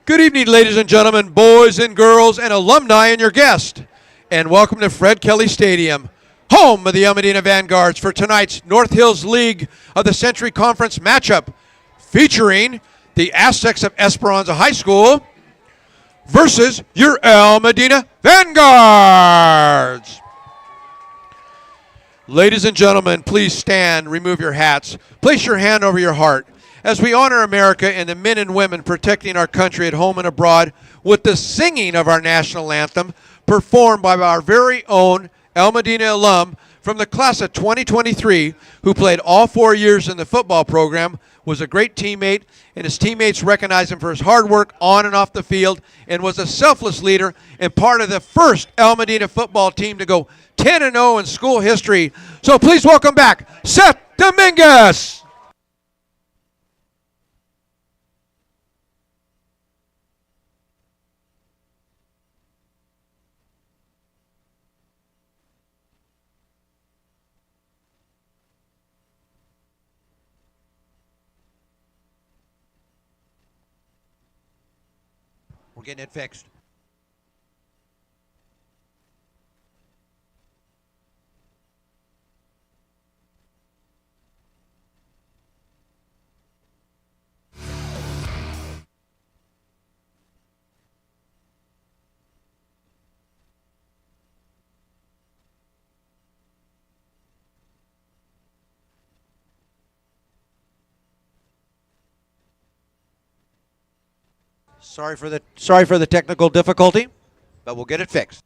Good evening, ladies and gentlemen, boys and girls, and alumni and your guest. And welcome to Fred Kelly Stadium, home of the Modena Vanguards for tonight's North Hills League of the Century Conference matchup featuring the Aztecs of Esperanza High School versus your Modena Vanguards. Ladies and gentlemen, please stand, remove your hats, place your hand over your heart as we honor America and the men and women protecting our country at home and abroad with the singing of our national anthem performed by our very own Modena alum from the class of 2023 who played all 4 years in the football program, was a great teammate, and his teammates recognized him for his hard work on and off the field, and was a selfless leader and part of the first Modena football team to go 10-0 in school history. So please welcome back Seth Dominguez. We're getting it fixed. Sorry for the technical difficulty, but we'll get it fixed.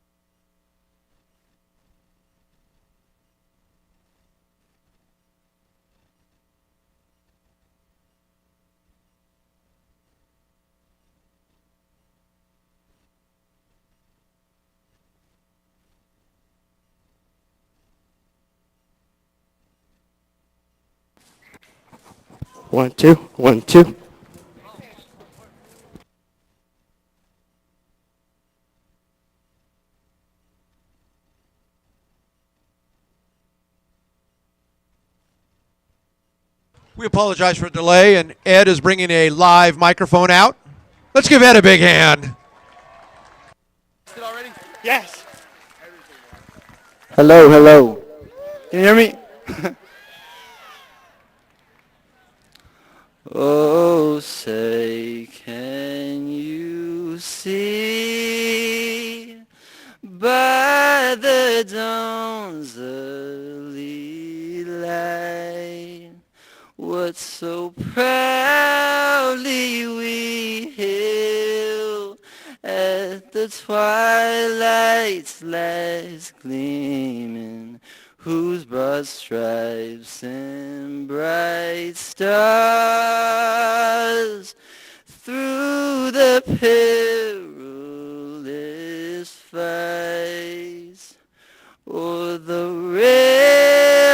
One, two, 1, 2. We apologize for the delay, and Ed is bringing a live microphone out. Let's give Ed a big hand. Yes. Hello, hello. Can you hear me? Oh, say, can you see by the dawn's early light what so proudly we hailed at the twilight's last gleaming, whose broad stripes and bright stars through the perilous fights o'er the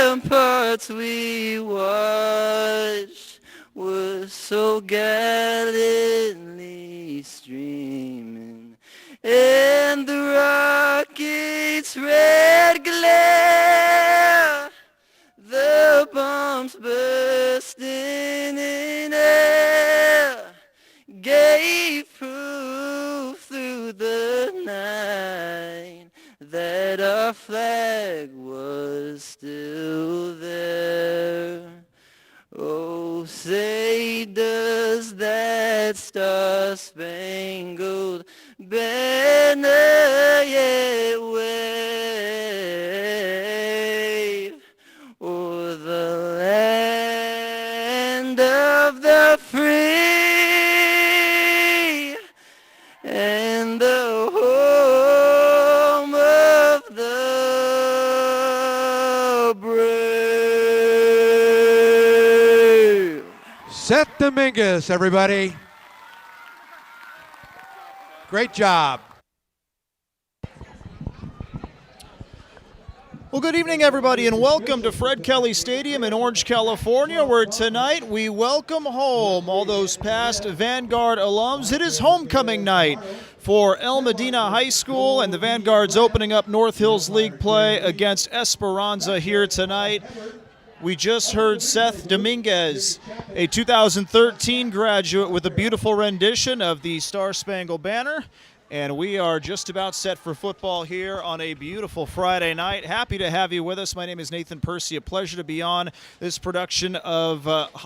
ramparts we watched were so gallantly streaming, and the rocket's red glare, the bombs bursting in air, gave proof through the night that our flag was still there. Oh, say does that star-spangled banner yet wave o'er the land of the free and the home of the brave. Seth Dominguez, everybody. Great job. Well, good evening, everybody, and welcome to Fred Kelly Stadium in Orange, California, where tonight we welcome home all those past Vanguard alums. It is homecoming night for Modena High School, and the Vanguards opening up North Hills League play against Esperanza here tonight. We just heard Seth Dominguez, a 2013 graduate, with a beautiful rendition of the Star Spangled Banner. And we are just about set for football here on a beautiful Friday night. Happy to have you with us. My name is Nathan Percy. A pleasure to be on this production of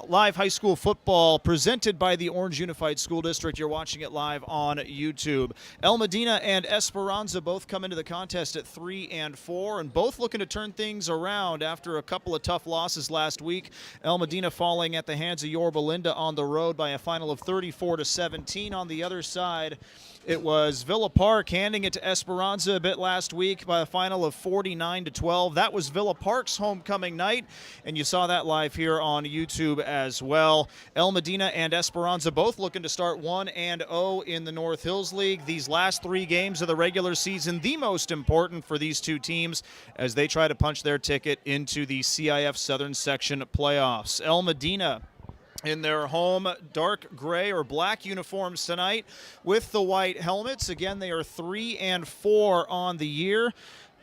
live high school football presented by the Orange Unified School District. You're watching it live on YouTube. El Modena and Esperanza both come into the contest at 3-4, and both looking to turn things around after a couple of tough losses last week. El Modena falling at the hands of Yorba Linda on the road by a final of 34-17. On the other side, it was Villa Park handing it to Esperanza a bit last week by a final of 49-12. That was Villa Park's homecoming night, and you saw that live here on YouTube as well. El Modena and Esperanza both looking to start 1-0 in the North Hills League. These last 3 games of the regular season, the most important for these two teams as they try to punch their ticket into the CIF Southern Section playoffs. El Modena in their home dark gray or black uniforms tonight with the white helmets. Again, they are 3-4 on the year.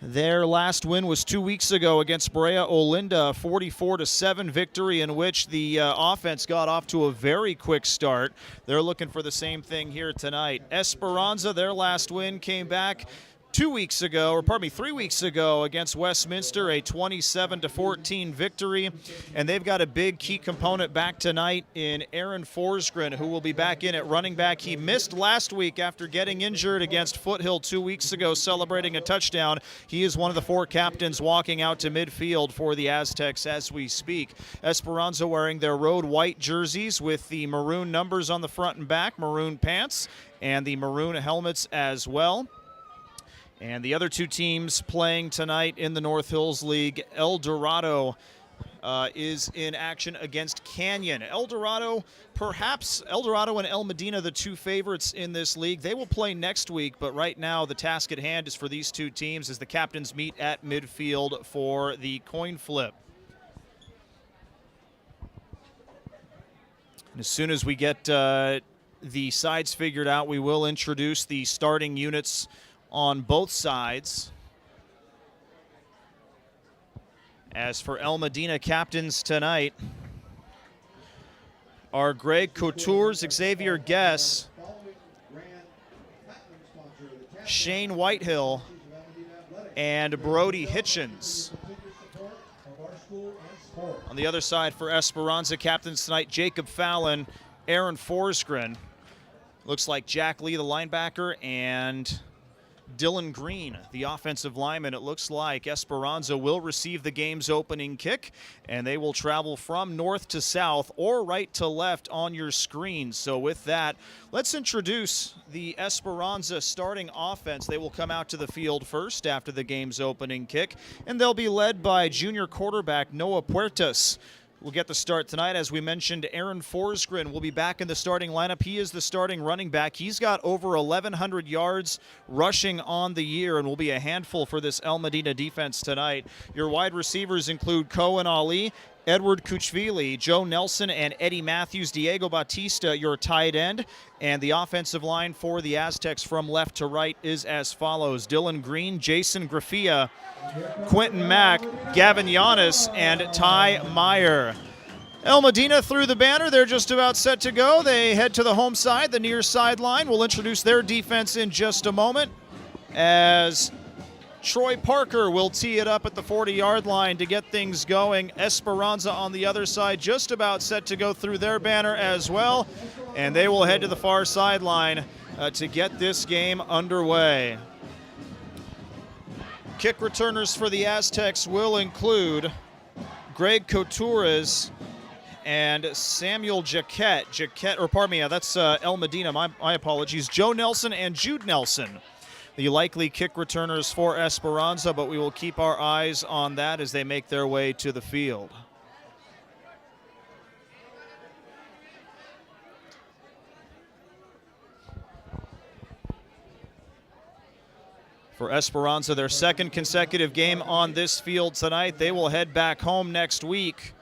Their last win was 2 weeks ago against Brea Olinda, a 44-7 victory in which the offense got off to a very quick start. They're looking for the same thing here tonight. Esperanza, their last win came back 3 weeks ago against Westminster, a 27-14 victory. And they've got a big key component back tonight in Aaron Forsgren, who will be back in at running back. He missed last week after getting injured against Foothill 2 weeks ago, celebrating a touchdown. He is one of the 4 captains walking out to midfield for the Aztecs as we speak. Esperanza wearing their road white jerseys with the maroon numbers on the front and back, maroon pants, and the maroon helmets as well. And the other two teams playing tonight in the North Hills League, El Dorado is in action against Canyon. El Dorado and El Modena, the two favorites in this league. They will play next week, but right now the task at hand is for these two teams as the captains meet at midfield for the coin flip. And as soon as we get the sides figured out, we will introduce the starting units on both sides. As for El Modena captains tonight are Greg Coutures, Xavier Guess, Shane Whitehill, and Brody Hitchens. On the other side for Esperanza captains tonight, Jacob Fallon, Aaron Forsgren. Looks like Jack Lee, the linebacker, and Dylan Green, the offensive lineman. It looks like Esperanza will receive the game's opening kick, and they will travel from north to south or right to left on your screen. So with that, let's introduce the Esperanza starting offense. They will come out to the field first after the game's opening kick, and they'll be led by junior quarterback Noah Puertas. We'll get the start tonight. As we mentioned, Aaron Forsgren will be back in the starting lineup. He is the starting running back. He's got over 1,100 yards rushing on the year and will be a handful for this El Modena defense tonight. Your wide receivers include Cohen Ali, Edward Kuchvili, Joe Nelson, and Eddie Matthews. Diego Batista, your tight end. And the offensive line for the Aztecs from left to right is as follows: Dylan Green, Jason Grafia, Quentin Mack, Gavin Yanis, and Ty Meyer. El Modena through the banner. They're just about set to go. They head to the home side, the near sideline. We'll introduce their defense in just a moment as Troy Parker will tee it up at the 40-yard line to get things going. Esperanza on the other side just about set to go through their banner as well. And they will head to the far sideline to get this game underway. Kick returners for the Aztecs will include Greg Coutures and Samuel Jaquette. That's El Modena, my apologies. Joe Nelson and Jude Nelson, the likely kick returners for Esperanza, but we will keep our eyes on that as they make their way to the field. For Esperanza, their second consecutive game on this field tonight. They will head back home next week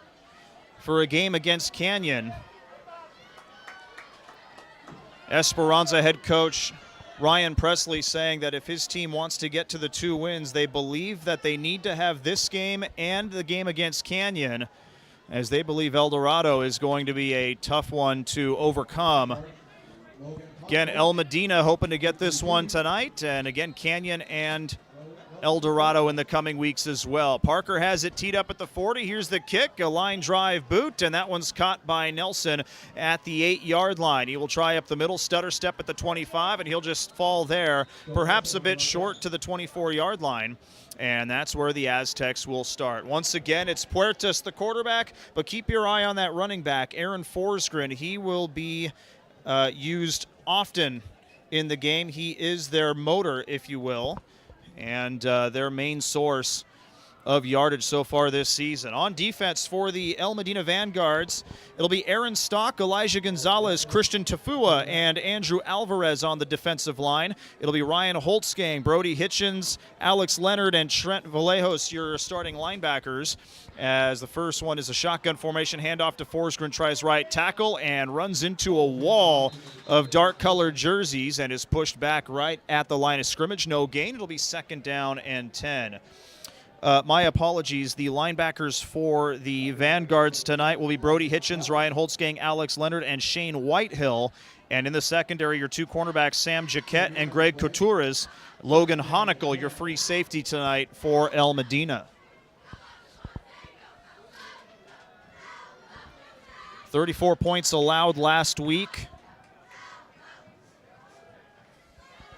for a game against Canyon. Esperanza head coach Ryan Presley saying that if his team wants to get to the 2 wins, they believe that they need to have this game and the game against Canyon, as they believe El Dorado is going to be a tough one to overcome. Again, El Modena hoping to get this one tonight, and again, Canyon and El Dorado in the coming weeks as well. Parker has it teed up at the 40. Here's the kick, a line drive boot, and that one's caught by Nelson at the 8-yard line. He will try up the middle, stutter step at the 25, and he'll just fall there, perhaps a bit short to the 24-yard line. And that's where the Aztecs will start. Once again, it's Puertas, the quarterback, but keep your eye on that running back, Aaron Forsgren. He will be used often in the game. He is their motor, if you will, and their main source of yardage so far this season. On defense for the El Modena Vanguards, it'll be Aaron Stock, Elijah Gonzalez, Christian Tafua, and Andrew Alvarez on the defensive line. It'll be Ryan Holtzgang, Brody Hitchens, Alex Leonard, and Trent Vallejos, your starting linebackers, as the first one is a shotgun formation. Handoff to Forsgren, tries right tackle and runs into a wall of dark-colored jerseys and is pushed back right at the line of scrimmage. No gain. It'll be 2nd down and 10. My apologies. The linebackers for the Vanguards tonight will be Brody Hitchens, Ryan Holtzgang, Alex Leonard, and Shane Whitehill. And in the secondary, your 2 cornerbacks, Sam Jaquette and Greg Coutures. Logan Honicle, your free safety tonight for El Modena. 34 points allowed last week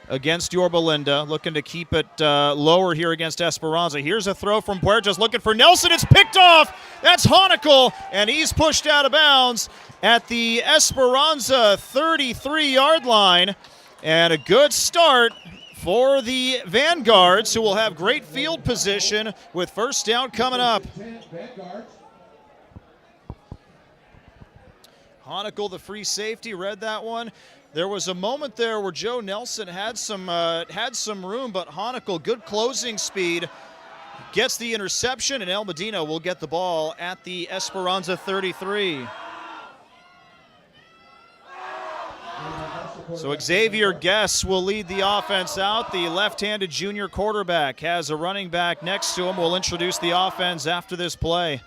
against Yorba Linda, looking to keep it lower here against Esperanza. Here's a throw from Puertas, looking for Nelson. It's picked off. That's Honicle, and he's pushed out of bounds at the Esperanza 33-yard line. And a good start for the Vanguards, who will have great field position with first down coming up. Honicle, the free safety, read that one. There was a moment there where Joe Nelson had some room, but Honicle, good closing speed, gets the interception, and El Modena will get the ball at the Esperanza 33. So Xavier Guess will lead the offense out. The left-handed junior quarterback has a running back next to him. We'll introduce the offense after this play.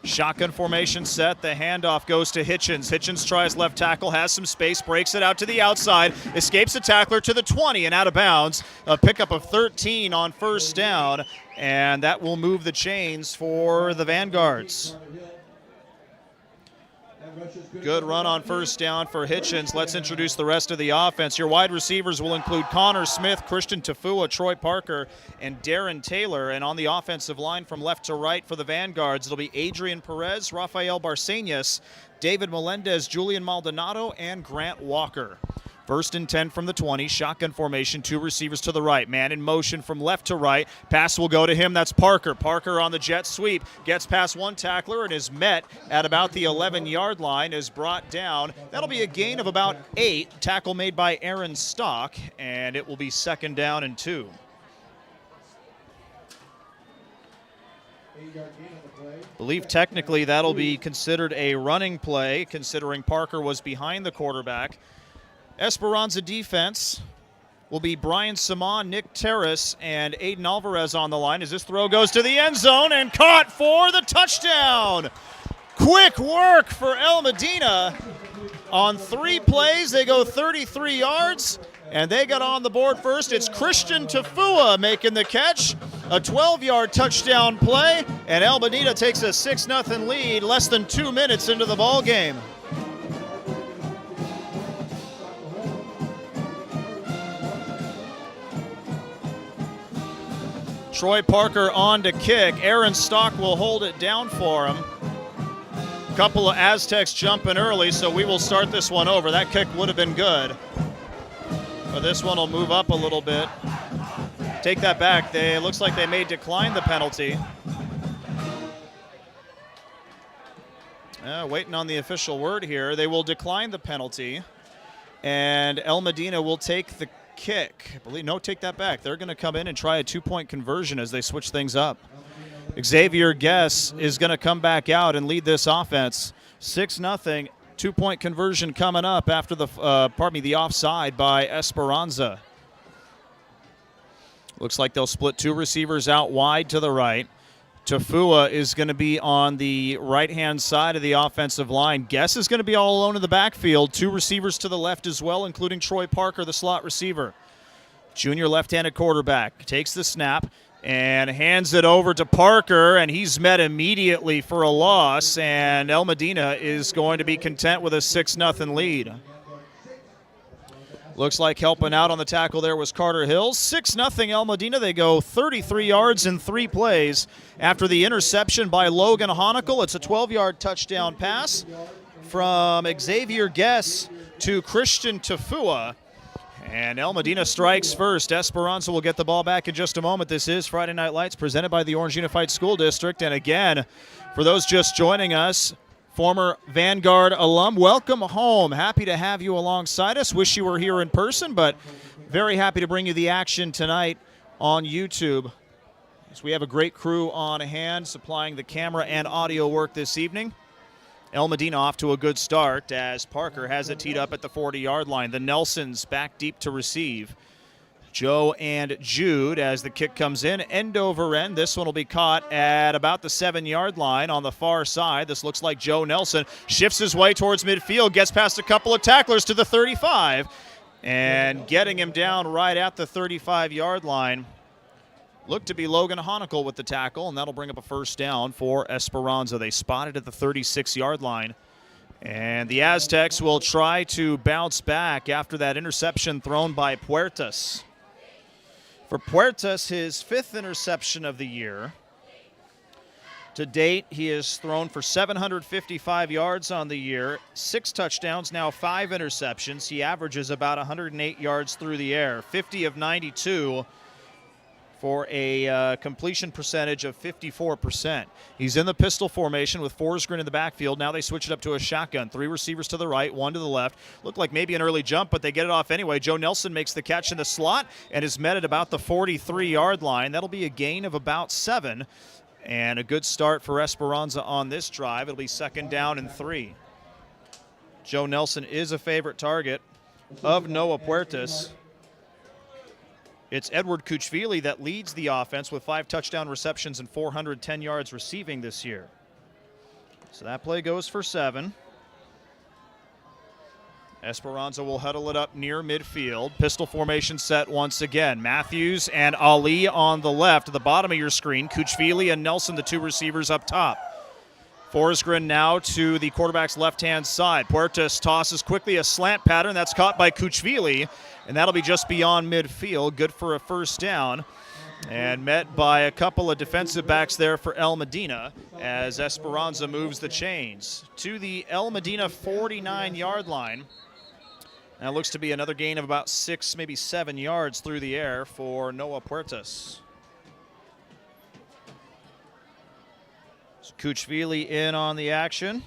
Shotgun formation set. The handoff goes to Hitchens. Hitchens tries left tackle, has some space, breaks it out to the outside, escapes a tackler to the 20 and out of bounds. A pickup of 13 on first down, and that will move the chains for the Vanguards. Good run on first down for Hitchens. Let's introduce the rest of the offense. Your wide receivers will include Connor Smith, Christian Tafua, Troy Parker, and Darren Taylor. And on the offensive line from left to right for the Vanguards, it'll be Adrian Perez, Rafael Barcenas, David Melendez, Julian Maldonado, and Grant Walker. 1st and 10 from the 20, shotgun formation, 2 receivers to the right. Man in motion from left to right. Pass will go to him. That's Parker. Parker on the jet sweep. Gets past one tackler and is met at about the 11-yard line, is brought down. That'll be a gain of about 8. Tackle made by Aaron Stock, and it will be 2nd down and 2. Believe technically that'll be considered a running play, considering Parker was behind the quarterback. Esperanza defense will be Brian Simon, Nick Terrace, and Aiden Alvarez on the line as this throw goes to the end zone and caught for the touchdown. Quick work for El Modena. On 3 plays, they go 33 yards, and they got on the board first. It's Christian Tafua making the catch. A 12-yard touchdown play, and El Modena takes a 6-0 lead less than 2 minutes into the ball game. Troy Parker on to kick. Aaron Stock will hold it down for him. A couple of Aztecs jumping early, so we will start this one over. That kick would have been good. But this one will move up a little bit. Take that back. It looks like they may decline the penalty. Waiting on the official word here. They will decline the penalty. And El Modena will take the kick. Take that back. They're going to come in and try a 2-point conversion as they switch things up. Xavier Guess is going to come back out and lead this offense. 6-0, 2-point conversion coming up after the offside by Esperanza. Looks like they'll split two receivers out wide to the right. Tafua is going to be on the right-hand side of the offensive line. Guess is going to be all alone in the backfield. Two receivers to the left as well, including Troy Parker, the slot receiver. Junior left-handed quarterback takes the snap and hands it over to Parker, and he's met immediately for a loss, and El Modena is going to be content with a 6-0 lead. Looks like helping out on the tackle there was Carter Hills. 6-0 El Modena. They go 33 yards in 3 plays after the interception by Logan Honicle. It's a 12-yard touchdown pass from Xavier Guess to Christian Tafua. And El Modena strikes first. Esperanza will get the ball back in just a moment. This is Friday Night Lights presented by the Orange Unified School District. And again, for those just joining us, former Vanguard alum, welcome home. Happy to have you alongside us. Wish you were here in person, but very happy to bring you the action tonight on YouTube. So we have a great crew on hand supplying the camera and audio work this evening. El Modena off to a good start as Parker has it teed up at the 40-yard line. The Nelsons back deep to receive. Joe and Jude as the kick comes in, end over end. This one will be caught at about the 7-yard line on the far side. This looks like Joe Nelson shifts his way towards midfield, gets past a couple of tacklers to the 35, and getting him down right at the 35-yard line. Looked to be Logan Honicle with the tackle, and that'll bring up a first down for Esperanza. They spotted at the 36-yard line. And the Aztecs will try to bounce back after that interception thrown by Puertas. For Puertas, his 5th interception of the year. To date, he has thrown for 755 yards on the year, 6 touchdowns, now 5 interceptions. He averages about 108 yards through the air, 50 of 92 for a completion percentage of 54%. He's in the pistol formation with Forsgren in the backfield. Now they switch it up to a shotgun. 3 receivers to the right, 1 to the left. Looked like maybe an early jump, but they get it off anyway. Joe Nelson makes the catch in the slot and is met at about the 43-yard line. That'll be a gain of about 7. And a good start for Esperanza on this drive. It'll be 2nd down and 3. Joe Nelson is a favorite target of Noah Puertas. It's Edward Kuchvili that leads the offense with 5 touchdown receptions and 410 yards receiving this year. So that play goes for 7. Esperanza will huddle it up near midfield. Pistol formation set once again. Matthews and Ali on the left at the bottom of your screen. Kuchvili and Nelson, the 2 receivers up top. Forsgren now to the quarterback's left-hand side. Puertas tosses quickly a slant pattern. That's caught by Kuchvili, and that'll be just beyond midfield. Good for a first down. And met by a couple of defensive backs there for El Modena as Esperanza moves the chains to the El Modena 49-yard line. That looks to be another gain of about 6, maybe 7 yards through the air for Noah Puertas. Kuchvili in on the action.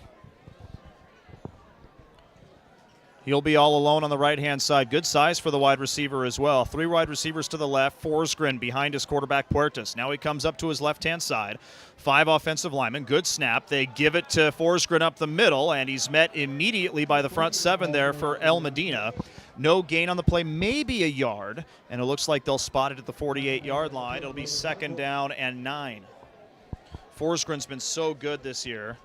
He'll be all alone on the right-hand side. Good size for the wide receiver as well. 3 wide receivers to the left. Forsgren behind his quarterback, Puertas. Now he comes up to his left-hand side. 5 offensive linemen. Good snap. They give it to Forsgren up the middle, and he's met immediately by the front 7 there for El Modena. No gain on the play, maybe a yard, and it looks like they'll spot it at the 48-yard line. It'll be 2nd down and 9. Forsgren's been so good this year.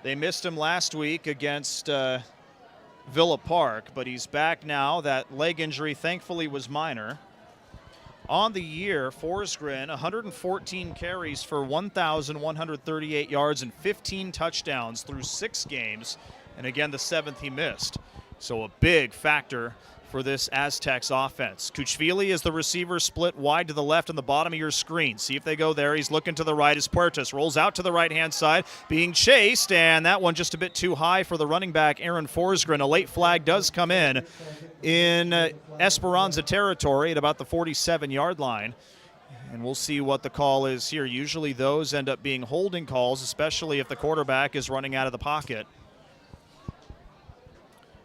They missed him last week against Villa Park, but he's back now. That leg injury thankfully was minor. On the year, Forsgren, 114 carries for 1,138 yards and 15 touchdowns through 6 games, and again the 7th he missed. So a big factor for this Aztecs offense. Kuchvili is the receiver, split wide to the left on the bottom of your screen. See if they go there. He's looking to the right as Puertas rolls out to the right-hand side, being chased, and that one just a bit too high for the running back, Aaron Forsgren. A late flag does come in Esperanza territory at about the 47-yard line. And we'll see what the call is here. Usually those end up being holding calls, especially if the quarterback is running out of the pocket.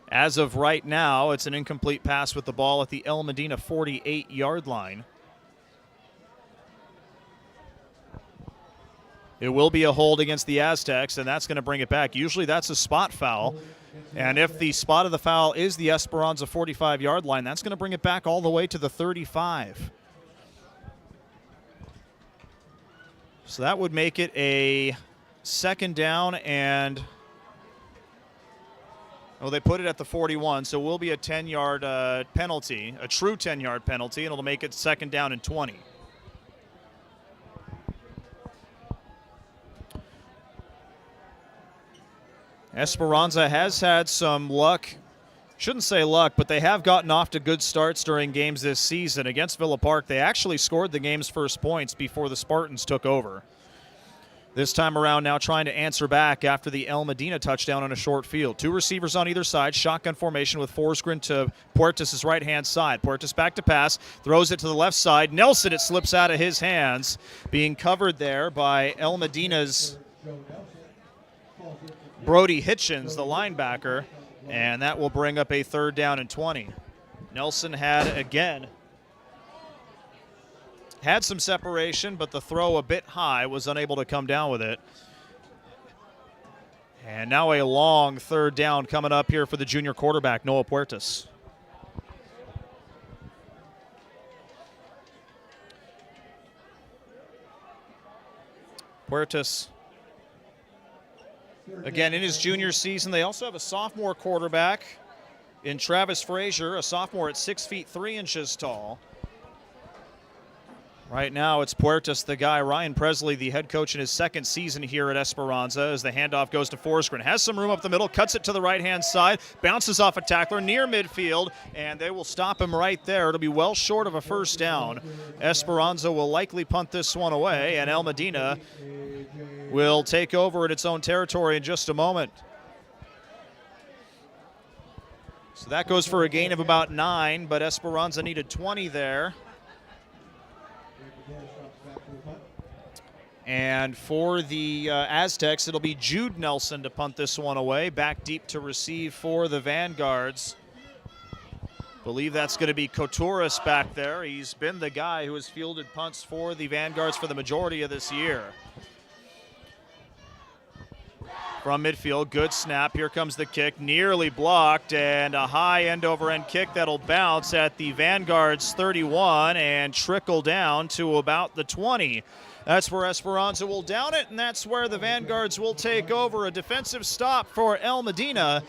As of right now, it's an incomplete pass with the ball at the El Modena 48-yard line. It will be a hold against the Aztecs, and that's going to bring it back. Usually that's a spot foul. And if the spot of the foul is the Esperanza 45-yard line, that's going to bring it back all the way to the 35. So that would make it a second down and, oh, they put it at the 41, so it will be a 10-yard penalty, a true 10-yard penalty, and it'll make it second down and 20. Esperanza has had some luck. Shouldn't say luck, but they have gotten off to good starts during games this season. Against Villa Park, they actually scored the game's first points before the Spartans took over. This time around now trying to answer back after the El Modena touchdown on a short field. Two receivers on either side, shotgun formation with Forsgren to Puertas' right-hand side. Puertas back to pass, throws it to the left side. Nelson, it slips out of his hands, being covered there by El Modena's Brody Hitchens, the linebacker, and that will bring up a third down and 20. Nelson had some separation, but the throw a bit high, was unable to come down with it. And now a long third down coming up here for the junior quarterback, Noah Puertas. Puertas, again, in his junior season. They also have a sophomore quarterback in Travis Frazier, a sophomore at 6 feet 3 inches tall. Right now, it's Puertas, the guy. Ryan Presley, the head coach in his second season here at Esperanza, as the handoff goes to Forsgren. Has some room up the middle, cuts it to the right-hand side, bounces off a tackler near midfield, and they will stop him right there. It'll be well short of a first down. Esperanza will likely punt this one away, and El Modena will take over in its own territory in just a moment. So that goes for a gain of about 9, but Esperanza needed 20 there. And for the Aztecs, it'll be Jude Nelson to punt this one away. Back deep to receive for the Vanguards. Believe that's going to be Couturas back there. He's been the guy who has fielded punts for the Vanguards for the majority of this year. From midfield, good snap. Here comes the kick, nearly blocked, and a high end-over-end kick that'll bounce at the Vanguard's 31 and trickle down to about the 20. That's where Esperanza will down it, and that's where the Vanguards will take over. A defensive stop for El Modena,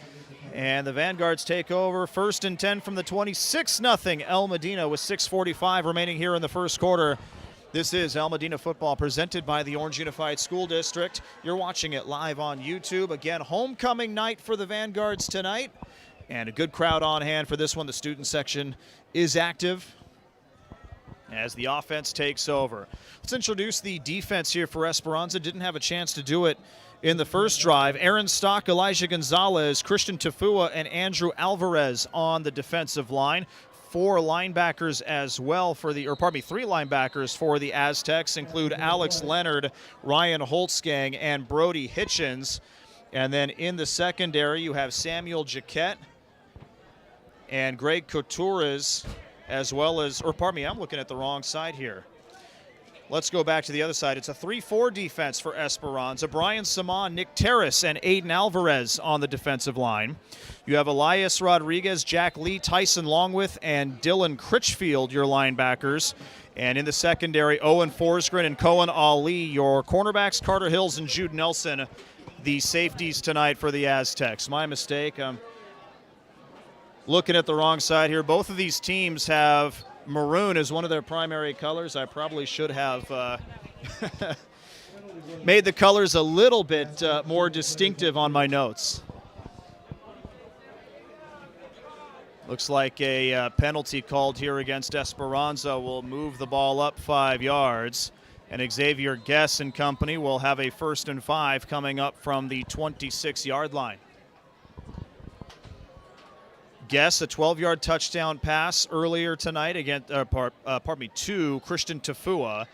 and the Vanguards take over first and 10 from the 26-0 El Modena with 6:45 remaining here in the first quarter. This is El Modena football presented by the Orange Unified School District. You're watching it live on YouTube. Again, homecoming night for the Vanguards tonight, and a good crowd on hand for this one. The student section is active as the offense takes over. Let's introduce the defense here for Esperanza. Didn't have a chance to do it in the first drive. Aaron Stock, Elijah Gonzalez, Christian Tafua, and Andrew Alvarez on the defensive line. 4 linebackers as well for the, 3 linebackers for the Aztecs include Alex Leonard, Ryan Holtzgang, and Brody Hitchens. And then in the secondary, you have Samuel Jaquette and Greg Couturas, as well as, I'm looking at the wrong side here. Let's go back to the other side. It's a 3-4 defense for Esperanza. Brian Saman, Nick Terrace, and Aiden Alvarez on the defensive line. You have Elias Rodriguez, Jack Lee, Tyson Longwith, and Dylan Critchfield, your linebackers. And in the secondary, Owen Forsgren and Cohen Ali, your cornerbacks. Carter Hills and Jude Nelson, the safeties tonight for the Aztecs. My mistake. I'm looking at the wrong side here. Both of these teams have maroon as one of their primary colors. I probably should have made the colors a little bit more distinctive on my notes. Looks like a penalty called here against Esperanza will move the ball up 5 yards. And Xavier Guess and company will have a 1st and 5 coming up from the 26-yard line. Guess a 12-yard touchdown pass earlier tonight against, to Christian Tafua.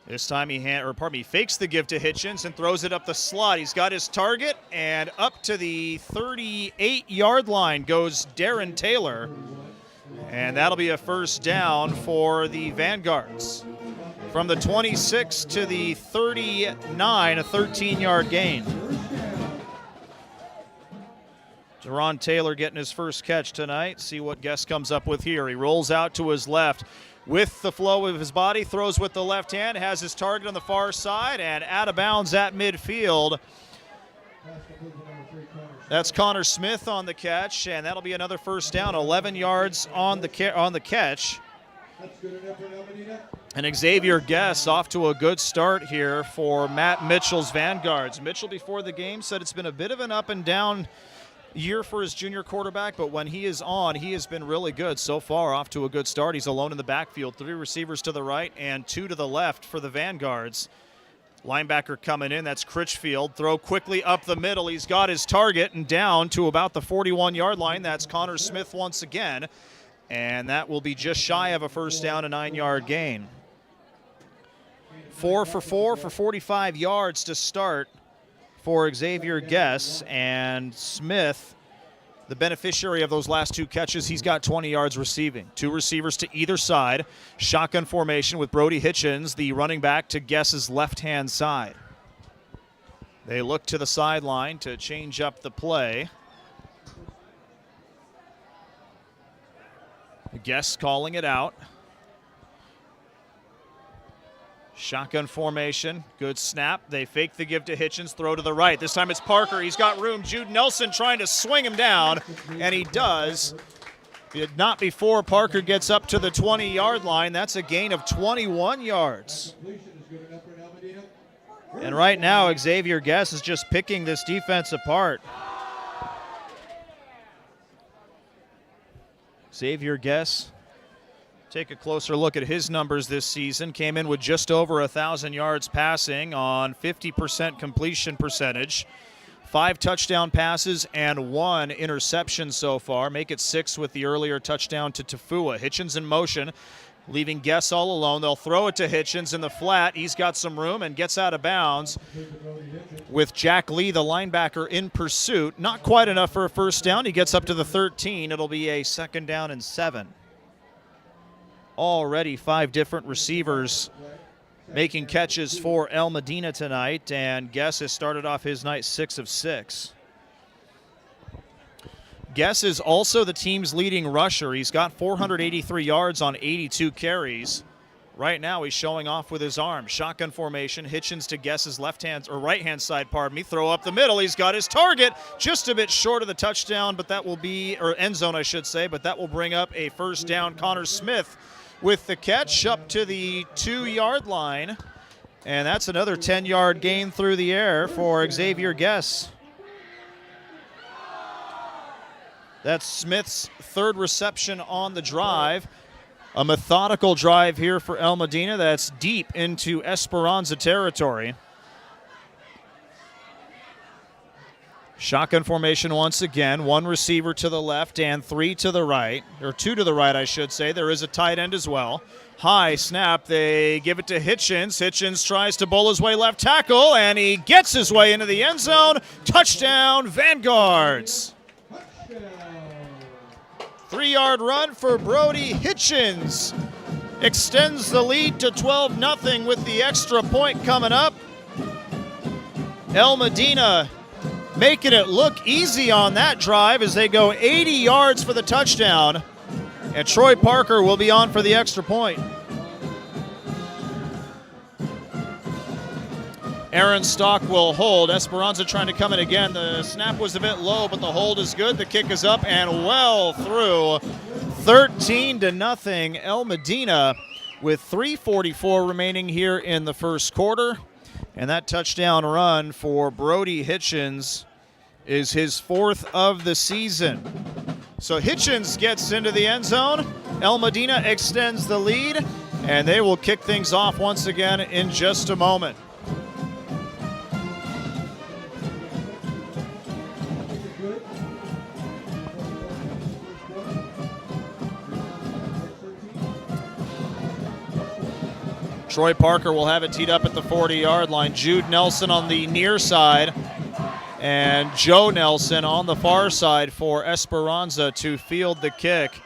This time he fakes the give to Hitchens and throws it up the slot. He's got his target, and up to the 38-yard line goes Darren Taylor. And that'll be a 1st down for the Vanguards. From the 26 to the 39, a 13-yard gain. Deron Taylor getting his first catch tonight. See what Guest comes up with here. He rolls out to his left. with the flow of his body, throws with the left hand, has his target on the far side, and out of bounds at midfield. That's Connor Smith on the catch, and that'll be another first down, 11 yards on the catch. And Xavier Guess off to a good start here for Matt Mitchell's Vanguards. Mitchell before the game said it's been a bit of an up and down year for his junior quarterback, but when he is on, he has been really good so far. Off to a good start. He's alone in the backfield, 3 receivers to the right and 2 to the left for the Vanguards. Linebacker coming in, that's Critchfield. Throw quickly up the middle. He's got his target and down to about the 41-yard line. That's Connor Smith once again. And that will be just shy of a first down, a 9-yard gain. 4 for 4 for 45 yards to start for Xavier Guess. And Smith, the beneficiary of those last 2 catches, he's got 20 yards receiving. 2 receivers to either side. Shotgun formation with Brody Hitchens, the running back, to Guess's left-hand side. They look to the sideline to change up the play. Guess calling it out. Shotgun formation, good snap. They fake the give to Hitchens, throw to the right. This time it's Parker, he's got room. Jude Nelson trying to swing him down, and he does. Not before Parker gets up to the 20-yard line. That's a gain of 21 yards. And right now, Xavier Guess is just picking this defense apart. Xavier Guess, take a closer look at his numbers this season. Came in with just over 1,000 yards passing on 50% completion percentage. 5 touchdown passes and 1 interception so far. Make it 6 with the earlier touchdown to Tafua. Hitchens in motion, leaving Guess all alone. They'll throw it to Hitchens in the flat. He's got some room and gets out of bounds with Jack Lee, the linebacker, in pursuit. Not quite enough for a first down. He gets up to the 13. It'll be a 2nd down and 7. Already 5 different receivers making catches for El Modena tonight, and Guess has started off his night 6 of 6. Guess is also the team's leading rusher. He's got 483 yards on 82 carries. Right now he's showing off with his arm. Shotgun formation, Hitchens to Guess's right-hand side, throw up the middle. He's got his target just a bit short of the touchdown, but that will be, or end zone I should say, but that will bring up a first down. Connor Smith with the catch up to the 2-yard line. And that's another 10-yard gain through the air for Xavier Guess. That's Smith's 3rd reception on the drive. A methodical drive here for El Modena that's deep into Esperanza territory. Shotgun formation once again. 1 receiver to the left and 3 to the right, or 2 to the right, I should say. There is a tight end as well. High snap. They give it to Hitchens. Hitchens tries to bowl his way left tackle, and he gets his way into the end zone. Touchdown, Vanguards. 3-yard run for Brody Hitchens. Extends the lead to 12-0 with the extra point coming up. El Modena making it look easy on that drive as they go 80 yards for the touchdown. And Troy Parker will be on for the extra point. Aaron Stock will hold. Esperanza trying to come in again. The snap was a bit low, but the hold is good. The kick is up and well through. 13-0. El Modena with 3:44 remaining here in the first quarter. And that touchdown run for Brody Hitchens is his 4th of the season. So Hitchens gets into the end zone. El Modena extends the lead, and they will kick things off once again in just a moment. Troy Parker will have it teed up at the 40-yard line. Jude Nelson on the near side and Joe Nelson on the far side for Esperanza to field the kick.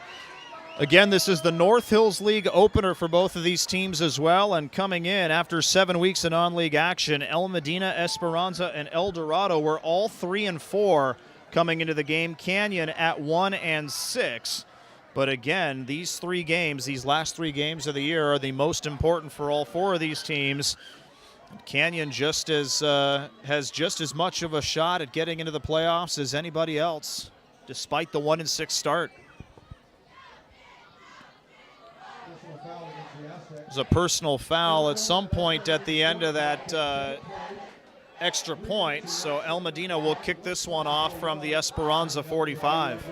Again, this is the North Hills League opener for both of these teams as well, and coming in after 7 weeks of non-league action, El Modena, Esperanza, and El Dorado were all 3-4 coming into the game. Canyon at 1-6. But again, these last three games of the year are the most important for all four of these teams. Canyon has just as much of a shot at getting into the playoffs as anybody else, despite the 1-6 start. There's a personal foul at some point at the end of that extra point, so El Modena will kick this one off from the Esperanza 45.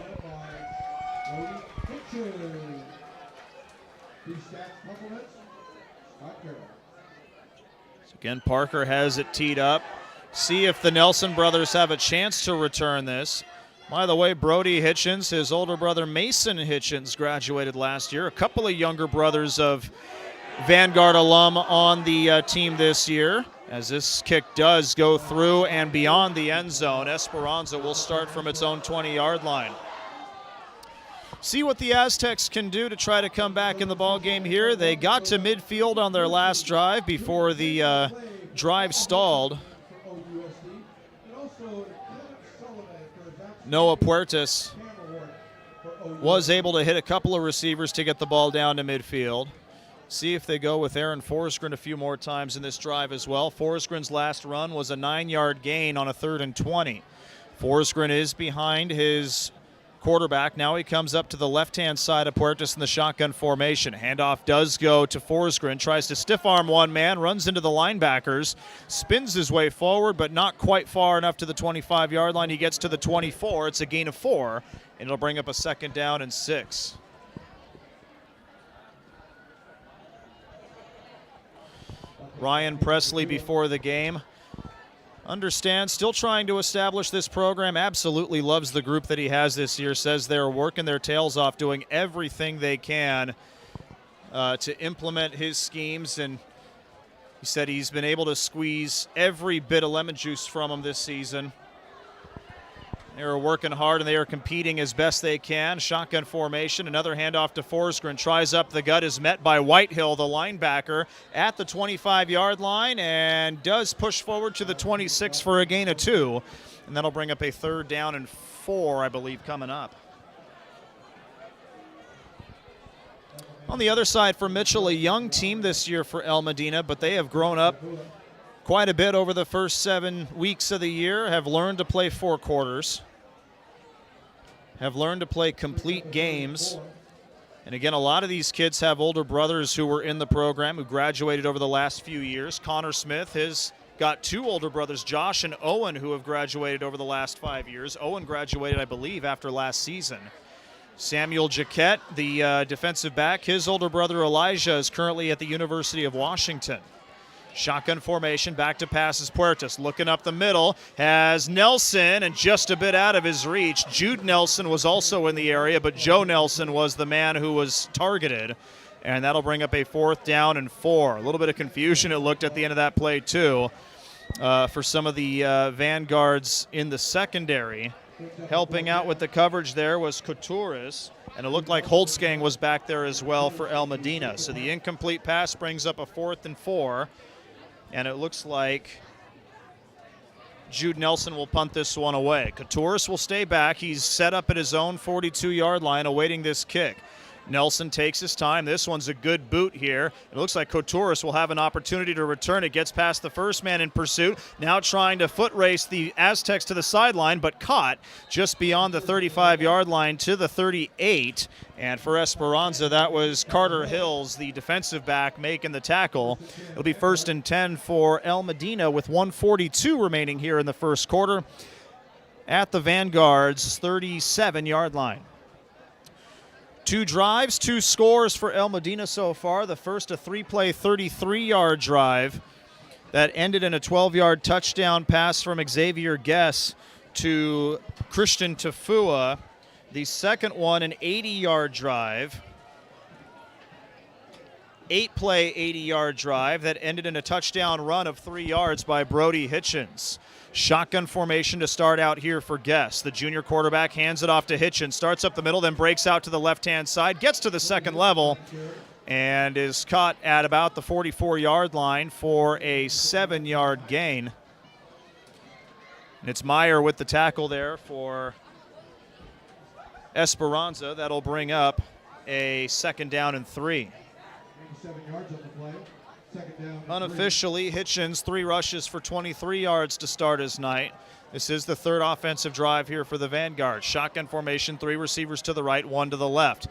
So again, Parker has it teed up. See if the Nelson brothers have a chance to return this. By the way, Brody Hitchens, his older brother Mason Hitchens, graduated last year. A couple of younger brothers of Vanguard alum on the team this year. As this kick does go through and beyond the end zone, Esperanza will start from its own 20-yard line. See what the Aztecs can do to try to come back in the ball game here. They got to midfield on their last drive before the drive stalled. Noah Puertas was able to hit a couple of receivers to get the ball down to midfield. See if they go with Aaron Forsgren a few more times in this drive as well. Forsgren's last run was a 9-yard gain on a 3rd and 20. Forsgren is behind his quarterback. Now he comes up to the left-hand side of Puertas in the shotgun formation. Handoff does go to Forsgren. Tries to stiff-arm one man, runs into the linebackers, spins his way forward, but not quite far enough to the 25-yard line. He gets to the 24. It's a gain of 4, and it'll bring up a 2nd down and 6. Ryan Presley before the game. Understands, still trying to establish this program, absolutely loves the group that he has this year, says they're working their tails off, doing everything they can to implement his schemes, and he said he's been able to squeeze every bit of lemon juice from them this season. They are working hard and they are competing as best they can. Shotgun formation, another handoff to Forsgren, tries up the gut, is met by Whitehill, the linebacker, at the 25-yard line, and does push forward to the 26 for a gain of 2. And that'll bring up a 3rd down and 4, I believe, coming up. On the other side for Mitchell, a young team this year for El Modena, but they have grown up quite a bit over the first 7 weeks of the year, have learned to play 4 quarters. Have learned to play complete games. And again, a lot of these kids have older brothers who were in the program, who graduated over the last few years. Connor Smith has got 2 older brothers, Josh and Owen, who have graduated over the last 5 years. Owen graduated, I believe, after last season. Samuel Jaquette, the defensive back, his older brother Elijah is currently at the University of Washington. Shotgun formation, back to passes Puertas, looking up the middle, has Nelson, and just a bit out of his reach. Jude Nelson was also in the area, but Joe Nelson was the man who was targeted, and that'll bring up a 4th down and 4. A little bit of confusion, it looked, at the end of that play, too, for some of the Vanguards in the secondary. Helping out with the coverage there was Couturis, and it looked like Holtzgang was back there as well for El Modena. So the incomplete pass brings up a 4th and 4. And it looks like Jude Nelson will punt this one away. Couturis will stay back. He's set up at his own 42-yard line awaiting this kick. Nelson takes his time. This one's a good boot here. It looks like Couturis will have an opportunity to return. It gets past the first man in pursuit. Now trying to foot race the Aztecs to the sideline, but caught just beyond the 35-yard line to the 38. And for Esperanza, that was Carter Hills, the defensive back, making the tackle. It'll be 1st and 10 for El Modena with 1:42 remaining here in the first quarter at the Vanguard's 37-yard line. 2 drives, 2 scores for El Modena so far. The first, a 3-play, 33-yard drive that ended in a 12-yard touchdown pass from Xavier Guess to Christian Tafua. The second one, an 80-yard drive. 8-play, 80-yard drive that ended in a touchdown run of 3 yards by Brody Hitchens. Shotgun formation to start out here for Guess. The junior quarterback hands it off to Hitchens, starts up the middle, then breaks out to the left-hand side, gets to the second level, and is caught at about the 44-yard line for a 7-yard gain. And it's Meyer with the tackle there for Esperanza. That'll bring up a 2nd down and 3. 7 yards on the play. 2nd down. Unofficially, Hitchens 3 rushes for 23 yards to start his night. This is the 3rd offensive drive here for the Vanguard. Shotgun formation, 3 receivers to the right, 1 to the left.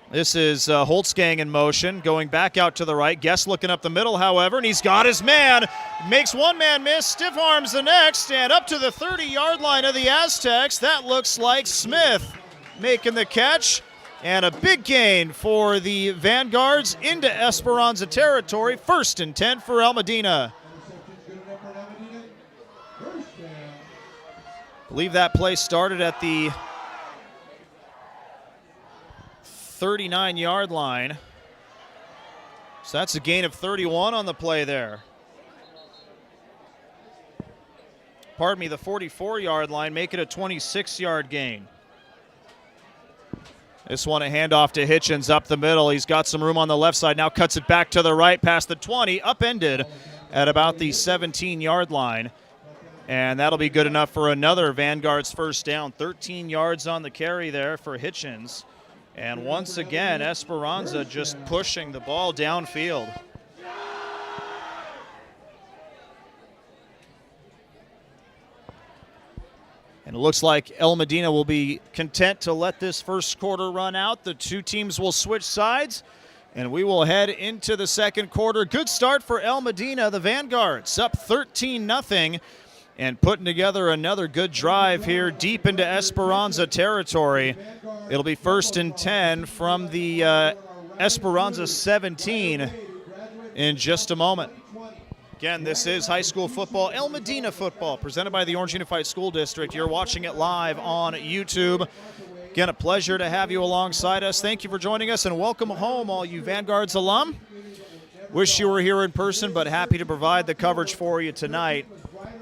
This is Holtzgang in motion, going back out to the right. Guess looking up the middle, however, and he's got his man. Makes one man miss, stiff arms the next, and up to the 30-yard line of the Aztecs. That looks like Smith making the catch. And a big gain for the Vanguards into Esperanza territory. 1st and 10 for El Modena. I believe that play started at the 39-yard line. So that's a gain of 31 on the play there. Pardon me, the 44-yard line, make it a 26-yard gain. This one a handoff to Hitchens up the middle. He's got some room on the left side, now cuts it back to the right past the 20, upended at about the 17-yard line. And that'll be good enough for another Vanguard's 1st down. 13 yards on the carry there for Hitchens. And once again, Esperanza just pushing the ball downfield. And it looks like El Modena will be content to let this 1st quarter run out. The 2 teams will switch sides, and we will head into the 2nd quarter. Good start for El Modena. The Vanguards up 13-0 and putting together another good drive here deep into Esperanza territory. It'll be 1st and 10 from the Esperanza 17 in just a moment. Again, this is high school football, El Modena football, presented by the Orange Unified School District. You're watching it live on YouTube. Again, a pleasure to have you alongside us. Thank you for joining us, and welcome home, all you Vanguards alum. Wish you were here in person, but happy to provide the coverage for you tonight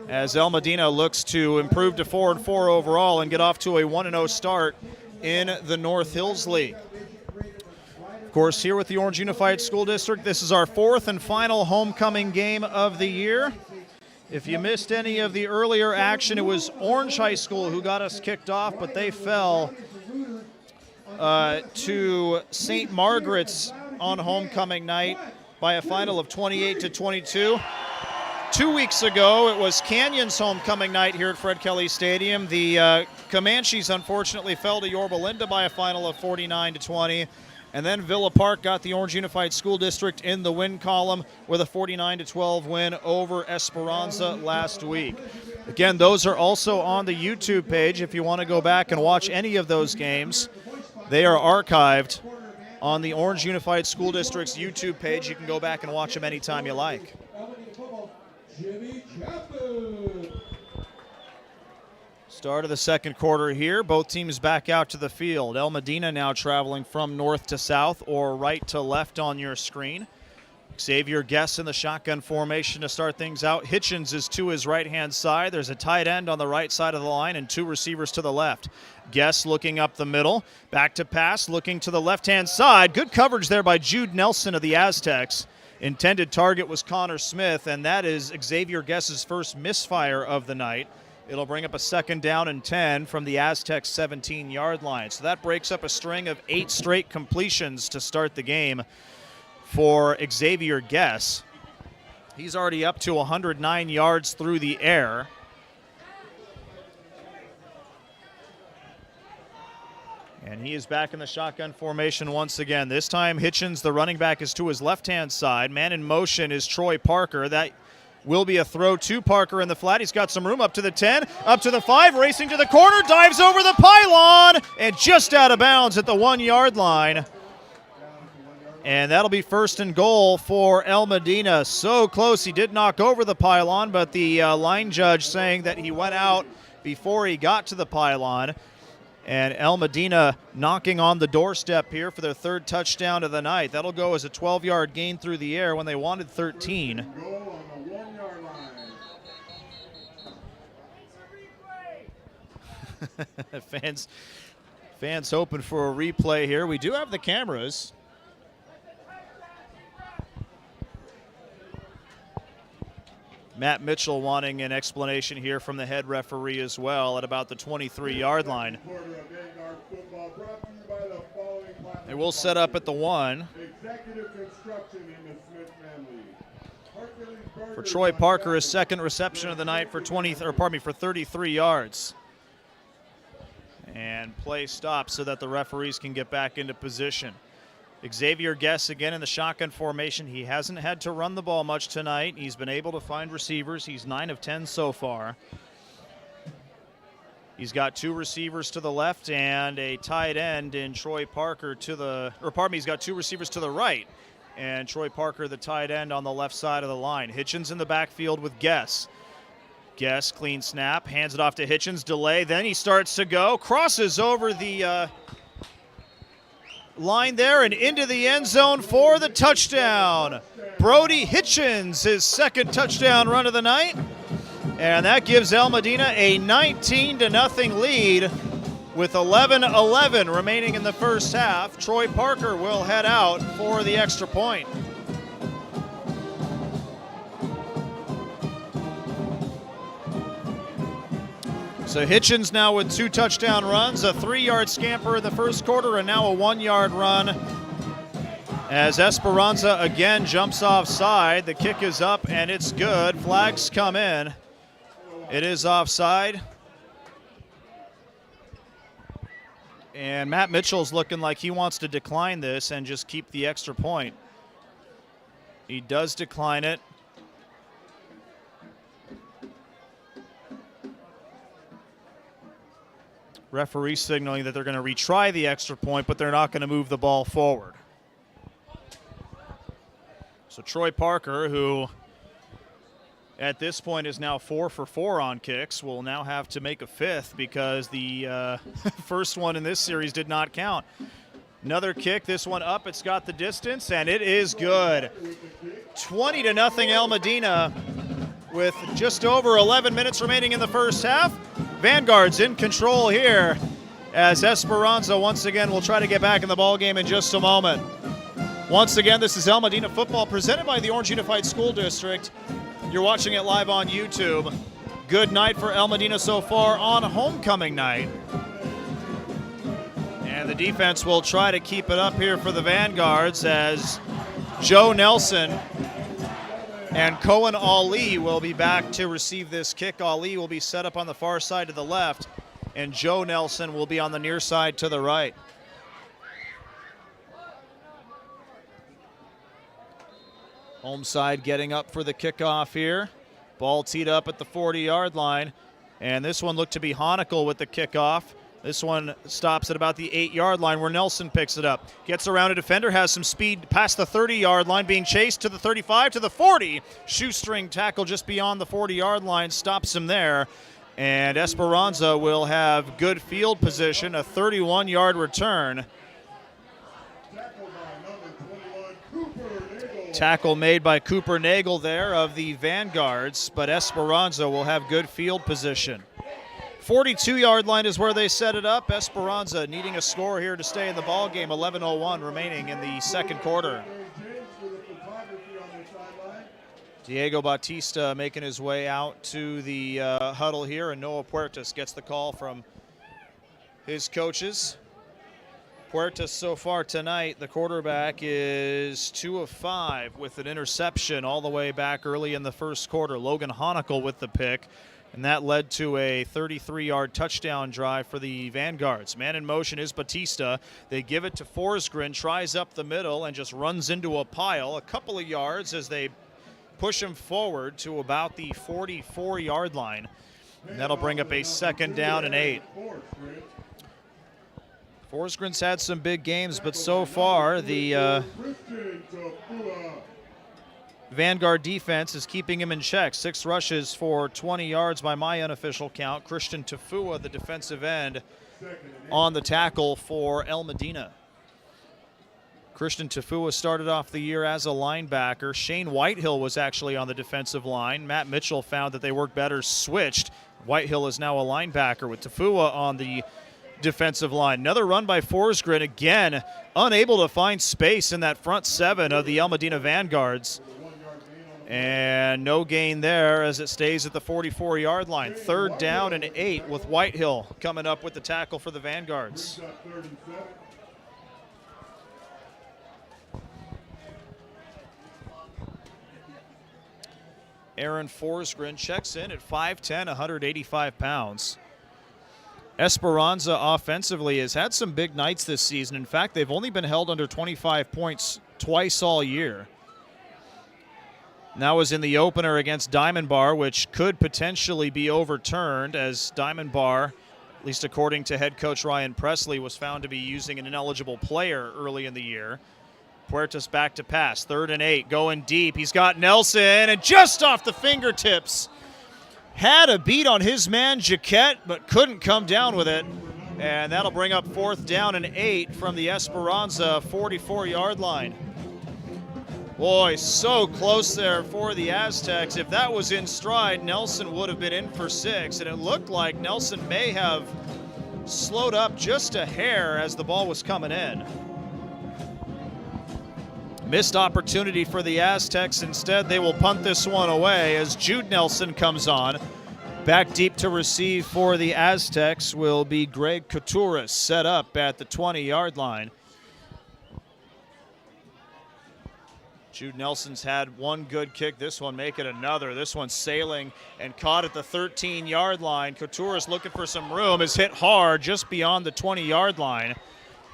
as El Modena looks to improve to 4-4 overall and get off to a 1-0 start in the North Hills League. Of course, here with the Orange Unified School District, this is our 4th and final homecoming game of the year. If you missed any of the earlier action, it was Orange High School who got us kicked off, but they fell to St. Margaret's on homecoming night by a final of 28-22. 2 weeks ago, it was Canyon's homecoming night here at Fred Kelly Stadium. The Comanches unfortunately fell to Yorba Linda by a final of 49-20. And then Villa Park got the Orange Unified School District in the win column with a 49-12 win over Esperanza last week. Again, those are also on the YouTube page if you want to go back and watch any of those games. They are archived on the Orange Unified School District's YouTube page. You can go back and watch them anytime you like. Start of the 2nd quarter here. Both teams back out to the field. El Modena now traveling from north to south or right to left on your screen. Xavier Guess in the shotgun formation to start things out. Hitchens is to his right-hand side. There's a tight end on the right side of the line and 2 receivers to the left. Guess looking up the middle. Back to pass, looking to the left-hand side. Good coverage there by Jude Nelson of the Aztecs. Intended target was Connor Smith, and that is Xavier Guess's 1st misfire of the night. It'll bring up a 2nd down and 10 from the Aztecs 17-yard line. So that breaks up a string of 8 straight completions to start the game for Xavier Guess. He's already up to 109 yards through the air. And he is back in the shotgun formation once again. This time Hitchens, the running back, is to his left-hand side. Man in motion is Troy Parker. That will be a throw to Parker in the flat. He's got some room up to the 10, up to the 5, racing to the corner, dives over the pylon, and just out of bounds at the 1-yard line. And that'll be 1st and goal for El Modena. So close, he did knock over the pylon, but the line judge saying that he went out before he got to the pylon. And El Modena knocking on the doorstep here for their 3rd touchdown of the night. That'll go as a 12-yard gain through the air when they wanted 13. Fans hoping for a replay here. We do have the cameras. Matt Mitchell wanting an explanation here from the head referee as well at about the 23-yard line. They will set up at the 1. For Troy Parker, his second reception of the night for 33 yards. And play stops so that the referees can get back into position. Xavier Guess again in the shotgun formation. He hasn't had to run the ball much tonight. He's been able to find receivers. He's 9 of 10 so far. He's got 2 receivers to the left and a tight end in Troy Parker he's got 2 receivers to the right. And Troy Parker, the tight end, on the left side of the line. Hitchens in the backfield with Guess. Guess, clean snap, hands it off to Hitchens, delay, then he starts to go, crosses over the line there and into the end zone for the touchdown. Brody Hitchens, his second touchdown run of the night. And that gives El Modena a 19-0 lead with 11:11 remaining in the first half. Troy Parker will head out for the extra point. So Hitchens now with 2 touchdown runs, a 3-yard scamper in the first quarter, and now a 1-yard run as Esperanza again jumps offside. The kick is up and it's good. Flags come in. It is offside. And Matt Mitchell's looking like he wants to decline this and just keep the extra point. He does decline it. Referee signaling that they're going to retry the extra point, but they're not going to move the ball forward. So Troy Parker, who at this point is now 4 for 4 on kicks, will now have to make a 5th because the first one in this series did not count. Another kick, this one up, it's got the distance, and it is good. 20-0 El Modena with just over 11 minutes remaining in the first half. Vanguard's in control here as Esperanza once again will try to get back in the ballgame in just a moment. Once again, this is El Modena football presented by the Orange Unified School District. You're watching it live on YouTube. Good night for El Modena so far on homecoming night. And the defense will try to keep it up here for the Vanguards as Joe Nelson and Cohen Ali will be back to receive this kick. Ali will be set up on the far side to the left, and Joe Nelson will be on the near side to the right. Home side getting up for the kickoff here. Ball teed up at the 40-yard line. And this one looked to be Honickel with the kickoff. This one stops at about the 8-yard line where Nelson picks it up. Gets around a defender, has some speed past the 30-yard line, being chased to the 35, to the 40. Shoestring tackle just beyond the 40-yard line, stops him there. And Esperanza will have good field position, a 31-yard return. Tackle made by Cooper Nagel there of the Vanguards, but Esperanza will have good field position. 42-yard line is where they set it up. Esperanza needing a score here to stay in the ball game. 11:01 remaining in the second quarter. Diego Bautista making his way out to the huddle here, and Noah Puertas gets the call from his coaches. Puertas so far tonight, the quarterback, is 2 of 5 with an interception all the way back early in the first quarter. Logan Honickel with the pick, and that led to a 33-yard touchdown drive for the Vanguards. Man in motion is Batista. They give it to Forsgren, tries up the middle and just runs into a pile. A couple of yards as they push him forward to about the 44-yard line. And that'll bring up a 2nd down and 8. Forsgren's had some big games, but so far the Vanguard defense is keeping him in check. 6 rushes for 20 yards by my unofficial count. Christian Tafua, the defensive end, on the tackle for El Modena. Christian Tafua started off the year as a linebacker. Shane Whitehill was actually on the defensive line. Matt Mitchell found that they worked better switched. Whitehill is now a linebacker with Tafua on the defensive line. Another run by Forsgren, again unable to find space in that front 7 of the El Modena Vanguards. And no gain there as it stays at the 44-yard line. 3rd down and 8 with Whitehill coming up with the tackle for the Vanguards. Aaron Forsgren checks in at 5'10", 185 pounds. Esperanza offensively has had some big nights this season. In fact, they've only been held under 25 points twice all year. And that was in the opener against Diamond Bar, which could potentially be overturned as Diamond Bar, at least according to head coach Ryan Presley, was found to be using an ineligible player early in the year. Puertas back to pass, 3rd and 8, going deep. He's got Nelson, and just off the fingertips. Had a beat on his man, Jaquette, but couldn't come down with it. And that'll bring up 4th down and 8 from the Esperanza 44-yard line. Boy, so close there for the Aztecs. If that was in stride, Nelson would have been in for 6. And it looked like Nelson may have slowed up just a hair as the ball was coming in. Missed opportunity for the Aztecs. Instead, they will punt this one away as Jude Nelson comes on. Back deep to receive for the Aztecs will be Greg Couturis, set up at the 20-yard line. Jude Nelson's had one good kick. This one make it another. This one sailing and caught at the 13-yard line. Couturis looking for some room, is hit hard just beyond the 20-yard line.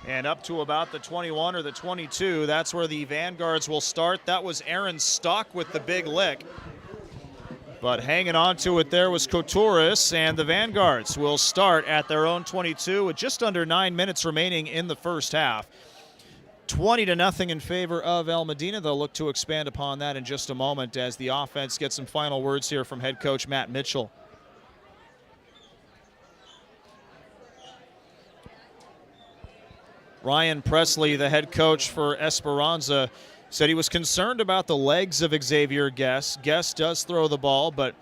And up to about the 21 or the 22, that's where the Vanguards will start. That was Aaron Stock with the big lick. But hanging on to it there was Couturis, and the Vanguards will start at their own 22 with just under 9 minutes remaining in the first half. 20-0 in favor of El Modena. They'll look to expand upon that in just a moment as the offense gets some final words here from head coach Matt Mitchell. Ryan Presley, the head coach for Esperanza, said he was concerned about the legs of Xavier Guess. Guess does throw the ball, but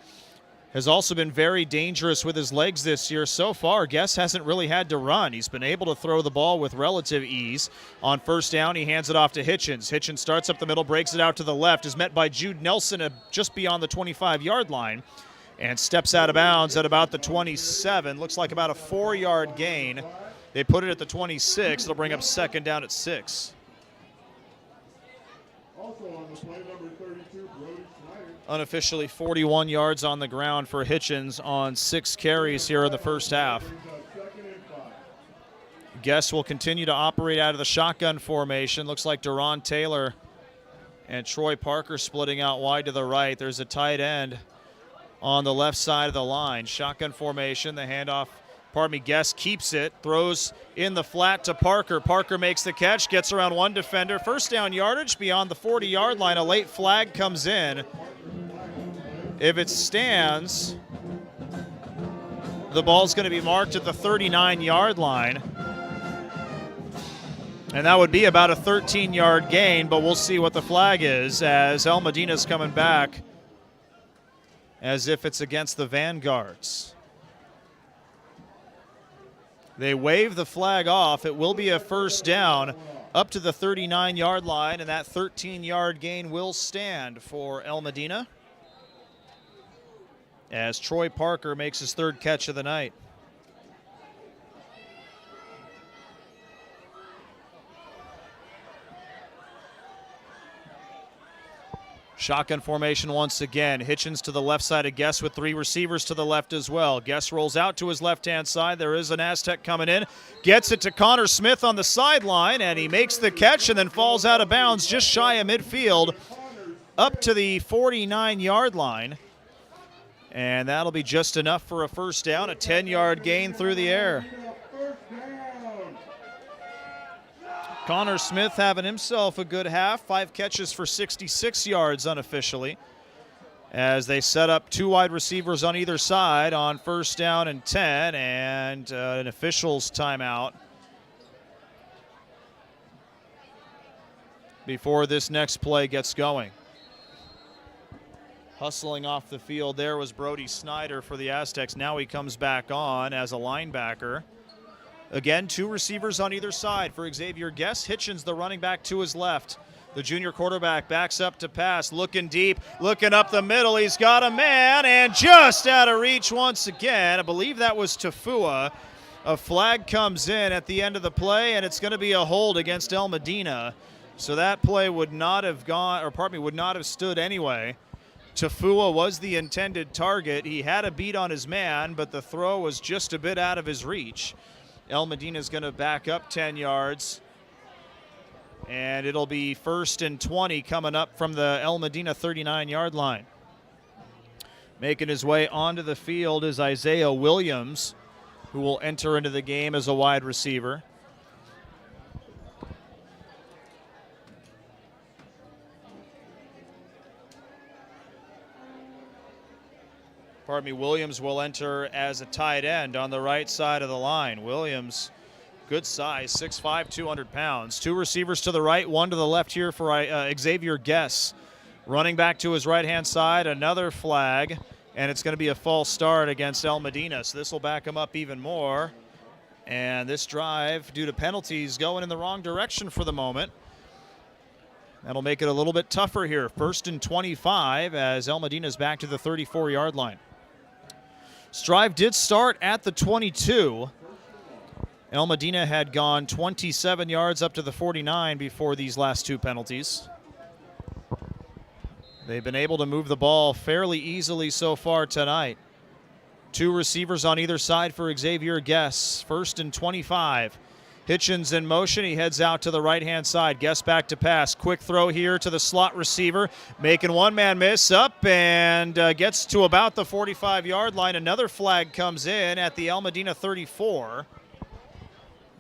has also been very dangerous with his legs this year. So far, Guess hasn't really had to run. He's been able to throw the ball with relative ease. On 1st down, he hands it off to Hitchens. Hitchens starts up the middle, breaks it out to the left, is met by Jude Nelson just beyond the 25-yard line, and steps out of bounds at about the 27. Looks like about a 4-yard gain. They put it at the 26. It'll bring up 2nd down at 6. Also on the play, number 32, Brody Snyder. Unofficially 41 yards on the ground for Hitchens on 6 carries here in the first half. Guess will continue to operate out of the shotgun formation. Looks like Deron Taylor and Troy Parker splitting out wide to the right. There's a tight end on the left side of the line. Shotgun formation, the handoff. Guess keeps it, throws in the flat to Parker. Parker makes the catch, gets around one defender. 1st down yardage beyond the 40-yard line. A late flag comes in. If it stands, the ball's going to be marked at the 39-yard line. And that would be about a 13-yard gain, but we'll see what the flag is as El Modena's coming back as if it's against the Vanguards. They wave the flag off. It will be a 1st down up to the 39-yard line, and that 13-yard gain will stand for El Modena as Troy Parker makes his 3rd catch of the night. Shotgun formation once again. Hitchens to the left side of Guess with 3 receivers to the left as well. Guess rolls out to his left-hand side. There is an Aztec coming in. Gets it to Connor Smith on the sideline, and he makes the catch and then falls out of bounds just shy of midfield up to the 49-yard line. And that'll be just enough for a 1st down, a 10-yard gain through the air. Connor Smith having himself a good half, 5 catches for 66 yards unofficially, as they set up 2 wide receivers on either side on 1st down and 10, and an official's timeout before this next play gets going. Hustling off the field there was Brody Snyder for the Aztecs. Now he comes back on as a linebacker. Again, 2 receivers on either side for Xavier Guess. Hitchens, the running back, to his left. The junior quarterback backs up to pass, looking deep, looking up the middle. He's got a man, and just out of reach once again. I believe that was Tafua. A flag comes in at the end of the play, and it's going to be a hold against El Modena. So that play would not have would not have stood anyway. Tafua was the intended target. He had a beat on his man, but the throw was just a bit out of his reach. El Modena is going to back up 10 yards. And it'll be 1st and 20 coming up from the El Modena 39-yard line. Making his way onto the field is Isaiah Williams, who will enter into the game as a wide receiver. Williams will enter as a tight end on the right side of the line. Williams, good size, 6'5", 200 pounds. 2 receivers to the right, 1 to the left here for Xavier Guess. Running back to his right-hand side, another flag, and it's going to be a false start against El Modena, so this will back him up even more. And this drive, due to penalties, going in the wrong direction for the moment. That'll make it a little bit tougher here. 1st and 25 as El Modena's back to the 34-yard line. This drive did start at the 22. El Modena had gone 27 yards up to the 49 before these last 2 penalties. They've been able to move the ball fairly easily so far tonight. 2 receivers on either side for Xavier Guess. 1st and 25. Hitchens in motion. He heads out to the right-hand side. Guess back to pass. Quick throw here to the slot receiver. Making one man miss up and gets to about the 45-yard line. Another flag comes in at the El Modena 34.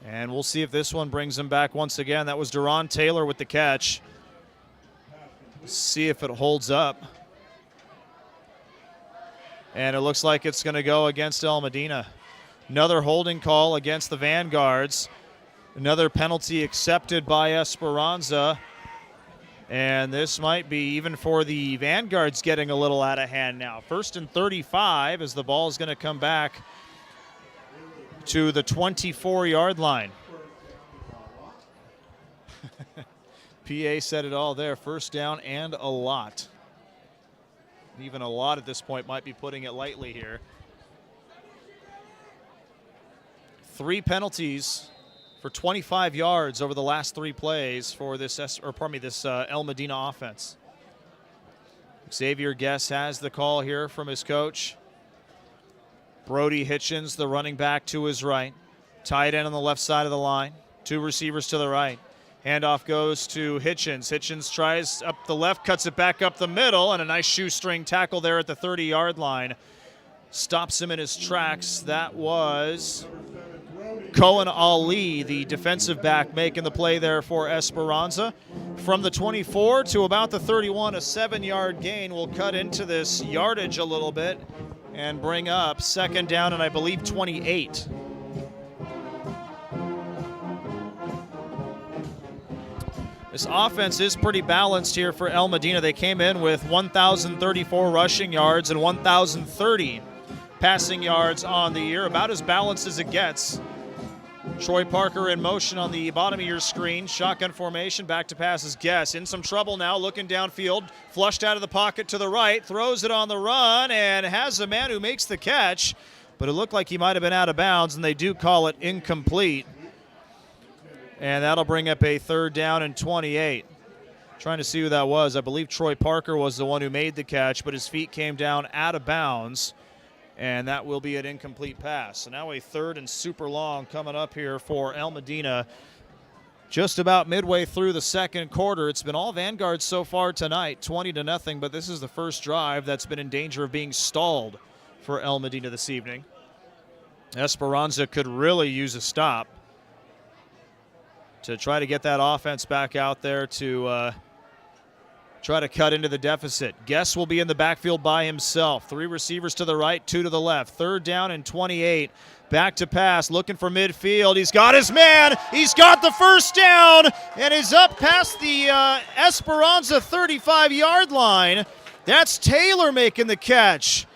And we'll see if this one brings him back once again. That was Deron Taylor with the catch. See if it holds up. And it looks like it's going to go against El Modena. Another holding call against the Vanguards. Another penalty accepted by Esperanza. And this might be even for the Vanguards getting a little out of hand now. 1st and 35 as the ball is going to come back to the 24-yard line. PA said it all there. 1st down and a lot. Even a lot at this point might be putting it lightly here. 3 penalties for 25 yards over the last 3 plays for this El Modena offense. Xavier Guess has the call here from his coach. Brody Hitchens, the running back, to his right. Tight end on the left side of the line. 2 receivers to the right. Handoff goes to Hitchens. Hitchens tries up the left, cuts it back up the middle, and a nice shoestring tackle there at the 30-yard line. Stops him in his tracks. That was Cohen Ali, the defensive back, making the play there for Esperanza. From the 24 to about the 31, a 7-yard gain will cut into this yardage a little bit and bring up 2nd down and I believe 28. This offense is pretty balanced here for El Modena. They came in with 1,034 rushing yards and 1,030 passing yards on the year, about as balanced as it gets. Troy Parker in motion on the bottom of your screen. Shotgun formation, back to passes. Guess in some trouble now, looking downfield, flushed out of the pocket to the right, throws it on the run, and has a man who makes the catch, but it looked like he might have been out of bounds, and they do call it incomplete. And that'll bring up a 3rd down and 28. Trying to see who that was. I believe Troy Parker was the one who made the catch, but his feet came down out of bounds, and that will be an incomplete pass. So now a 3rd and super long coming up here for El Modena. Just about midway through the 2nd quarter. It's been all Vanguard so far tonight, 20-0, but this is the first drive that's been in danger of being stalled for El Modena this evening. Esperanza could really use a stop to try to get that offense back out there to try to cut into the deficit. Guess will be in the backfield by himself. 3 receivers to the right, 2 to the left. 3rd down and 28. Back to pass, looking for midfield. He's got his man. He's got the 1st down and is up past the Esperanza 35-yard line. That's Taylor making the catch.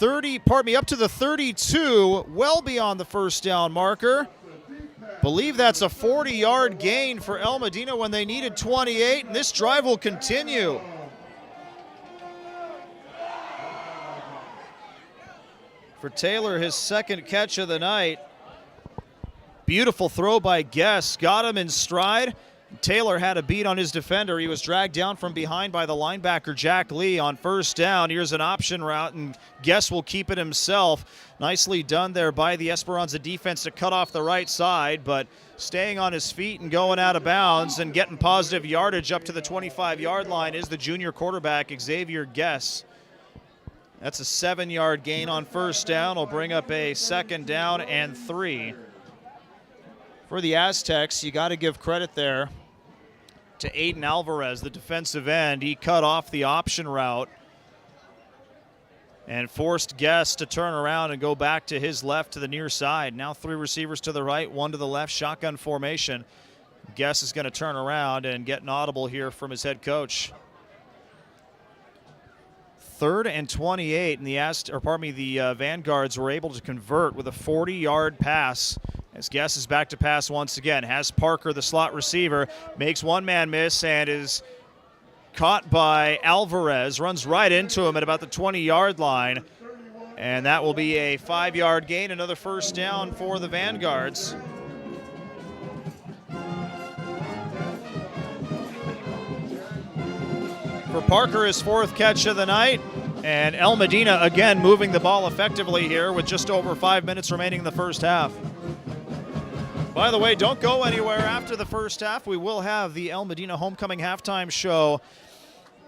Up to the 32, well beyond the 1st down marker. Believe that's a 40-yard gain for El Modena when they needed 28, and this drive will continue. For Taylor, his second catch of the night. Beautiful throw by Guess, got him in stride. Taylor had a beat on his defender. He was dragged down from behind by the linebacker, Jack Lee, on first down. Here's an option route, and Guess will keep it himself. Nicely done there by the Esperanza defense to cut off the right side, but staying on his feet and going out of bounds and getting positive yardage up to the 25-yard line is the junior quarterback, Xavier Guess. That's a 7-yard gain on first down. Will bring up a 2nd down and 3. For the Aztecs, you got to give credit there to Aiden Alvarez, the defensive end. He cut off the option route and forced Guess to turn around and go back to his left to the near side. Now 3 receivers to the right, 1 to the left, shotgun formation. Guess is going to turn around and get an audible here from his head coach. 3rd and 28, and the Vanguards were able to convert with a 40-yard pass. As Guess is back to pass once again, has Parker, the slot receiver, makes one man miss and is caught by Alvarez, runs right into him at about the 20-yard line, and that will be a 5-yard gain, another first down for the Vanguards. For Parker, his 4th catch of the night, and El Modena again moving the ball effectively here with just over 5 minutes remaining in the first half. By the way, don't go anywhere after the first half. We will have the El Modena Homecoming Halftime Show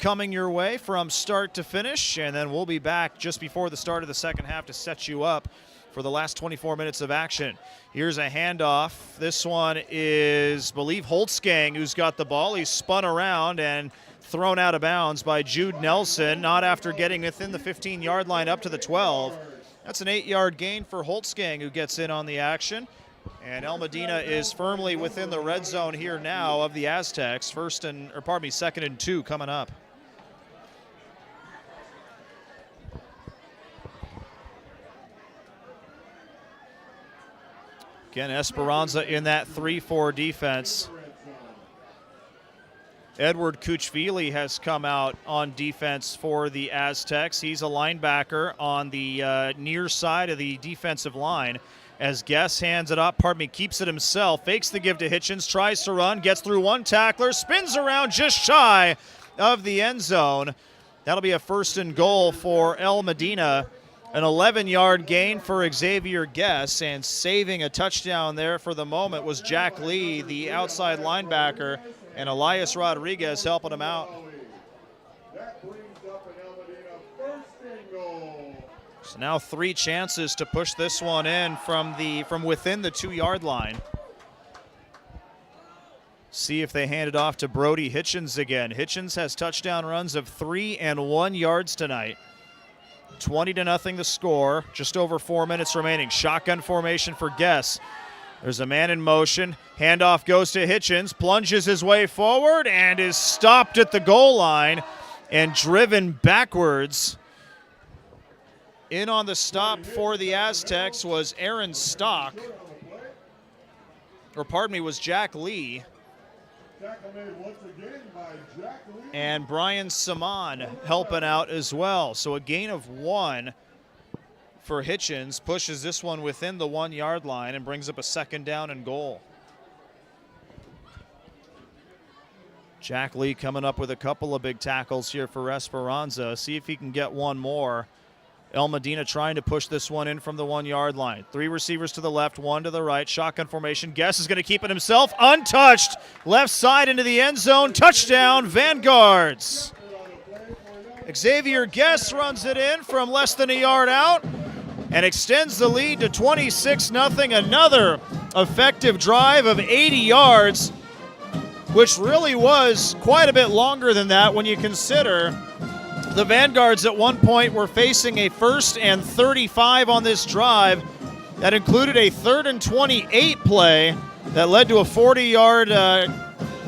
coming your way from start to finish, and then we'll be back just before the start of the second half to set you up for the last 24 minutes of action. Here's a handoff. This one is, I believe, Holtzgang who's got the ball. He's spun around and thrown out of bounds by Jude Nelson, not after getting within the 15-yard line up to the 12. That's an 8-yard gain for Holtzgang, who gets in on the action. And El Modena is firmly within the red zone here now of the Aztecs. 2nd and 2 coming up. Again, Esperanza in that 3-4 defense. Edward Kuchvili has come out on defense for the Aztecs. He's a linebacker on the near side of the defensive line. As Guess hands it up, keeps it himself, fakes the give to Hitchens, tries to run, gets through one tackler, spins around just shy of the end zone. That'll be a 1st and goal for El Modena. An 11-yard gain for Xavier Guess, and saving a touchdown there for the moment was Jack Lee, the outside linebacker, and Elias Rodriguez helping him out. That brings up an El Modena 1st and goal. So now 3 chances to push this one in from within the 2-yard line. See if they hand it off to Brody Hitchens again. Hitchens has touchdown runs of 3 and 1 yards tonight. 20-0 the score. Just over 4 minutes remaining. Shotgun formation for Guess. There's a man in motion. Handoff goes to Hitchens. Plunges his way forward and is stopped at the goal line and driven backwards. In on the stop for the Aztecs was Aaron Stock. Was Jack Lee. Tackle made once again by Jack Lee. And Brian Saman helping out as well. So a gain of 1 for Hitchens, pushes this one within the 1-yard line and brings up a 2nd down and goal. Jack Lee coming up with a couple of big tackles here for Esperanza. See if he can get one more. El Modena trying to push this one in from the 1-yard line. 3 receivers to the left, 1 to the right. Shotgun formation. Guess is going to keep it himself. Untouched. Left side into the end zone. Touchdown, Vanguards. Xavier Guess runs it in from less than a yard out and extends the lead to 26-0. Another effective drive of 80 yards, which really was quite a bit longer than that when you consider the Vanguards at one point were facing a 1st and 35 on this drive. That included a 3rd and 28 play that led to a 40-yard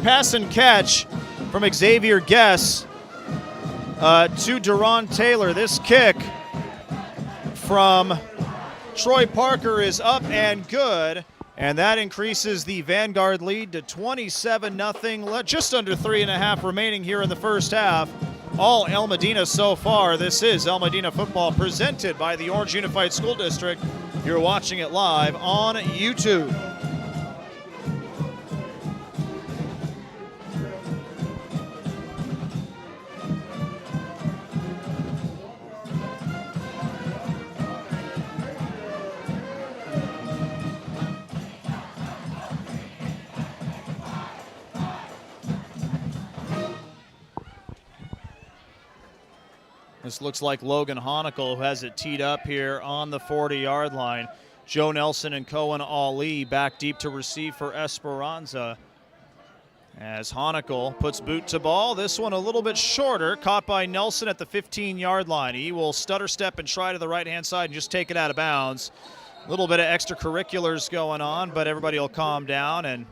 pass and catch from Xavier Guess to Deron Taylor. This kick from Troy Parker is up and good. And that increases the Vanguard lead to 27-0. Just under 3.5 remaining here in the first half. All El Modena so far. This is El Modena football presented by the Orange Unified School District. You're watching it live on YouTube. This looks like Logan Honicle, who has it teed up here on the 40-yard line. Joe Nelson and Cohen Ali back deep to receive for Esperanza. As Honicle puts boot to ball, this one a little bit shorter, caught by Nelson at the 15-yard line. He will stutter step and try to the right-hand side and just take it out of bounds. A little bit of extracurriculars going on, but everybody will calm down. And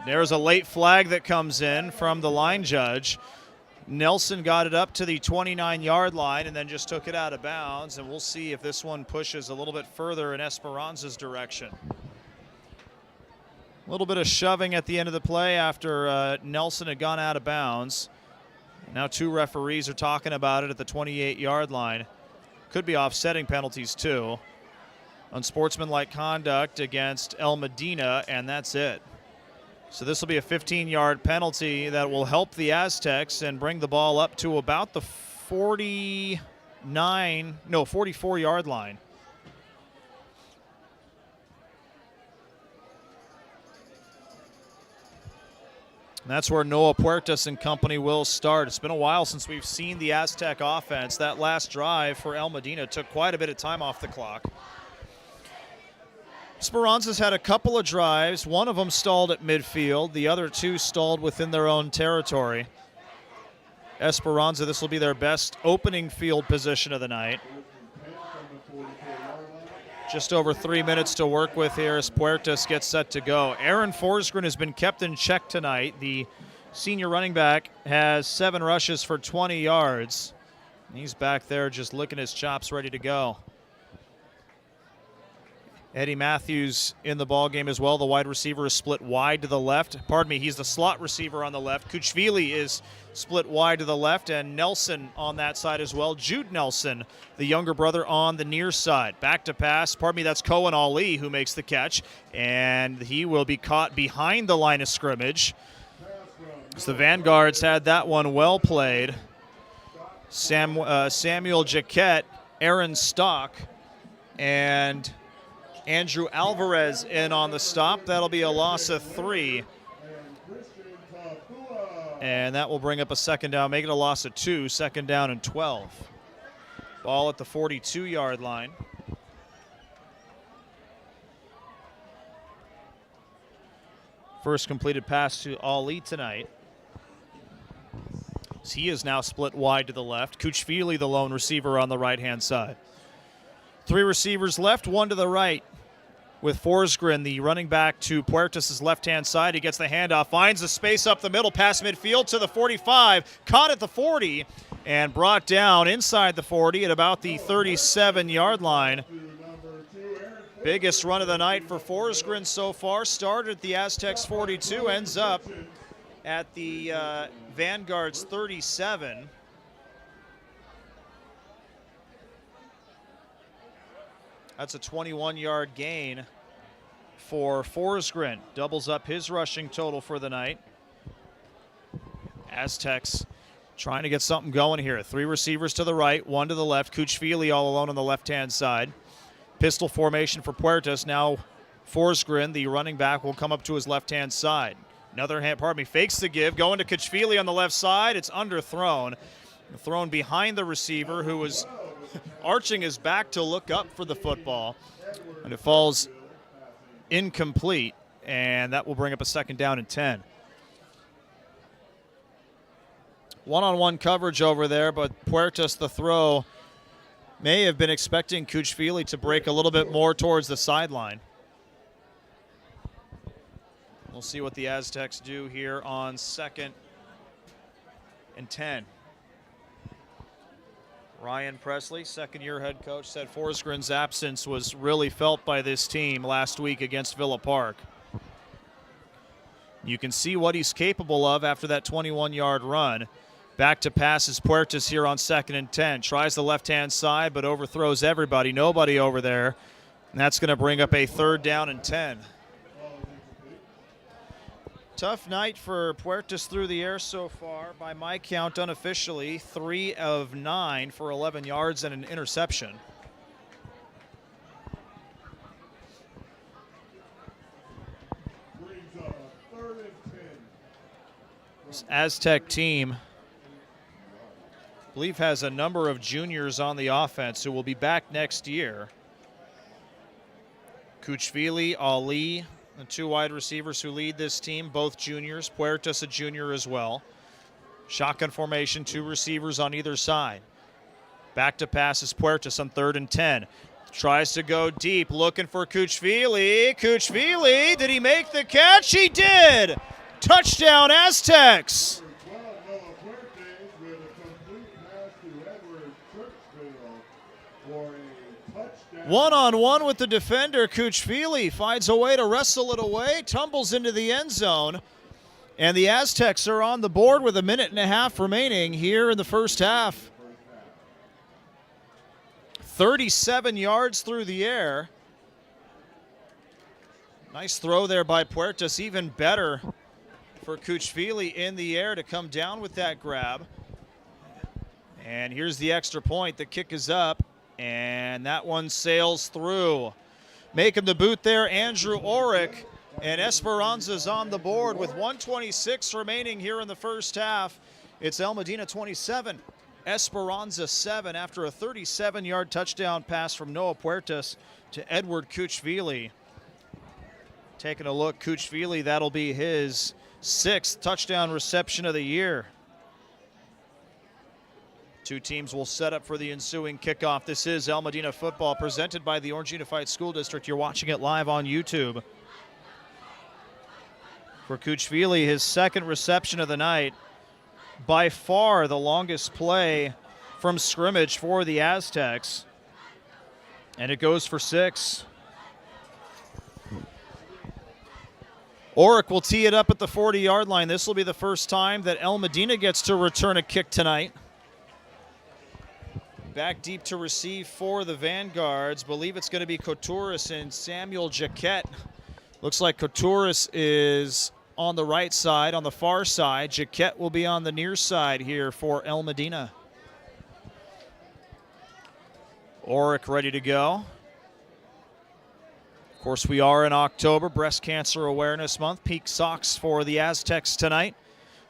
there's a late flag that comes in from the line judge. Nelson got it up to the 29-yard line and then just took it out of bounds, and we'll see if this one pushes a little bit further in Esperanza's direction. A little bit of shoving at the end of the play after Nelson had gone out of bounds. Now two referees are talking about it at the 28-yard line. Could be offsetting penalties too. Unsportsmanlike conduct against El Modena, and that's it. So this will be a 15-yard penalty that will help the Aztecs and bring the ball up to about the 44-yard line. And that's where Noah Puertas and company will start. It's been a while since we've seen the Aztec offense. That last drive for El Modena took quite a bit of time off the clock. Esperanza's had a couple of drives. One of them stalled at midfield. The other two stalled within their own territory. Esperanza, this will be their best opening field position of the night. Just over 3 minutes to work with here as Puertas gets set to go. Aaron Forsgren has been kept in check tonight. The senior running back has 7 rushes for 20 yards. He's back there just licking his chops, ready to go. Eddie Matthews in the ball game as well. The wide receiver is split wide to the left. Pardon me, he's the slot receiver on the left. Kuchvili is split wide to the left, and Nelson on that side as well. Jude Nelson, the younger brother, on the near side. Back to pass. Pardon me, that's Cohen Ali who makes the catch, and he will be caught behind the line of scrimmage. So the Vanguards had that one well played. Samuel Jaquette, Aaron Stock, and Andrew Alvarez in on the stop. That'll be a loss of 3. And that will bring up a second down, make it a loss of 2, second down and 12. Ball at the 42-yard line. First completed pass to Ali tonight. He is now split wide to the left. Kuchvili, the lone receiver, on the right-hand side. 3 receivers left, 1 to the right. With Forsgren, the running back, to Puertas' left-hand side. He gets the handoff, finds the space up the middle, past midfield to the 45, caught at the 40, and brought down inside the 40 at about the 37-yard line. Biggest run of the night for Forsgren so far. Started at the Aztecs 42, ends up at the Vanguard's 37. That's a 21-yard gain for Forsgren. Doubles up his rushing total for the night. Aztecs trying to get something going here. 3 receivers to the right, 1 to the left. Kuchvili all alone on the left-hand side. Pistol formation for Puertas. Now Forsgren, the running back, will come up to his left-hand side. Fakes the give. Going to Kuchvili on the left side. It's underthrown. Thrown behind the receiver, who was arching his back to look up for the football, and it falls incomplete, and that will bring up a second down and 10. One-on-one coverage over there, but Puertas, the throw, may have been expecting Kuchvili to break a little bit more towards the sideline. We'll see what the Aztecs do here on 2nd and 10. Ryan Presley, second-year head coach, said Forsgren's absence was really felt by this team last week against Villa Park. You can see what he's capable of after that 21-yard run. Back to passes Puertas here on 2nd and 10. Tries the left-hand side, but overthrows everybody. Nobody over there. And that's going to bring up a 3rd down and 10. Tough night for Puertas through the air so far. By my count, unofficially, 3 of 9 for 11 yards and an interception. Brings up a 3rd and 10. This Aztec team, I believe, has a number of juniors on the offense who will be back next year. Kuchvili, Ali, the 2 wide receivers who lead this team, both juniors. Puertas a junior as well. Shotgun formation, 2 receivers on either side. Back to passes Puertas on 3rd and 10. Tries to go deep, looking for Kuchvili. Kuchvili, did he make the catch? He did! Touchdown, Aztecs! Noah Puertas with a complete pass to Edward Churchville for a touchdown. One-on-one with the defender. Kuchvili finds a way to wrestle it away, tumbles into the end zone, and the Aztecs are on the board with 1.5 minutes remaining here in the first half. 37 yards through the air. Nice throw there by Puertas, even better for Kuchvili in the air to come down with that grab. And here's the extra point. The kick is up, and that one sails through. Making the boot there, Andrew Orick, and Esperanza's on the board with 1:26 remaining here in the first half. It's El Modena 27, Esperanza 7 after a 37-yard touchdown pass from Noah Puertas to Edward Kuchvili. Taking a look, Kuchvili, that'll be his 6th touchdown reception of the year. 2 teams will set up for the ensuing kickoff. This is El Modena football presented by the Orange Unified School District. You're watching it live on YouTube. For Kuchvili, his 2nd reception of the night. By far the longest play from scrimmage for the Aztecs. And it goes for 6. Orick will tee it up at the 40-yard line. This will be the first time that El Modena gets to return a kick tonight. Back deep to receive for the Vanguards. Believe it's going to be Couturis and Samuel Jaquette. Looks like Couturis is on the right side, on the far side. Jaquette will be on the near side here for El Modena. Orick ready to go. Of course, we are in October, Breast Cancer Awareness Month. Peak socks for the Aztecs tonight.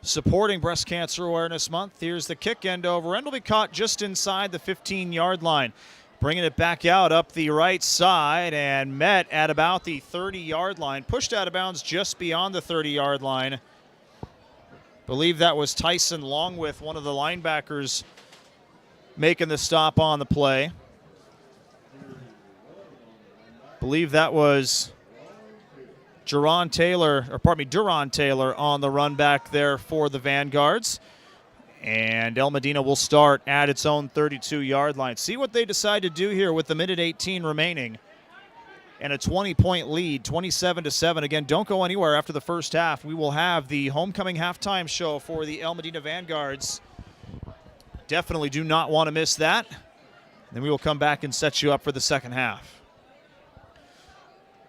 Supporting Breast Cancer Awareness Month. Here's the kick, end over end will be caught just inside the 15-yard line. Bringing it back out up the right side and met at about the 30-yard line. Pushed out of bounds just beyond the 30-yard line. Believe that was Tyson Longwith, one of the linebackers, making the stop on the play. Believe that was Duron Taylor on the run back there for the Vanguards. And El Modena will start at its own 32-yard line. See what they decide to do here with the 1:18 remaining. And a 20-point lead, 27-7. Again, don't go anywhere after the first half. We will have the homecoming halftime show for the El Modena Vanguards. Definitely do not want to miss that. Then we will come back and set you up for the second half.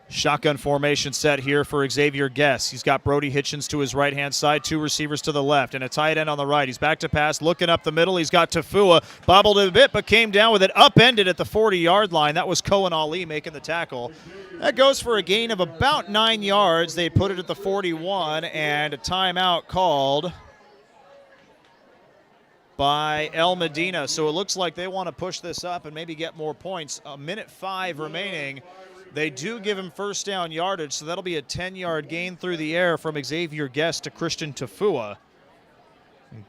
Shotgun formation set here for Xavier Guess. He's got Brody Hitchens to his right-hand side, 2 receivers to the left, and a tight end on the right. He's back to pass, looking up the middle. He's got Tafua, bobbled it a bit, but came down with it, upended at the 40-yard line. That was Cohen Ali making the tackle. That goes for a gain of about 9 yards. They put it at the 41, and a timeout called by El Modena. So it looks like they want to push this up and maybe get more points. 1:05 remaining. They do give him first down yardage, so that'll be a 10-yard gain through the air from Xavier Guess to Christian Tafua.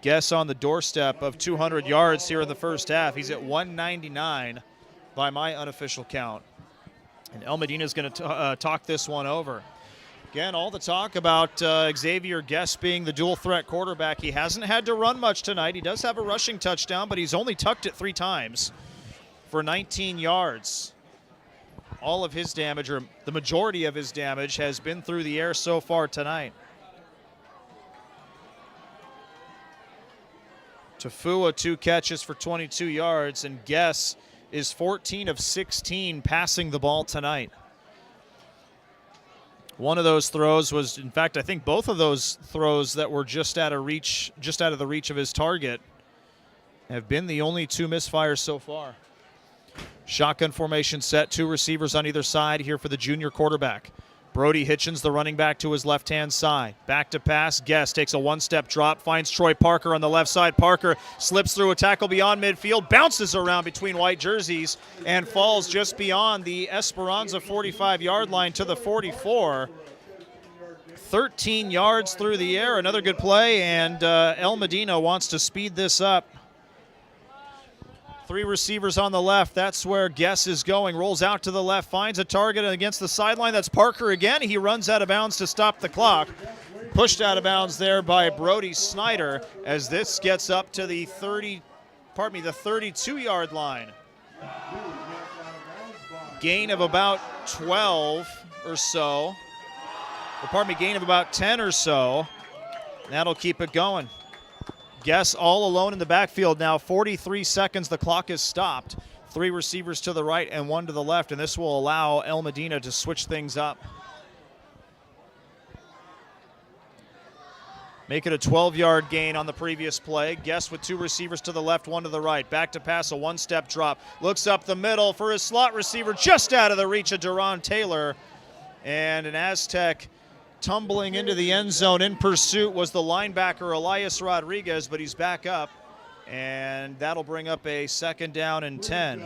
Guess on the doorstep of 200 yards here in the first half. He's at 199 by my unofficial count. And El Modena is going to talk this one over. Again, all the talk about Xavier Guess being the dual threat quarterback. He hasn't had to run much tonight. He does have a rushing touchdown, but he's only tucked it 3 times for 19 yards. All of his damage, or the majority of his damage, has been through the air so far tonight. Tafua 2 catches for 22 yards, and Guess is 14 of 16 passing the ball tonight. One of those throws was, in fact, I think both of those throws that were just out of the reach of his target have been the only 2 misfires so far. Shotgun formation set, 2 receivers on either side here for the junior quarterback. Brody Hitchens, the running back, to his left-hand side. Back to pass. Guess takes a 1-step drop, finds Troy Parker on the left side. Parker slips through a tackle beyond midfield, bounces around between white jerseys, and falls just beyond the Esperanza 45-yard line to the 44. 13 yards through the air. Another good play, and El Medina wants to speed this up. 3 receivers on the left. That's where Guess is going. Rolls out to the left, finds a target against the sideline. That's Parker again. He runs out of bounds to stop the clock. Pushed out of bounds there by Brody Snyder as this gets up to the 32-yard line. Gain of about 12 or so. Gain of about 10 or so. That'll keep it going. Guess all alone in the backfield now. 43 seconds. The clock is stopped. 3 receivers to the right and 1 to the left, and this will allow El Medina to switch things up. Make it a 12-yard gain on the previous play. Guess with 2 receivers to the left, 1 to the right. Back to pass, a 1-step drop. Looks up the middle for his slot receiver, just out of the reach of Duron Taylor. And an Aztec tumbling into the end zone in pursuit was the linebacker Elias Rodriguez, but he's back up, and that'll bring up a 2nd down and 10.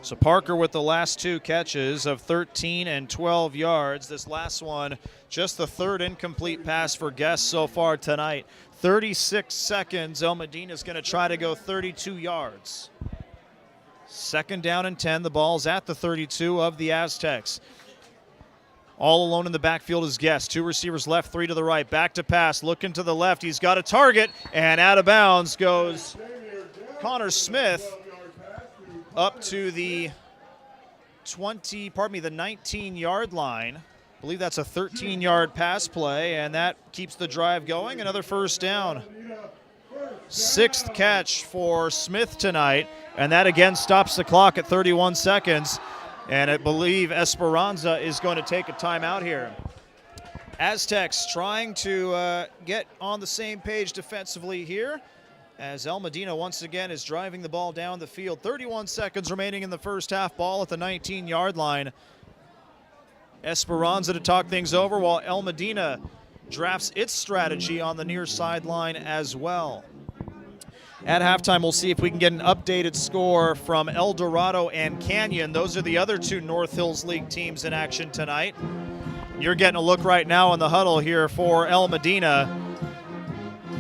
So Parker with the last 2 catches of 13 and 12 yards. This last one, just the 3rd incomplete pass for Guess so far tonight. 36 seconds. El Medina's going to try to go 32 yards. 2nd down and 10. The ball's at the 32 of the Aztecs. All alone in the backfield is Guess. 2 receivers left, 3 to the right. Back to pass, looking to the left. He's got a target, and out of bounds goes Connor Smith up to the 19-yard line. I believe that's a 13-yard pass play, and that keeps the drive going. Another 1st down. 6th catch for Smith tonight, and that again stops the clock at 31 seconds. And I believe Esperanza is going to take a timeout here. Aztecs trying to get on the same page defensively here, as El Medina once again is driving the ball down the field. 31 seconds remaining in the first half, ball at the 19-yard line. Esperanza to talk things over while El Medina drafts its strategy on the near sideline as well. At halftime, we'll see if we can get an updated score from El Dorado and Canyon. Those are the other 2 North Hills League teams in action tonight. You're getting a look right now in the huddle here for El Medina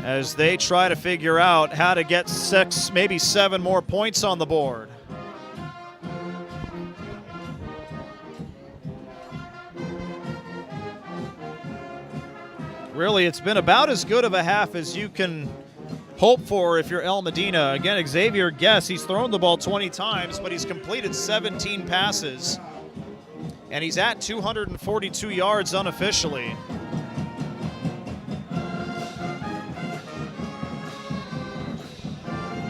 as they try to figure out how to get 6, maybe 7 more points on the board. Really, it's been about as good of a half as you can hope for if you're El Medina. Again, Xavier Guess, he's thrown the ball 20 times, but he's completed 17 passes. And he's at 242 yards unofficially.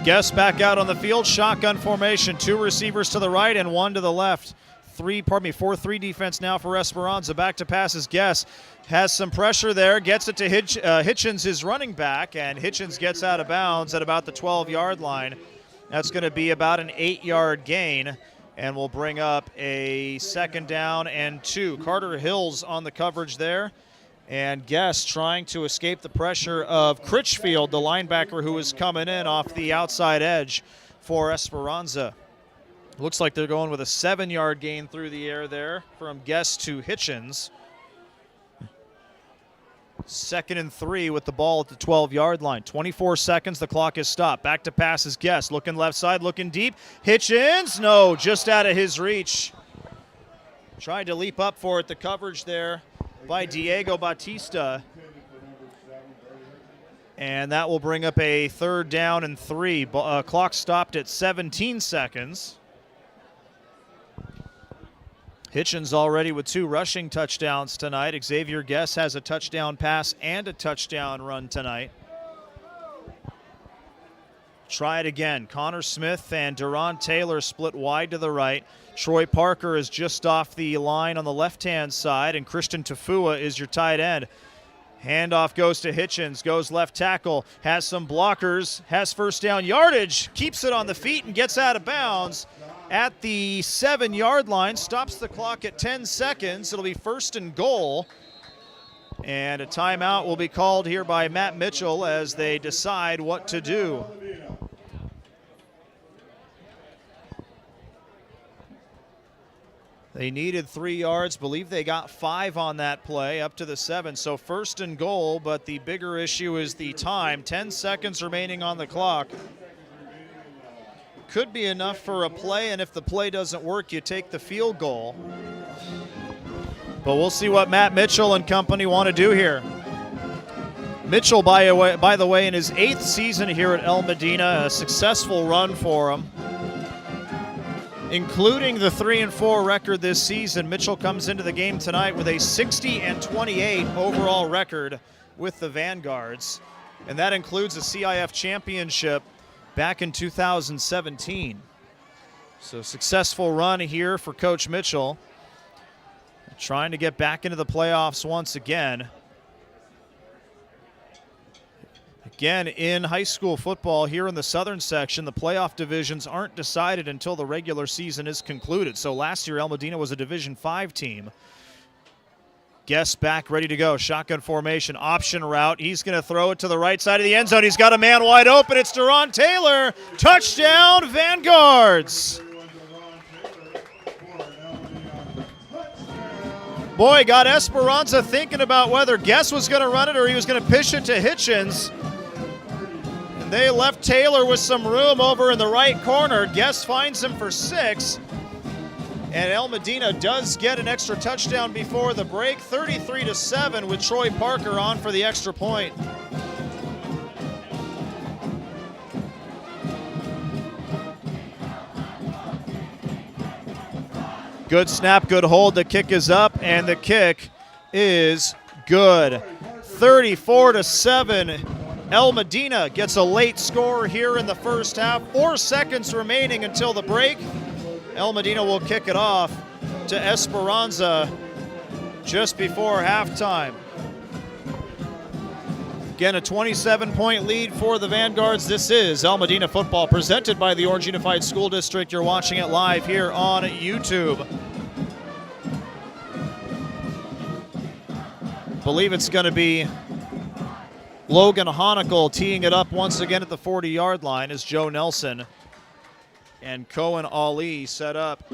Guess back out on the field, shotgun formation. 2 receivers to the right and 1 to the left. 4-3 defense now for Esperanza. Back to passes. Guess has some pressure there, gets it to Hitchens, his running back, and Hitchens gets out of bounds at about the 12-yard line. That's going to be about an 8-yard gain, and will bring up a 2nd down and 2. Carter Hills on the coverage there, and Guess trying to escape the pressure of Critchfield, the linebacker who is coming in off the outside edge for Esperanza. Looks like they're going with a 7-yard gain through the air there from Guess to Hitchens. 2nd and 3 with the ball at the 12-yard line. 24 seconds, the clock is stopped. Back to pass is Guest. Looking left side, looking deep. Hitchens, no, just out of his reach. Tried to leap up for it. The coverage there by Diego Batista. And that will bring up a 3rd down and 3. Clock stopped at 17 seconds. Hitchens already with 2 rushing touchdowns tonight. Xavier Guest has a touchdown pass and a touchdown run tonight. Try it again. Connor Smith and Duron Taylor split wide to the right. Troy Parker is just off the line on the left-hand side, and Christian Tafua is your tight end. Handoff goes to Hitchens, goes left tackle, has some blockers, has 1st down yardage, keeps it on the feet and gets out of bounds at the 7-yard line, stops the clock at 10 seconds. It'll be 1st and goal. And a timeout will be called here by Matt Mitchell as they decide what to do. They needed 3 yards. Believe they got 5 on that play up to the 7. So 1st and goal, but the bigger issue is the time. 10 seconds remaining on the clock. Could be enough for a play, and if the play doesn't work, you take the field goal. But we'll see what Matt Mitchell and company want to do here. Mitchell, by the way, in his 8th season here at El Modena, a successful run for him. Including the 3-4 record this season, Mitchell comes into the game tonight with a 60-28 overall record with the Vanguards. And that includes a CIF championship back in 2017. So successful run here for Coach Mitchell. Trying to get back into the playoffs once again. Again, in high school football here in the southern section, the playoff divisions aren't decided until the regular season is concluded. So last year, El Modena was a Division 5 team. Guest back, ready to go. Shotgun formation, option route. He's going to throw it to the right side of the end zone. He's got a man wide open. It's Duron Taylor. Touchdown, Vanguards. Boy, got Esperanza thinking about whether Guest was going to run it or he was going to pitch it to Hitchens. And they left Taylor with some room over in the right corner. Guest finds him for 6. And El Modena does get an extra touchdown before the break, 33-7 with Troy Parker on for the extra point. Good snap, good hold. The kick is up, and the kick is good. 34-7. El Modena gets a late score here in the first half. 4 seconds remaining until the break. El Modena will kick it off to Esperanza just before halftime. Again, a 27-point lead for the Vanguards. This is El Modena football presented by the Orange Unified School District. You're watching it live here on YouTube. Believe it's going to be Logan Honicle teeing it up once again at the 40-yard line as Joe Nelson and Cohen Ali set up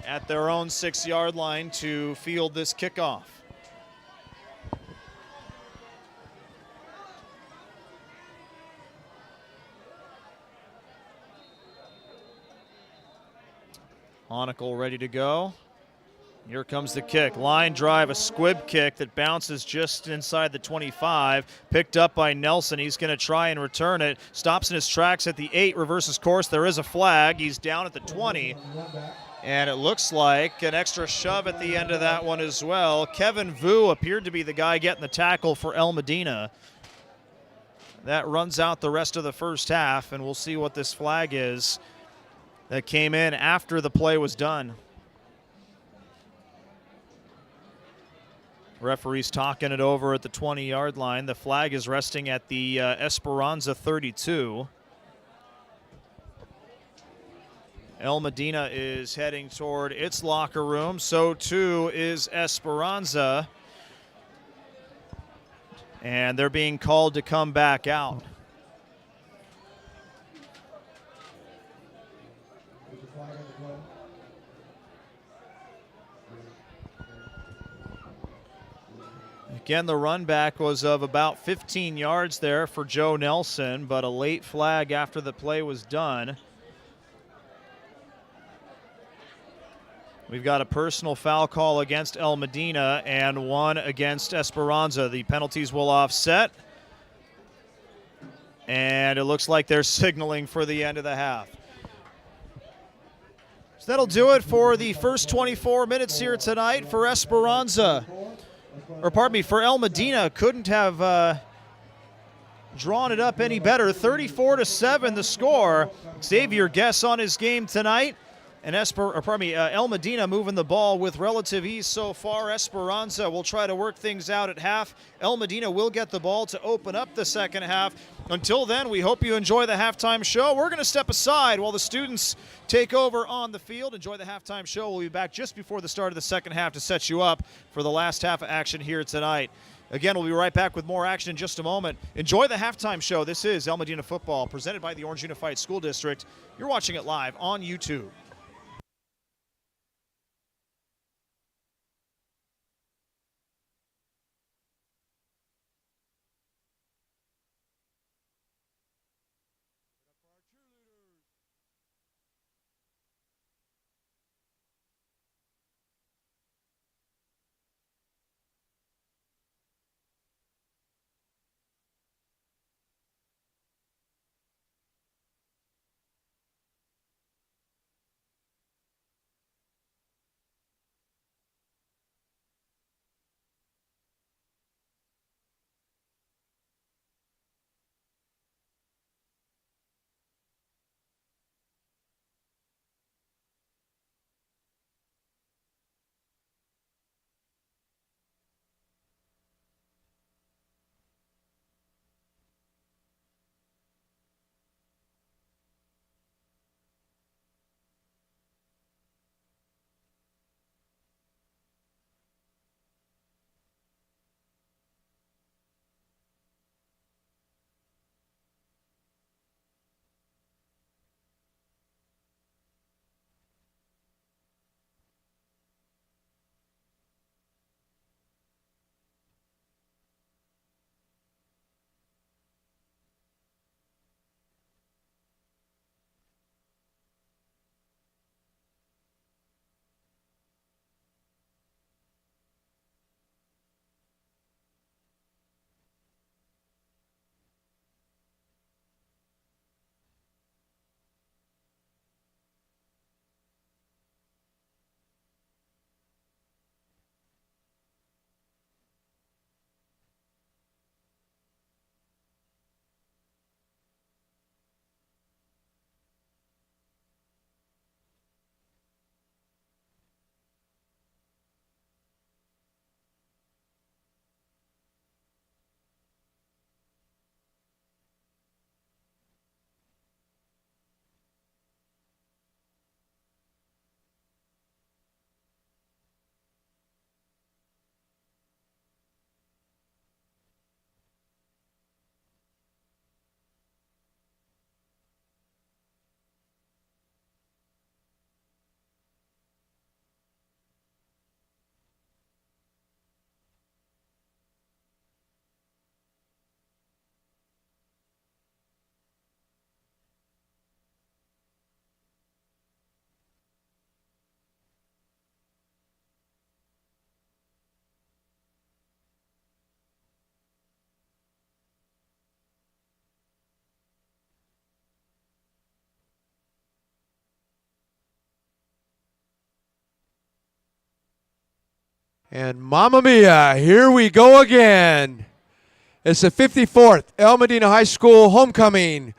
at their own 6-yard line to field this kickoff. Honicle ready to go. Here comes the kick. Line drive, a squib kick that bounces just inside the 25. Picked up by Nelson. He's going to try and return it. Stops in his tracks at the 8, reverses course. There is a flag. He's down at the 20. And it looks like an extra shove at the end of that one as well. Kevin Vu appeared to be the guy getting the tackle for El Modena. That runs out the rest of the first half, and we'll see what this flag is that came in after the play was done. Referee's talking it over at the 20-yard line. The flag is resting at the Esperanza 32. El Modena is heading toward its locker room. So too is Esperanza. And they're being called to come back out. Again, the run back was of about 15 yards there for Joe Nelson, but a late flag after the play was done. We've got a personal foul call against El Modena and one against Esperanza. The penalties will offset. And it looks like they're signaling for the end of the half. So that'll do it for the first 24 minutes here tonight for Esperanza. Or pardon me, for El Modena. Couldn't have drawn it up any better. 34-7 the score. Xavier Guess on his game tonight. And El Modena moving the ball with relative ease so far. Esperanza will try to work things out at half. El Modena will get the ball to open up the second half. Until then, we hope you enjoy the halftime show. We're going to step aside while the students take over on the field. Enjoy the halftime show. We'll be back just before the start of the second half to set you up for the last half of action here tonight. Again, we'll be right back with more action in just a moment. Enjoy the halftime show. This is El Modena Football, presented by the Orange Unified School District. You're watching it live on YouTube. And Mamma Mia, here we go again. It's the 54th El Modena High School homecoming.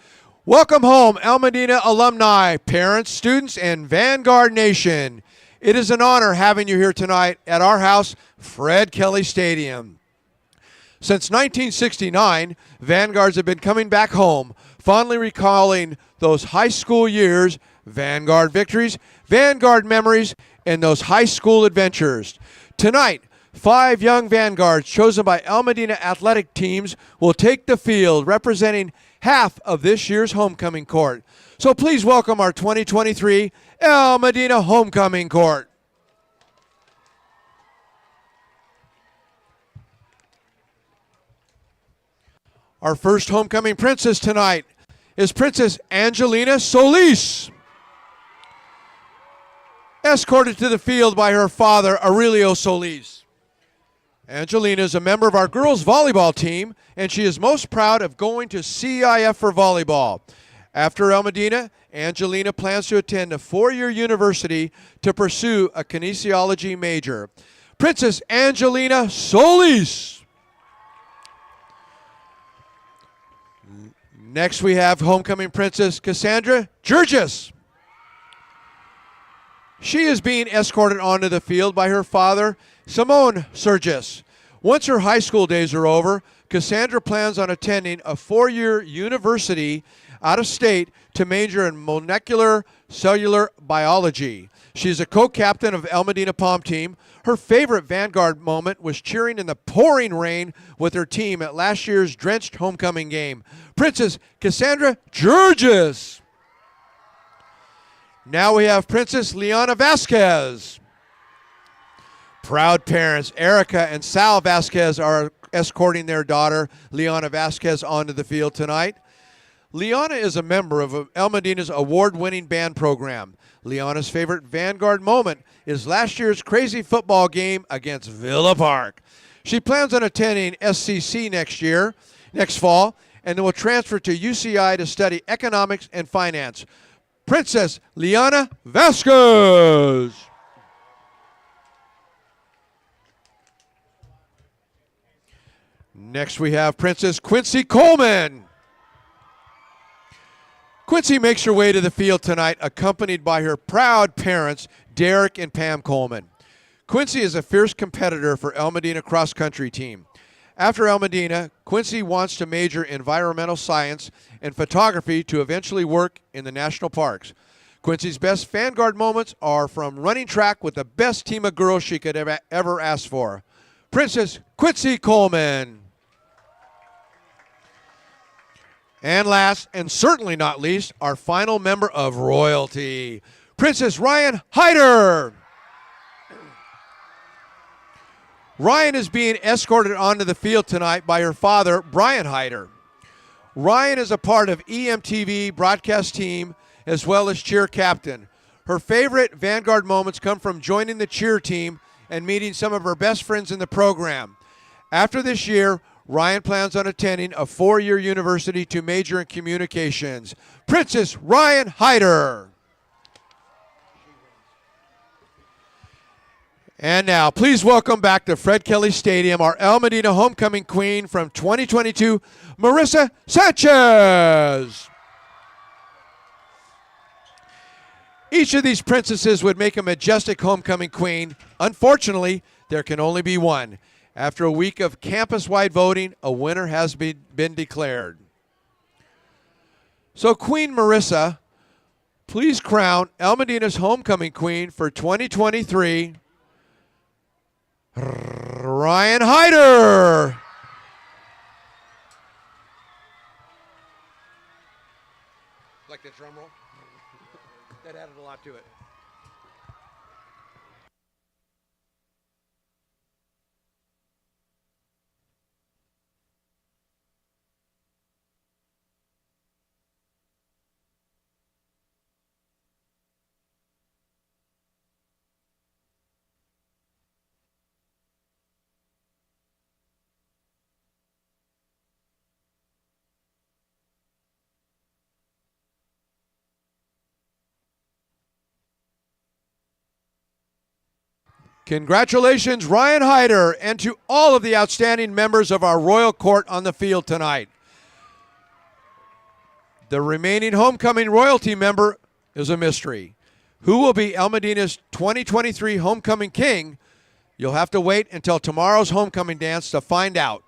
Welcome home, El Modena alumni, parents, students, and Vanguard Nation. It is an honor having you here tonight at our house, Fred Kelly Stadium. Since 1969, Vanguards have been coming back home, fondly recalling those high school years, Vanguard victories, Vanguard memories, and those high school adventures. Tonight, 5 young Vanguards chosen by El Modena athletic teams will take the field representing half of this year's homecoming court. So please welcome our 2023 El Modena homecoming court. Our first homecoming princess tonight is Princess Angelina Solis, escorted to the field by her father, Aurelio Solis. Angelina is a member of our girls' volleyball team, and she is most proud of going to CIF for volleyball. After El Modena, Angelina plans to attend a 4-year university to pursue a kinesiology major. Princess Angelina Solis. Next we have homecoming princess Cassandra Georges. She is being escorted onto the field by her father, Simone Surgis. Once her high school days are over, Cassandra plans on attending a 4-year university out of state to major in molecular cellular biology. She's a co-captain of El Modena Pom Team. Her favorite Vanguard moment was cheering in the pouring rain with her team at last year's drenched homecoming game. Princess Cassandra Georges. Now we have Princess Liana Vasquez. Proud parents Erica and Sal Vasquez are escorting their daughter Liana Vasquez onto the field tonight. Liana is a member of El Modena's award-winning band program. Liana's favorite Vanguard moment is last year's crazy football game against Villa Park. She plans on attending SCC next fall, and then will transfer to UCI to study economics and finance. Princess Liana Vasquez. Next we have Princess Quincy Coleman. Quincy makes her way to the field tonight, accompanied by her proud parents, Derek and Pam Coleman. Quincy is a fierce competitor for El Modena cross country team. After El Modena, Quincy wants to major in environmental science and photography to eventually work in the national parks. Quincy's best Vanguard moments are from running track with the best team of girls she could ever ask for. Princess Quincy Coleman. And last, and certainly not least, our final member of royalty, Princess Ryan Hyder. Ryan is being escorted onto the field tonight by her father, Brian Hyder. Ryan is a part of EMTV broadcast team as well as cheer captain. Her favorite Vanguard moments come from joining the cheer team and meeting some of her best friends in the program. After this year, Ryan plans on attending a 4-year university to major in communications. Princess Ryan Hyder. And now, please welcome back to Fred Kelly Stadium our El Modena homecoming queen from 2022, Marissa Sanchez. Each of these princesses would make a majestic homecoming queen. Unfortunately, there can only be one. After a week of campus-wide voting, a winner has been declared. So Queen Marissa, please crown El Modena's homecoming queen for 2023, Ryan Hyder. Like the drum roll? That added a lot to it. Congratulations, Ryan Hyder, and to all of the outstanding members of our royal court on the field tonight. The remaining homecoming royalty member is a mystery. Who will be El Modena's 2023 homecoming king? You'll have to wait until tomorrow's homecoming dance to find out.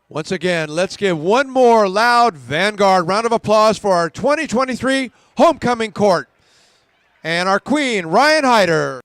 Once again, let's give one more loud Vanguard round of applause for our 2023 homecoming court and our queen, Ryan Hyder.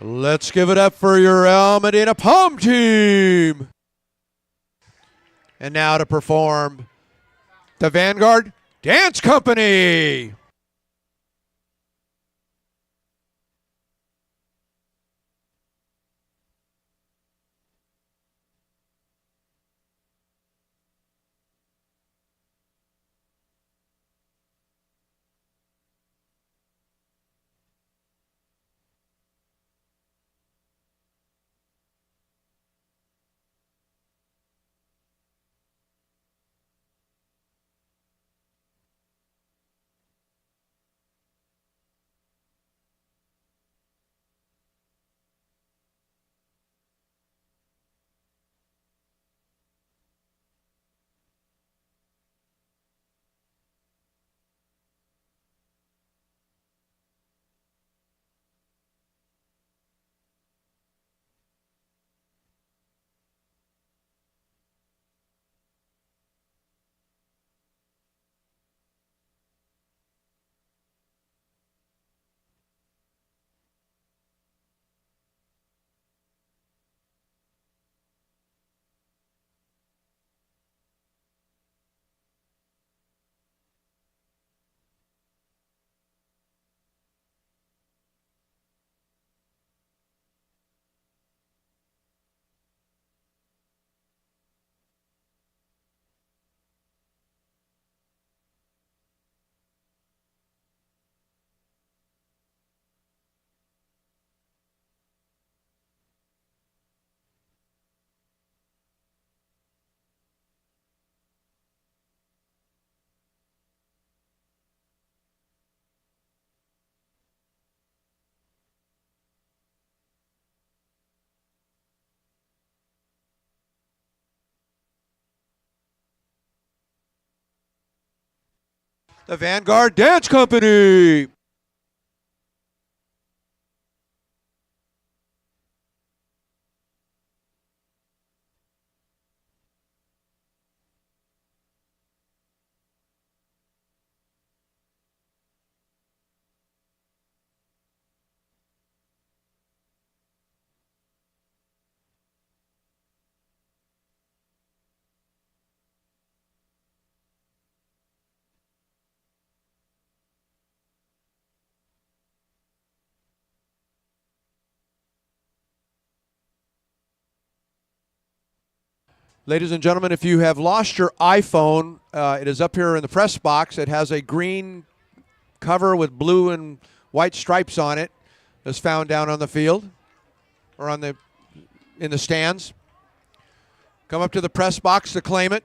Let's give it up for your Modena Palm team. And now to perform the Vanguard Dance Company. The Vanguard Dance Company. Ladies and gentlemen, if you have lost your iPhone, it is up here in the press box. It has a green cover with blue and white stripes on it. It's found down on the field or in the stands. Come up to the press box to claim it.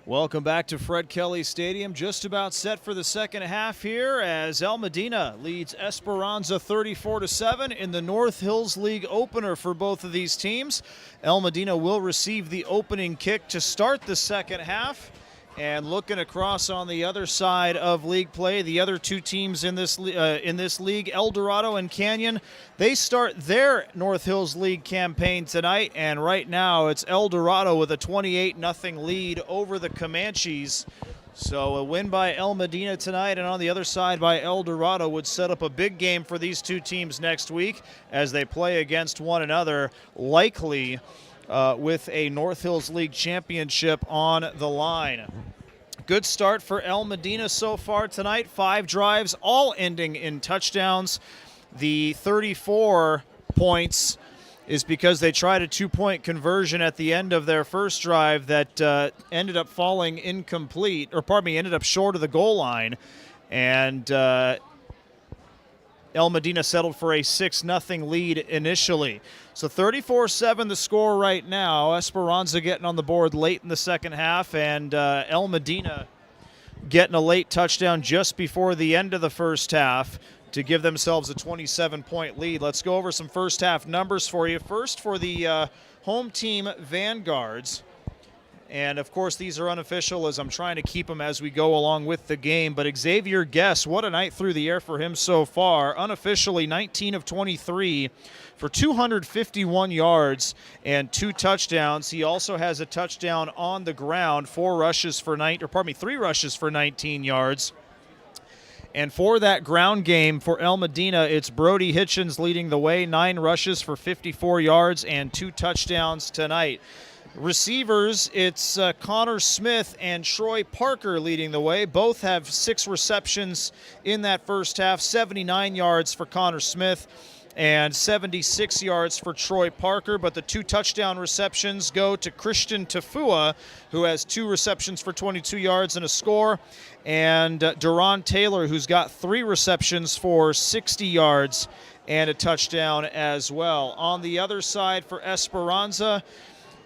Welcome back to Fred Kelly Stadium. Just about set for the second half here as El Modena leads Esperanza 34-7 in the North Hills League opener for both of these teams. El Modena will receive the opening kick to start the second half. And looking across on the other side of league play, the other two teams in this league, El Dorado and Canyon, they start their North Hills League campaign tonight. And right now it's El Dorado with a 28-0 lead over the Comanches. So a win by El Modena tonight, and on the other side by El Dorado would set up a big game for these two teams next week as they play against one another, likely with a North Hills League championship on the line. Good start for El Modena so far tonight. 5 drives, all ending in touchdowns. The 34 points is because they tried a 2-point conversion at the end of their first drive that ended up falling incomplete, ended up short of the goal line. And El Modena settled for a 6-0 lead initially. So 34-7 the score right now. Esperanza getting on the board late in the second half, and El Modena getting a late touchdown just before the end of the first half to give themselves a 27-point lead. Let's go over some first half numbers for you. First, for the home team Vanguards. And, of course, these are unofficial as I'm trying to keep them as we go along with the game. But Xavier Guess, what a night through the air for him so far. Unofficially, 19 of 23 for 251 yards and 2 touchdowns. He also has a touchdown on the ground, 3 rushes for 19 yards. And for that ground game for El Modena, it's Brody Hitchens leading the way, 9 rushes for 54 yards and 2 touchdowns tonight. Receivers, it's Connor Smith and Troy Parker leading the way. Both have 6 receptions in that first half, 79 yards for Connor Smith and 76 yards for Troy Parker. But the 2 touchdown receptions go to Christian Tafua, who has 2 receptions for 22 yards and a score, and Duron Taylor, who's got 3 receptions for 60 yards and a touchdown as well. On the other side for Esperanza,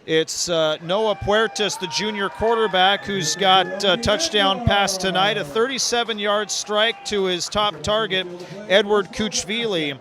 it's Noah Puertas, the junior quarterback, who's got a touchdown pass tonight, a 37-yard strike to his top target, Edward Kuchvili.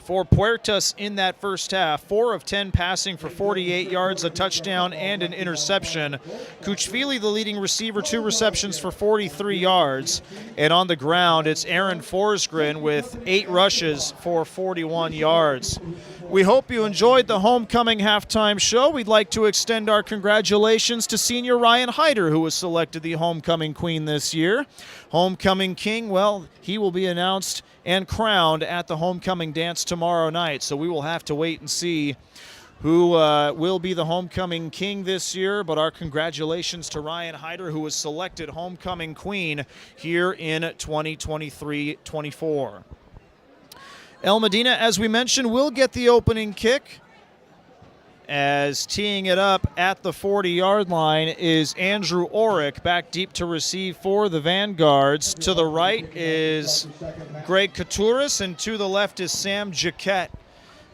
For Puertas in that first half, 4 of 10 passing for 48 yards, a touchdown, and an interception. Kuchvili, the leading receiver, 2 receptions for 43 yards. And on the ground, it's Aaron Forsgren with 8 rushes for 41 yards. We hope you enjoyed the homecoming halftime show. We'd like to extend our congratulations to senior Ryan Hyder, who was selected the homecoming queen this year. Homecoming king, well, he will be announced and crowned at the homecoming dance tomorrow night. So we will have to wait and see who will be the homecoming king this year. But our congratulations to Ryan Hyder, who was selected homecoming queen here in 2023-24. El Modena, as we mentioned, will get the opening kick, as teeing it up at the 40-yard line is Andrew Orick, back deep to receive for the Vanguards. To the right is Greg Katuris, and to the left is Sam Jaquette.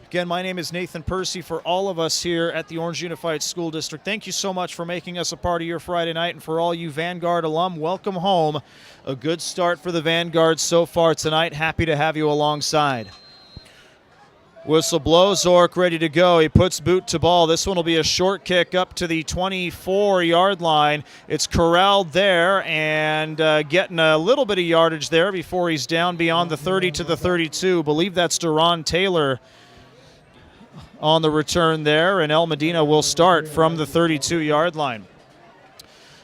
Again, my name is Nathan Percy. For all of us here at the Orange Unified School District, thank you so much for making us a part of your Friday night. And for all you Vanguard alum, welcome home. A good start for the Vanguards so far tonight. Happy to have you alongside. Whistle blows, Zork ready to go. He puts boot to ball. This one will be a short kick up to the 24-yard line. It's corralled there and getting a little bit of yardage there before he's down beyond the 30 to the 32. Believe that's Duron Taylor on the return there, and El Modena will start from the 32-yard line.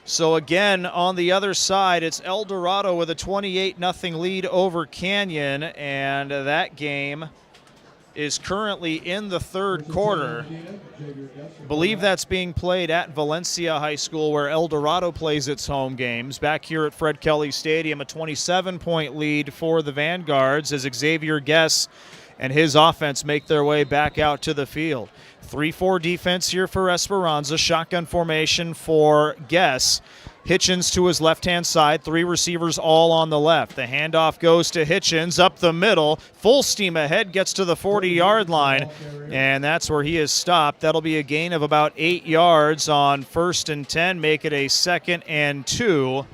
So again, on the other side, it's El Dorado with a 28-0 lead over Canyon, and that game is currently in the third quarter. Believe that's being played at Valencia High School, where El Dorado plays its home games. Back here at Fred Kelly Stadium, a 27-point lead for the Vanguards as Xavier Guess and his offense make their way back out to the field. 3-4 defense here for Esperanza. Shotgun formation for Guess. Hitchens to his left-hand side. 3 receivers all on the left. The handoff goes to Hitchens up the middle. Full steam ahead, gets to the 40-yard line, and that's where he is stopped. That'll be a gain of about 8 yards on 1st and 10, make it a 2nd and 2.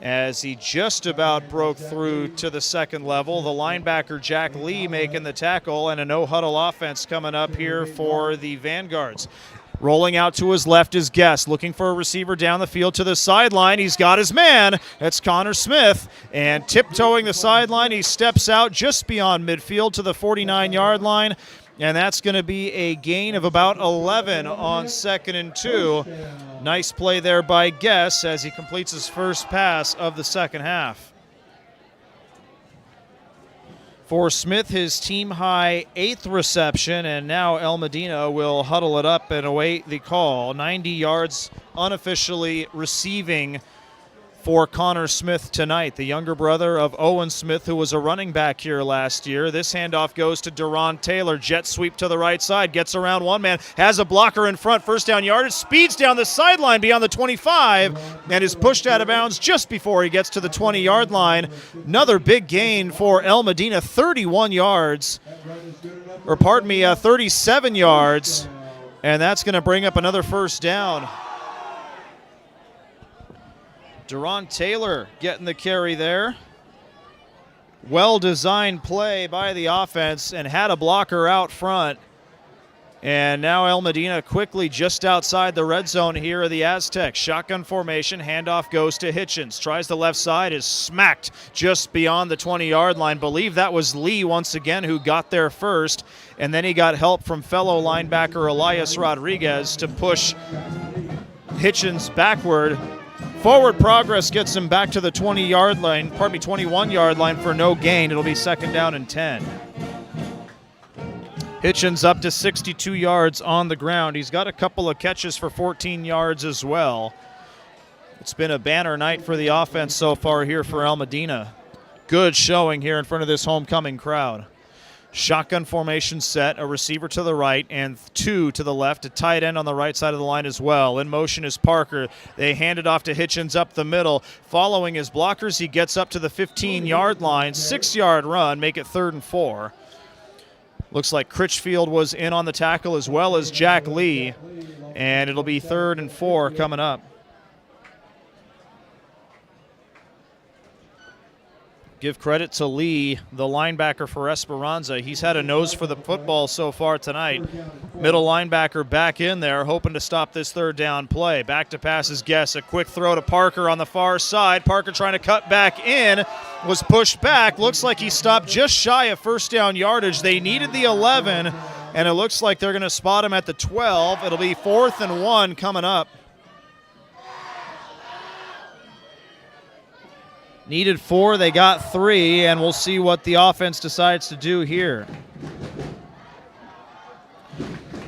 As he just about broke through to the second level. The linebacker Jack Lee making the tackle, and a no-huddle offense coming up here for the Vanguards. Rolling out to his left is Guest, looking for a receiver down the field to the sideline. He's got his man. That's Connor Smith. And tiptoeing the sideline, he steps out just beyond midfield to the 49-yard line. And that's going to be a gain of about 11 on 2nd and 2. Nice play there by Guess as he completes his first pass of the second half. For Smith, his team-high 8th reception, and now El Modena will huddle it up and await the call. 90 yards unofficially receiving for Connor Smith tonight, the younger brother of Owen Smith, who was a running back here last year. This handoff goes to Deron Taylor. Jet sweep to the right side, gets around one man, has a blocker in front, first down yardage, speeds down the sideline beyond the 25, and is pushed out of bounds just before he gets to the 20-yard line. Another big gain for El Modena, 31 yards, or pardon me, 37 yards, and that's going to bring up another first down. Deron Taylor getting the carry there. Well-designed play by the offense and had a blocker out front. And now El Modena quickly just outside the red zone here of the Aztecs. Shotgun formation, handoff goes to Hitchens. Tries the left side, is smacked just beyond the 20-yard line. Believe that was Lee once again who got there first. And then he got help from fellow linebacker Elias Rodriguez to push Hitchens backward. Forward progress gets him back to the 21-yard line for no gain. It'll be 2nd down and 10. Hitchens up to 62 yards on the ground. He's got a couple of catches for 14 yards as well. It's been a banner night for the offense so far here for El Modena. Good showing here in front of this homecoming crowd. Shotgun formation set, a receiver to the right and 2 to the left, a tight end on the right side of the line as well. In motion is Parker. They hand it off to Hitchens up the middle. Following his blockers, he gets up to the 15-yard line, 6-yard run, make it 3rd and 4. Looks like Critchfield was in on the tackle as well as Jack Lee, and it'll be 3rd and 4 coming up. Give credit to Lee, the linebacker for Esperanza. He's had a nose for the football so far tonight. Middle linebacker back in there, hoping to stop this 3rd down play. Back to pass is Guess. A quick throw to Parker on the far side. Parker trying to cut back in, was pushed back. Looks like he stopped just shy of 1st down yardage. They needed the 11, and it looks like they're going to spot him at the 12. It'll be 4th and 1 coming up. Needed 4, they got 3, and we'll see what the offense decides to do here.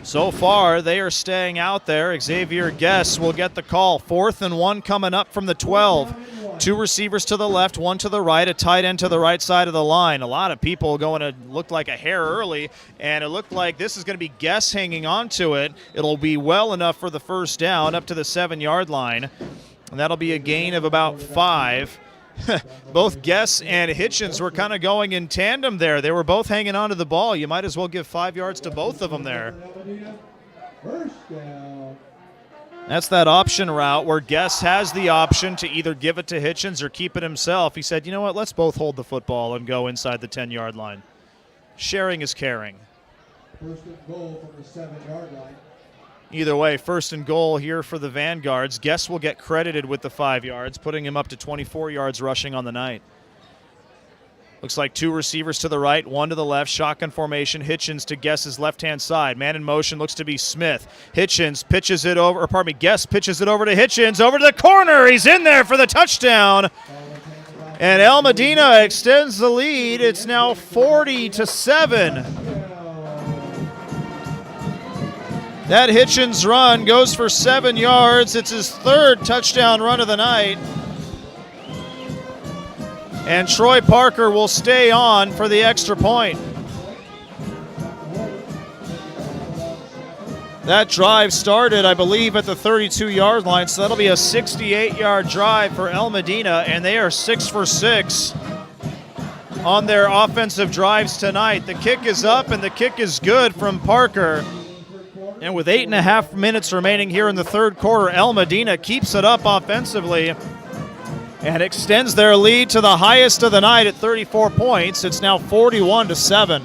So far, they are staying out there. Xavier Guess will get the call. 4th and 1 coming up from the 12. 2 receivers to the left, 1 to the right, a tight end to the right side of the line. A lot of people going to look like a hair early, and it looked like this is going to be Guess hanging on to it. It'll be well enough for the first down up to the 7-yard line, and that'll be a gain of about 5. Both Guess and Hitchens were kind of going in tandem there. They were both hanging on to the ball. You might as well give 5 yards to both of them there. That's that option route where Guess has the option to either give it to Hitchens or keep it himself. He said, you know what, let's both hold the football and go inside the 10-yard line. Sharing is caring. 1st and goal from the 7-yard line. Either way, 1st and goal here for the Vanguards. Guess will get credited with the 5 yards, putting him up to 24 yards rushing on the night. Looks like 2 receivers to the right, 1 to the left. Shotgun formation. Hitchens to Guess's left-hand side. Man in motion looks to be Smith. Hitchens pitches it over, Guess pitches it over to Hitchens, over to the corner. He's in there for the touchdown. And El Modena extends the lead. It's now 40-7. That Hitchens run goes for 7 yards. It's his 3rd touchdown run of the night. And Troy Parker will stay on for the extra point. That drive started, I believe, at the 32-yard line, so that'll be a 68-yard drive for El Modena, and they are 6 for 6 on their offensive drives tonight. The kick is up, and the kick is good from Parker. And with 8.5 minutes remaining here in the third quarter, El Modena keeps it up offensively and extends their lead to the highest of the night at 34 points. It's now 41-7.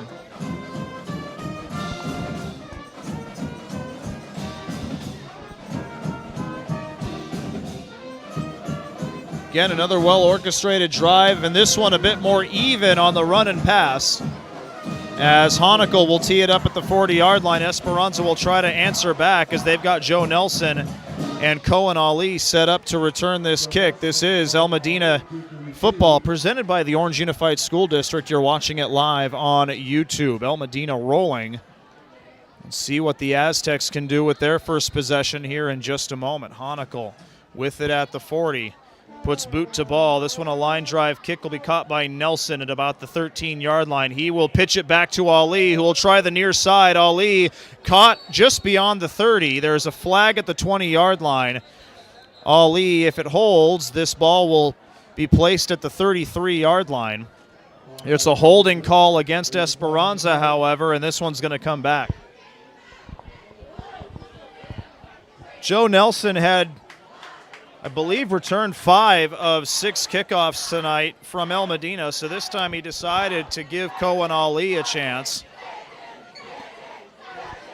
Again, another well-orchestrated drive, and this one a bit more even on the run and pass. As Honickel will tee it up at the 40-yard line, Esperanza will try to answer back as they've got Joe Nelson and Cohen Ali set up to return this kick. This is El Modena football presented by the Orange Unified School District. You're watching it live on YouTube. El Modena rolling. Let's see what the Aztecs can do with their first possession here in just a moment. Honickel with it at the 40. Puts boot to ball. This one a line drive kick will be caught by Nelson at about the 13-yard line. He will pitch it back to Ali, who will try the near side. Ali caught just beyond the 30. There's a flag at the 20-yard line. Ali, if it holds, this ball will be placed at the 33-yard line. It's a holding call against Esperanza, however, and this one's going to come back. Joe Nelson had, I believe, returned 5 of 6 kickoffs tonight from El Modena, so this time he decided to give Cohen Ali a chance.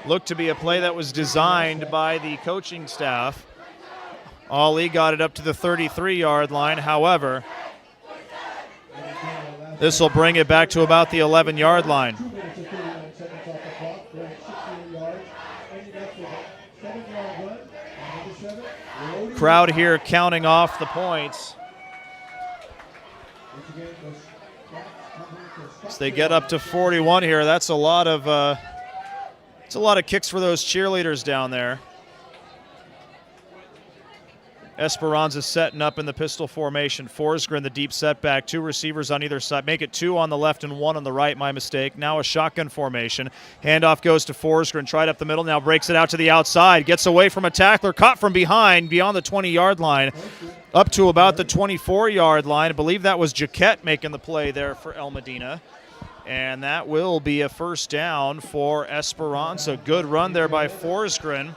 Looked to be a play that was designed by the coaching staff. Ali got it up to the 33-yard line. However, this will bring it back to about the 11-yard line. Crowd here counting off the points as they get up to 41 here. That's a lot of kicks for those cheerleaders down there. Esperanza setting up in the pistol formation. Forsgren, the deep setback. 2 receivers on either side. Make it 2 on the left and 1 on the right. My mistake. Now a shotgun formation. Handoff goes to Forsgren. Tried up the middle. Now breaks it out to the outside. Gets away from a tackler. Caught from behind beyond the 20-yard line. Up to about the 24-yard line. I believe that was Jaquette making the play there for El Modena. And that will be a first down for Esperanza. Good run there by Forsgren,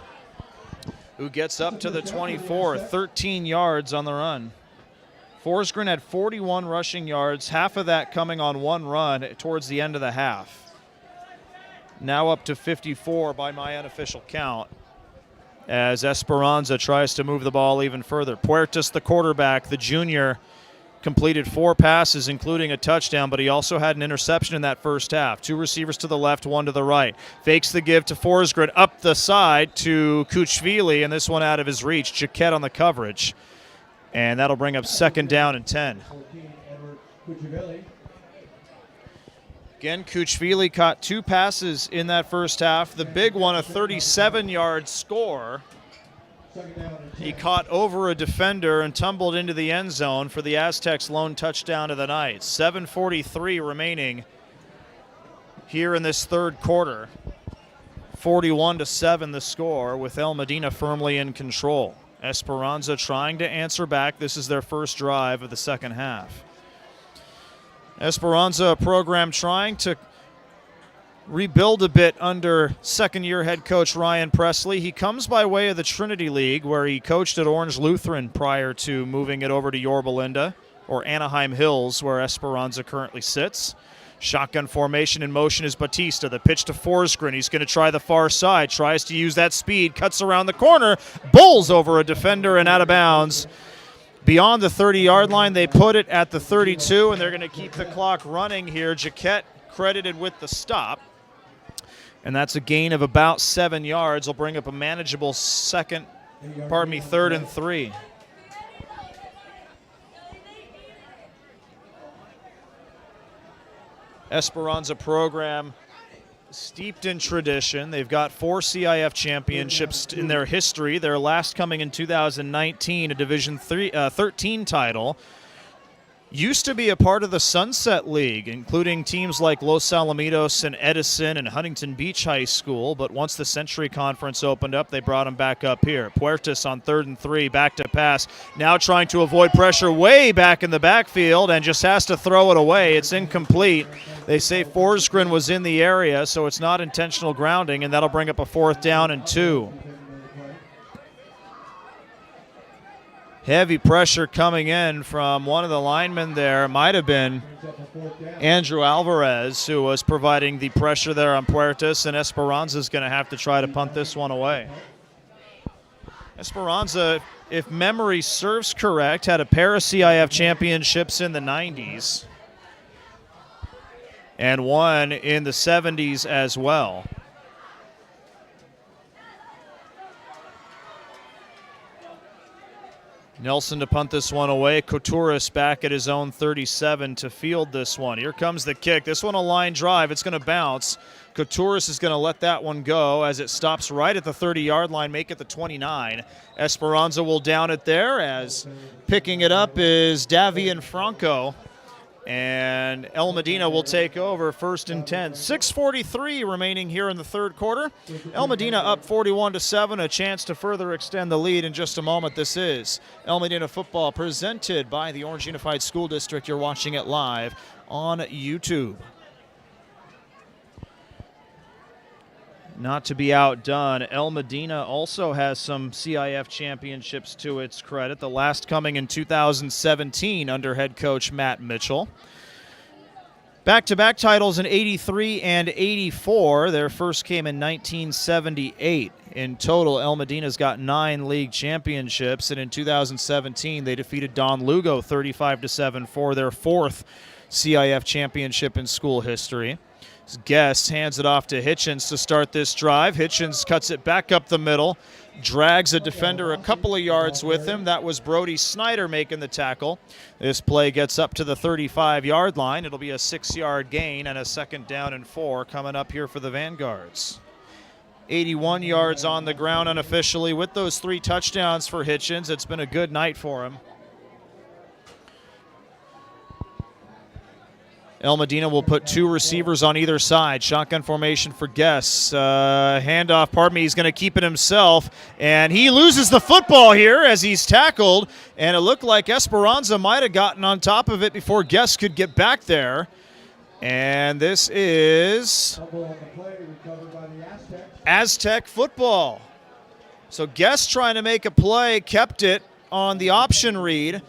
who gets up to the 24, 13 yards on the run. Forsgren had 41 rushing yards, half of that coming on one run towards the end of the half. Now up to 54 by my unofficial count, as Esperanza tries to move the ball even further. Puertas, the quarterback, the junior, completed 4 passes, including a touchdown, but he also had an interception in that first half. 2 receivers to the left, 1 to the right. Fakes the give to Forsgren up the side to Kuchvili, and this one out of his reach. Jaquette on the coverage. And that'll bring up second down and 10. Again, Kuchvili caught 2 passes in that first half. The big one, a 37-yard score. He caught over a defender and tumbled into the end zone for the Aztecs' lone touchdown of the night. 7:43 remaining here in this third quarter. 41-7 the score, with El Modena firmly in control. Esperanza trying to answer back. This is their first drive of the second half. Esperanza, a program trying to rebuild a bit under second-year head coach Ryan Presley. He comes by way of the Trinity League, where he coached at Orange Lutheran prior to moving it over to Yorba Linda, or Anaheim Hills, where Esperanza currently sits. Shotgun formation in motion is Batista. The pitch to Forsgren. He's going to try the far side, tries to use that speed, cuts around the corner, bowls over a defender and out of bounds. Beyond the 30-yard line, they put it at the 32, and they're going to keep the clock running here. Jaquette credited with the stop. And that's a gain of about 7 yards. Will bring up a manageable third and 3. Esperanza program steeped in tradition. They've got 4 CIF championships in their history. Their last coming in 2019, a Division 13 title. Used to be a part of the Sunset League, including teams like Los Alamitos and Edison and Huntington Beach High School, but once the Century Conference opened up, they brought him back up here. Puertas on 3rd and 3, back to pass, now trying to avoid pressure way back in the backfield and just has to throw it away. It's incomplete. They say Forsgren was in the area, so it's not intentional grounding, and that'll bring up a 4th down and 2. Heavy pressure coming in from one of the linemen there. Might have been Andrew Alvarez who was providing the pressure there on Puertas, and Esperanza's going to have to try to punt this one away. Esperanza, if memory serves correct, had a pair of CIF championships in the 90s and one in the 70s as well. Nelson to punt this one away. Couturis back at his own 37 to field this one. Here comes the kick. This one a line drive. It's going to bounce. Couturis is going to let that one go as it stops right at the 30-yard line, make it the 29. Esperanza will down it there as picking it up is Davian Franco. And El Medina will take over 1st and 10. 6:43 remaining here in the 3rd quarter. El Medina up 41-7, a chance to further extend the lead in just a moment. This is El Medina football presented by the Orange Unified School District. You're watching it live on YouTube. Not to be outdone, El Medina also has some CIF championships to its credit, the last coming in 2017 under head coach Matt Mitchell. Back-to-back titles in 83 and 84. Their first came in 1978. In total, El Medina's got 9 league championships, and in 2017 they defeated Don Lugo 35-7 for their 4th CIF championship in school history. Guest hands it off to Hitchens to start this drive. Hitchens cuts it back up the middle, drags a defender a couple of yards with him. That was Brody Snyder making the tackle. This play gets up to the 35-yard line. It'll be a 6-yard gain and a 2nd down and 4 coming up here for the Vanguards. 81 yards on the ground unofficially with those 3 touchdowns for Hitchens. It's been a good night for him. El Medina will put 2 receivers on either side. Shotgun formation for Guess. Handoff, pardon me, he's going to keep it himself. And he loses the football here as he's tackled. And it looked like Esperanza might have gotten on top of it before Guess could get back there. And this is Aztec football. So Guess trying to make a play, kept it on the option read.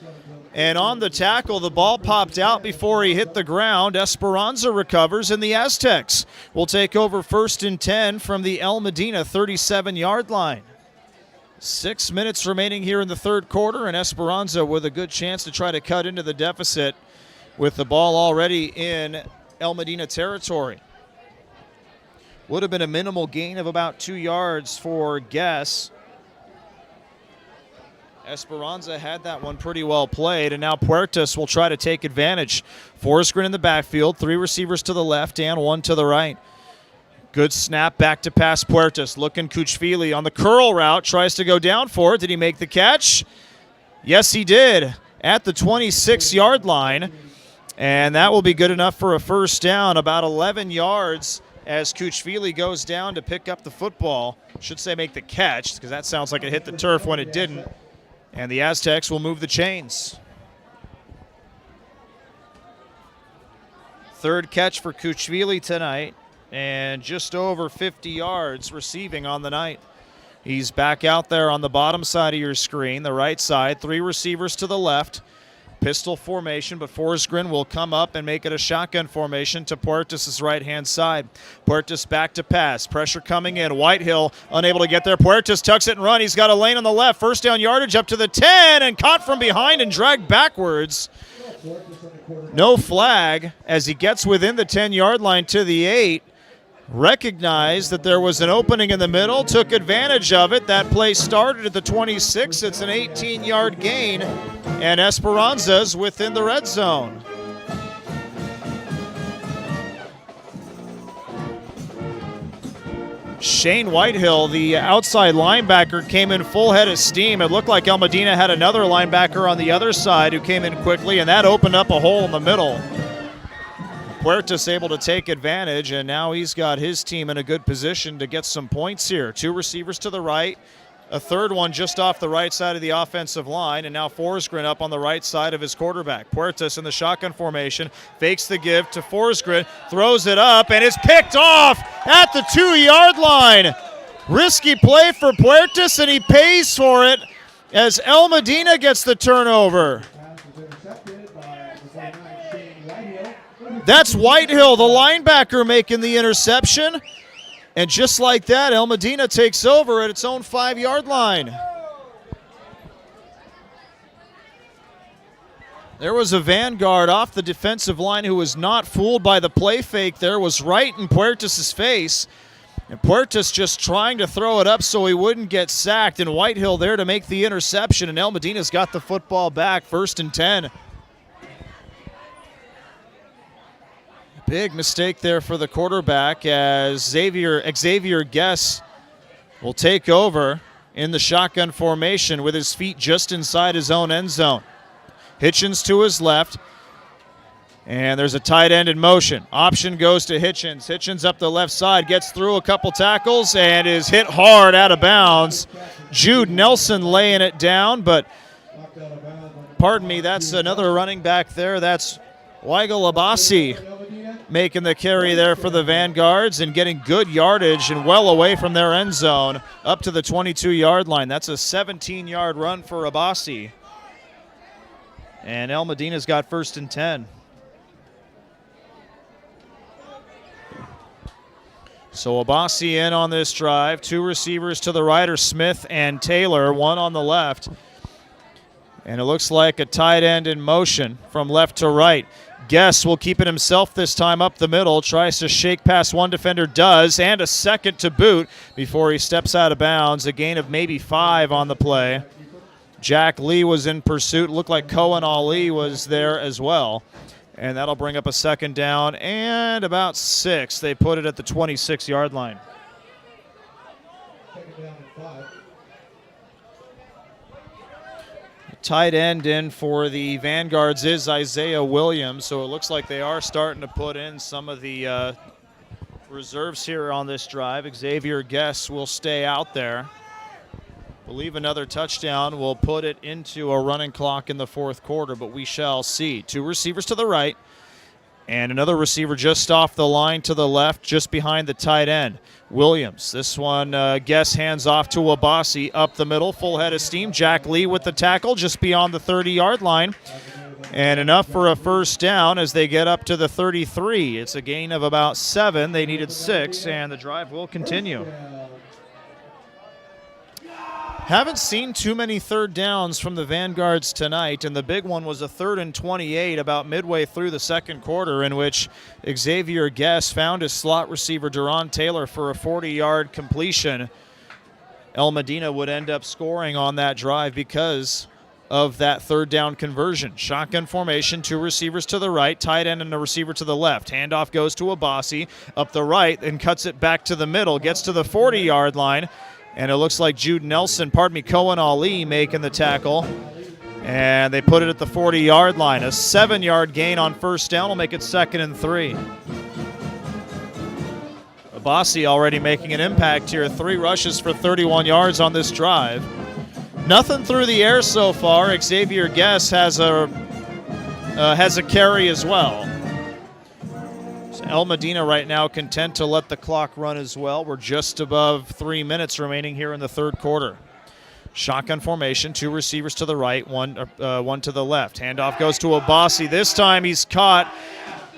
And on the tackle, the ball popped out before he hit the ground. Esperanza recovers, and the Aztecs will take over 1st and 10 from the El Medina 37-yard line. 6 minutes remaining here in the 3rd quarter, and Esperanza with a good chance to try to cut into the deficit with the ball already in El Medina territory. Would have been a minimal gain of about 2 yards for Guess. Esperanza had that one pretty well played, and now Puertas will try to take advantage. Forsgren in the backfield, 3 receivers to the left and 1 to the right. Good snap back to pass Puertas. Looking Kuchvili on the curl route, tries to go down for it. Did he make the catch? Yes, he did at the 26-yard line, and that will be good enough for a 1st down, about 11 yards as Kuchvili goes down to pick up the football. Should say make the catch because that sounds like it hit the turf when it didn't. And the Aztecs will move the chains. 3rd catch for Kuchvili tonight, and just over 50 yards receiving on the night. He's back out there on the bottom side of your screen, the right side, 3 receivers to the left. Pistol formation, but Forsgren will come up and make it a shotgun formation to Puertas' right-hand side. Puertas back to pass. Pressure coming in. Whitehill unable to get there. Puertas tucks it and run. He's got a lane on the left. 1st down yardage up to the 10 and caught from behind and dragged backwards. No flag as he gets within the 10-yard line to the 8. Recognized that there was an opening in the middle, took advantage of it. That play started at the 26. It's an 18-yard gain, and Esperanza's within the red zone. Shane Whitehill, the outside linebacker, came in full head of steam. It looked like Medena had another linebacker on the other side who came in quickly, and that opened up a hole in the middle. Puertas able to take advantage, and now he's got his team in a good position to get some points here. 2 receivers to the right, a third one just off the right side of the offensive line, and now Forsgren up on the right side of his quarterback. Puertas in the shotgun formation, fakes the give to Forsgren, throws it up, and it's picked off at the 2-yard line. Risky play for Puertas, and he pays for it as Medena gets the turnover. That's Whitehill, the linebacker, making the interception. And just like that, Medena takes over at its own 5-yard line. There was a Vanguard off the defensive line who was not fooled by the play fake there, was right in Puertas' face. And Puertas just trying to throw it up so he wouldn't get sacked. And Whitehill there to make the interception. And Medena's got the football back, 1st and 10. Big mistake there for the quarterback as Xavier Guess will take over in the shotgun formation with his feet just inside his own end zone. Hitchens to his left, and there's a tight end in motion. Option goes to Hitchens. Hitchens up the left side, gets through a couple tackles and is hit hard out of bounds. Jude Nelson laying it down, but pardon me, that's another running back there. That's Weigel Abassi making the carry there for the Vanguards and getting good yardage and well away from their end zone up to the 22-yard line. That's a 17-yard run for Abassi. And Medena's got 1st and 10. So Abassi in on this drive. 2 receivers to the right are Smith and Taylor, 1 on the left. And it looks like a tight end in motion from left to right. Guess will keep it himself this time up the middle. Tries to shake past one defender, does, and a second to boot before he steps out of bounds. A gain of maybe 5 on the play. Jack Lee was in pursuit. Looked like Cohen Ali was there as well. And that'll bring up a 2nd down and about 6. They put it at the 26-yard line. Tight end in for the Vanguards is Isaiah Williams, so it looks like they are starting to put in some of the reserves here on this drive. Xavier Guess will stay out there. Believe another touchdown will put it into a running clock in the 4th quarter, but we shall see. 2 receivers to the right, and another receiver just off the line to the left, just behind the tight end. Williams, this one, Guess hands off to Abassi up the middle, full head of steam. Jack Lee with the tackle just beyond the 30-yard line. And enough for a 1st down as they get up to the 33. It's a gain of about 7. They needed 6, and the drive will continue. Haven't seen too many 3rd downs from the Vanguards tonight, and the big one was a 3rd and 28 about midway through the 2nd quarter, in which Xavier Guess found his slot receiver Duron Taylor for a 40-yard completion. Medena would end up scoring on that drive because of that 3rd down conversion. Shotgun formation, 2 receivers to the right, tight end and a receiver to the left. Handoff goes to Abassi up the right and cuts it back to the middle, gets to the 40-yard line. And it looks like Jude Nelson, Cohen Ali making the tackle. And they put it at the 40-yard line. A 7-yard gain on 1st down will make it 2nd and 3. Abassi already making an impact here. 3 rushes for 31 yards on this drive. Nothing through the air so far. Xavier Guess has a carry as well. Medena right now content to let the clock run as well. We're just above 3 minutes remaining here in the 3rd quarter. Shotgun formation, 2 receivers to the right, one to the left. Handoff goes to Abassi. This time he's caught,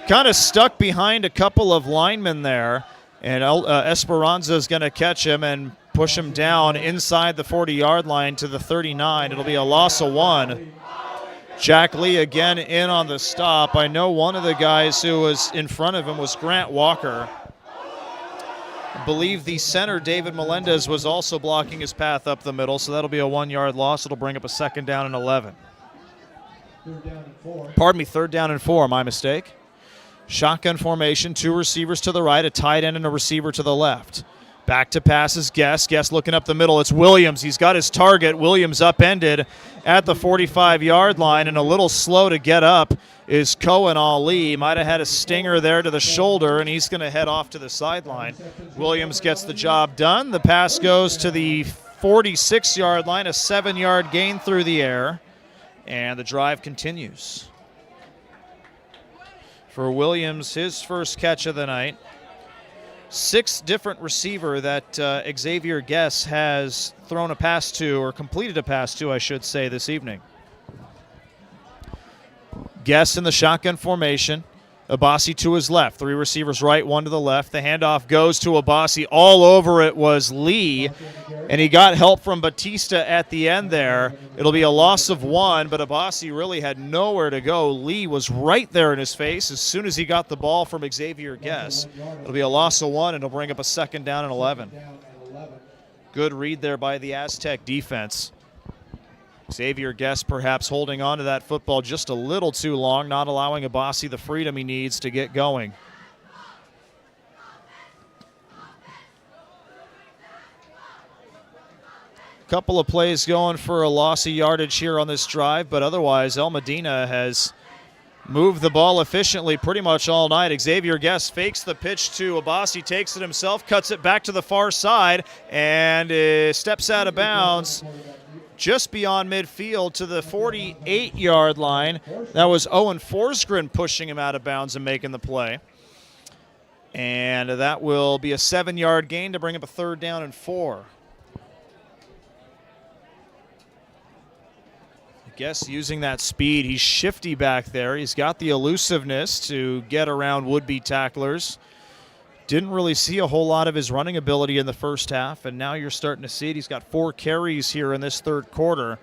kind of stuck behind a couple of linemen there. And Esperanza is going to catch him and push him down inside the 40-yard line to the 39. It'll be a loss of 1. Jack Lee again in on the stop. I know one of the guys who was in front of him was Grant Walker. I believe the center, David Melendez, was also blocking his path up the middle, so that'll be a 1-yard loss. It'll bring up a 2nd down and 11. 3rd down and 4. Pardon me, 3rd down and 4, my mistake. Shotgun formation, 2 receivers to the right, a tight end and a receiver to the left. Back to passes Guess. Guess looking up the middle. It's Williams. He's got his target. Williams upended at the 45-yard line, and a little slow to get up is Cohen Ali. Might have had a stinger there to the shoulder, and he's going to head off to the sideline. Williams gets the job done. The pass goes to the 46-yard line, a 7-yard gain through the air, and the drive continues. For Williams, his first catch of the night. 6 different receiver that Xavier Guess has thrown a pass to, or completed a pass to, I should say, this evening. Guess in the shotgun formation. Abassi to his left. 3 receivers right, 1 to the left. The handoff goes to Abassi. All over it was Lee, and he got help from Batista at the end there. It'll be a loss of 1, but Abassi really had nowhere to go. Lee was right there in his face as soon as he got the ball from Xavier Guess. It'll be a loss of 1, and it'll bring up a 2nd down and 11. Good read there by the Aztec defense. Xavier Guess perhaps holding on to that football just a little too long, not allowing Abassi the freedom he needs to get going. Couple of plays going for a loss of yardage here on this drive, but otherwise El Modena has moved the ball efficiently pretty much all night. Xavier Guess fakes the pitch to Abassi, takes it himself, cuts it back to the far side, and steps out of bounds just beyond midfield to the 48-yard line. That was Owen Forsgren pushing him out of bounds and making the play. And that will be a 7-yard gain to bring up a 3rd down and 4. I guess using that speed, he's shifty back there. He's got the elusiveness to get around would-be tacklers. Didn't really see a whole lot of his running ability in the first half, and now you're starting to see it. He's got 4 carries here in this 3rd quarter.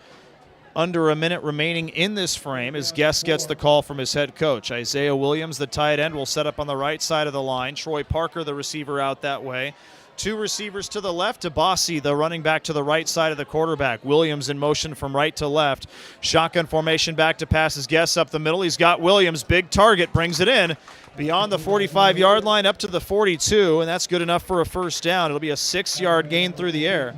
Under a minute remaining in this frame as Guess gets the call from his head coach. Isaiah Williams, the tight end, will set up on the right side of the line. Troy Parker, the receiver, out that way. 2 receivers to the left. Abassi, the running back, to the right side of the quarterback. Williams in motion from right to left. Shotgun formation back to passes. Guess up the middle. He's got Williams. Big target. Brings it in beyond the 45-yard line up to the 42, and that's good enough for a 1st down. It'll be a 6-yard gain through the air.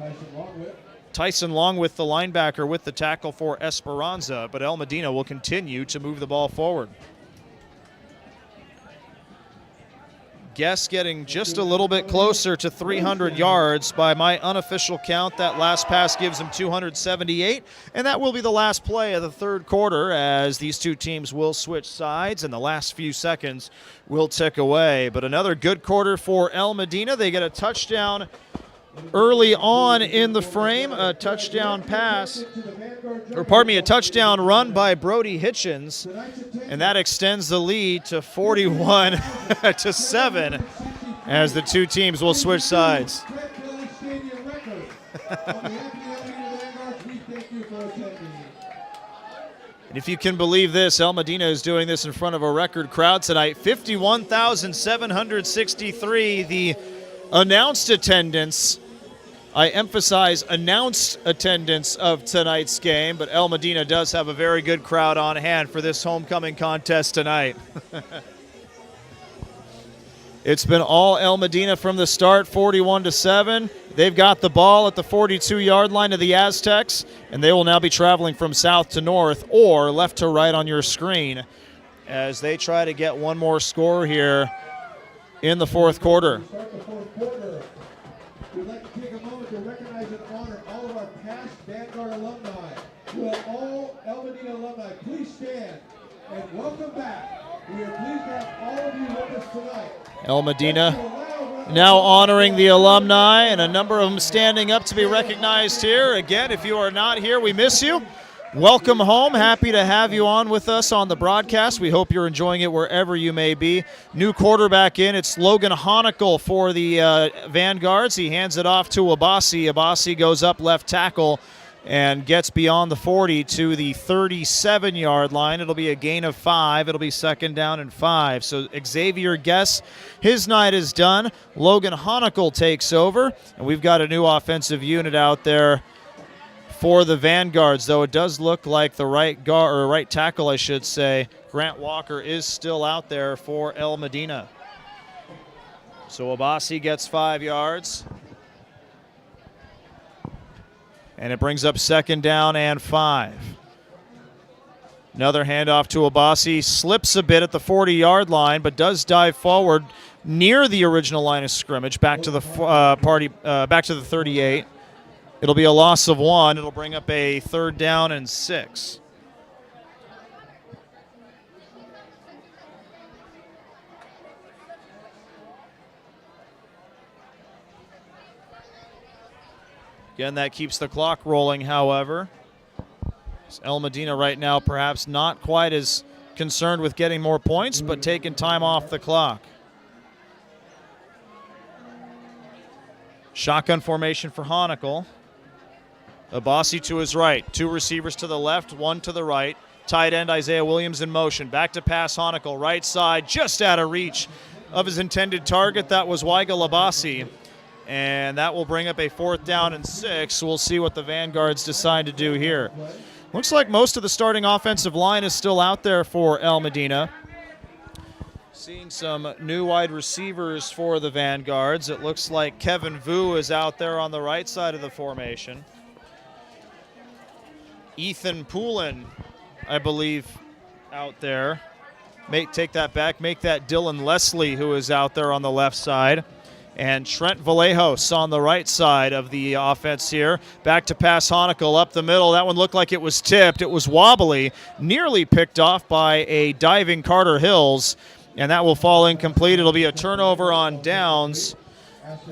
Tyson Long with the linebacker with the tackle for Esperanza, but El Modena will continue to move the ball forward. Guess getting just a little bit closer to 300 yards. By my unofficial count, that last pass gives him 278, and that will be the last play of the 3rd quarter as these 2 teams will switch sides, and the last few seconds will tick away. But another good quarter for El Modena. They get a touchdown early on in the frame, a touchdown pass, or pardon me, a touchdown run by Brody Hitchens, and that extends the lead to 41 to 7 as the 2 teams will switch sides. And if you can believe this, El Modena is doing this in front of a record crowd tonight. 51,763, the announced attendance. I emphasize announced attendance of tonight's game, but El Modena does have a very good crowd on hand for this homecoming contest tonight. It's been all El Modena from the start, 41 to 7. They've got the ball at the 42-yard line of the Aztecs, and they will now be traveling from south to north or left to right on your screen as they try to get one more score here in the 4th quarter. We'd like to take a moment to recognize and honor all of our past Vanguard alumni. Will all El Modena alumni please stand and welcome back. We are pleased to have all of you with us tonight. El Modena now honoring the alumni, and a number of them standing up to be recognized here. Again, if you are not here, we miss you. Welcome home. Happy to have you on with us on the broadcast. We hope you're enjoying it wherever you may be. New quarterback in. It's Logan Honicle for the Vanguards. He hands it off to Abassi. Abassi goes up left tackle and gets beyond the 40 to the 37-yard line. It'll be a gain of 5. It'll be 2nd down and 5. So Xavier Guess, his night is done. Logan Honicle takes over, and we've got a new offensive unit out there for the Vanguards, though it does look like the right guard, or right tackle, I should say, Grant Walker, is still out there for El Modena. So Abassi gets 5 yards. And it brings up second down and 5. Another handoff to Abassi. Slips a bit at the 40-yard line, but does dive forward near the original line of scrimmage, back to the back to the 38. It'll be a loss of 1. It'll bring up a third down and 6. Again, that keeps the clock rolling, however. El Modena right now perhaps not quite as concerned with getting more points, but taking time off the clock. Shotgun formation for Honickel. Abassi to his right. 2 receivers to the left, 1 to the right. Tight end Isaiah Williams in motion. Back to pass Honickel. Right side, just out of reach of his intended target. That was Weigel Abassi. And that will bring up a fourth down and 6. We'll see what the Vanguards decide to do here. Looks like most of the starting offensive line is still out there for El Modena. Seeing some new wide receivers for the Vanguards. It looks like Kevin Vu is out there on the right side of the formation. Ethan Poulin, I believe, out there. Take that back. Make that Dylan Leslie, who is out there on the left side. And Trent Vallejos on the right side of the offense here. Back to pass Honickel up the middle. That one looked like it was tipped. It was wobbly, nearly picked off by a diving Carter Hills. And that will fall incomplete. It'll be a turnover on downs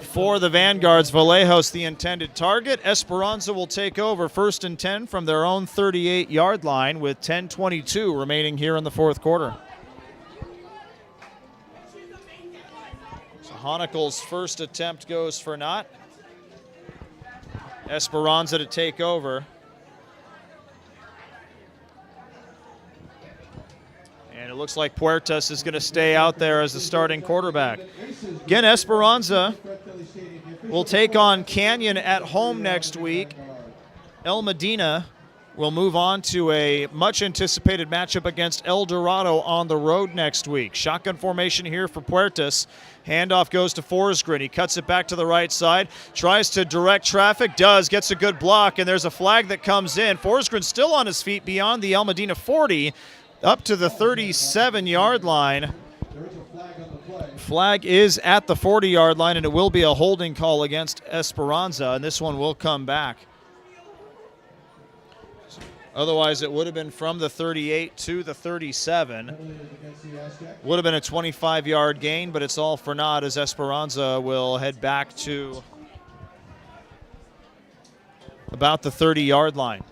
for the Vanguards. Vallejos, the intended target. Esperanza will take over 1st and 10 from their own 38-yard line with 10:22 remaining here in the fourth quarter. Honickel's first attempt goes for naught. Esperanza to take over. And it looks like Puertas is going to stay out there as the starting quarterback. Again, Esperanza will take on Canyon at home next week. El Modena will move on to a much-anticipated matchup against El Dorado on the road next week. Shotgun formation here for Puertas. Handoff goes to Forsgren. He cuts it back to the right side. Tries to direct traffic. Does. Gets a good block, and there's a flag that comes in. Forsgren still on his feet beyond the El Modena 40, up to the 37-yard line. Flag is at the 40-yard line, and it will be a holding call against Esperanza, and this one will come back. Otherwise, it would have been from the 38 to the 37. Would have been a 25-yard gain, but it's all for naught as Esperanza will head back to about the 30-yard line.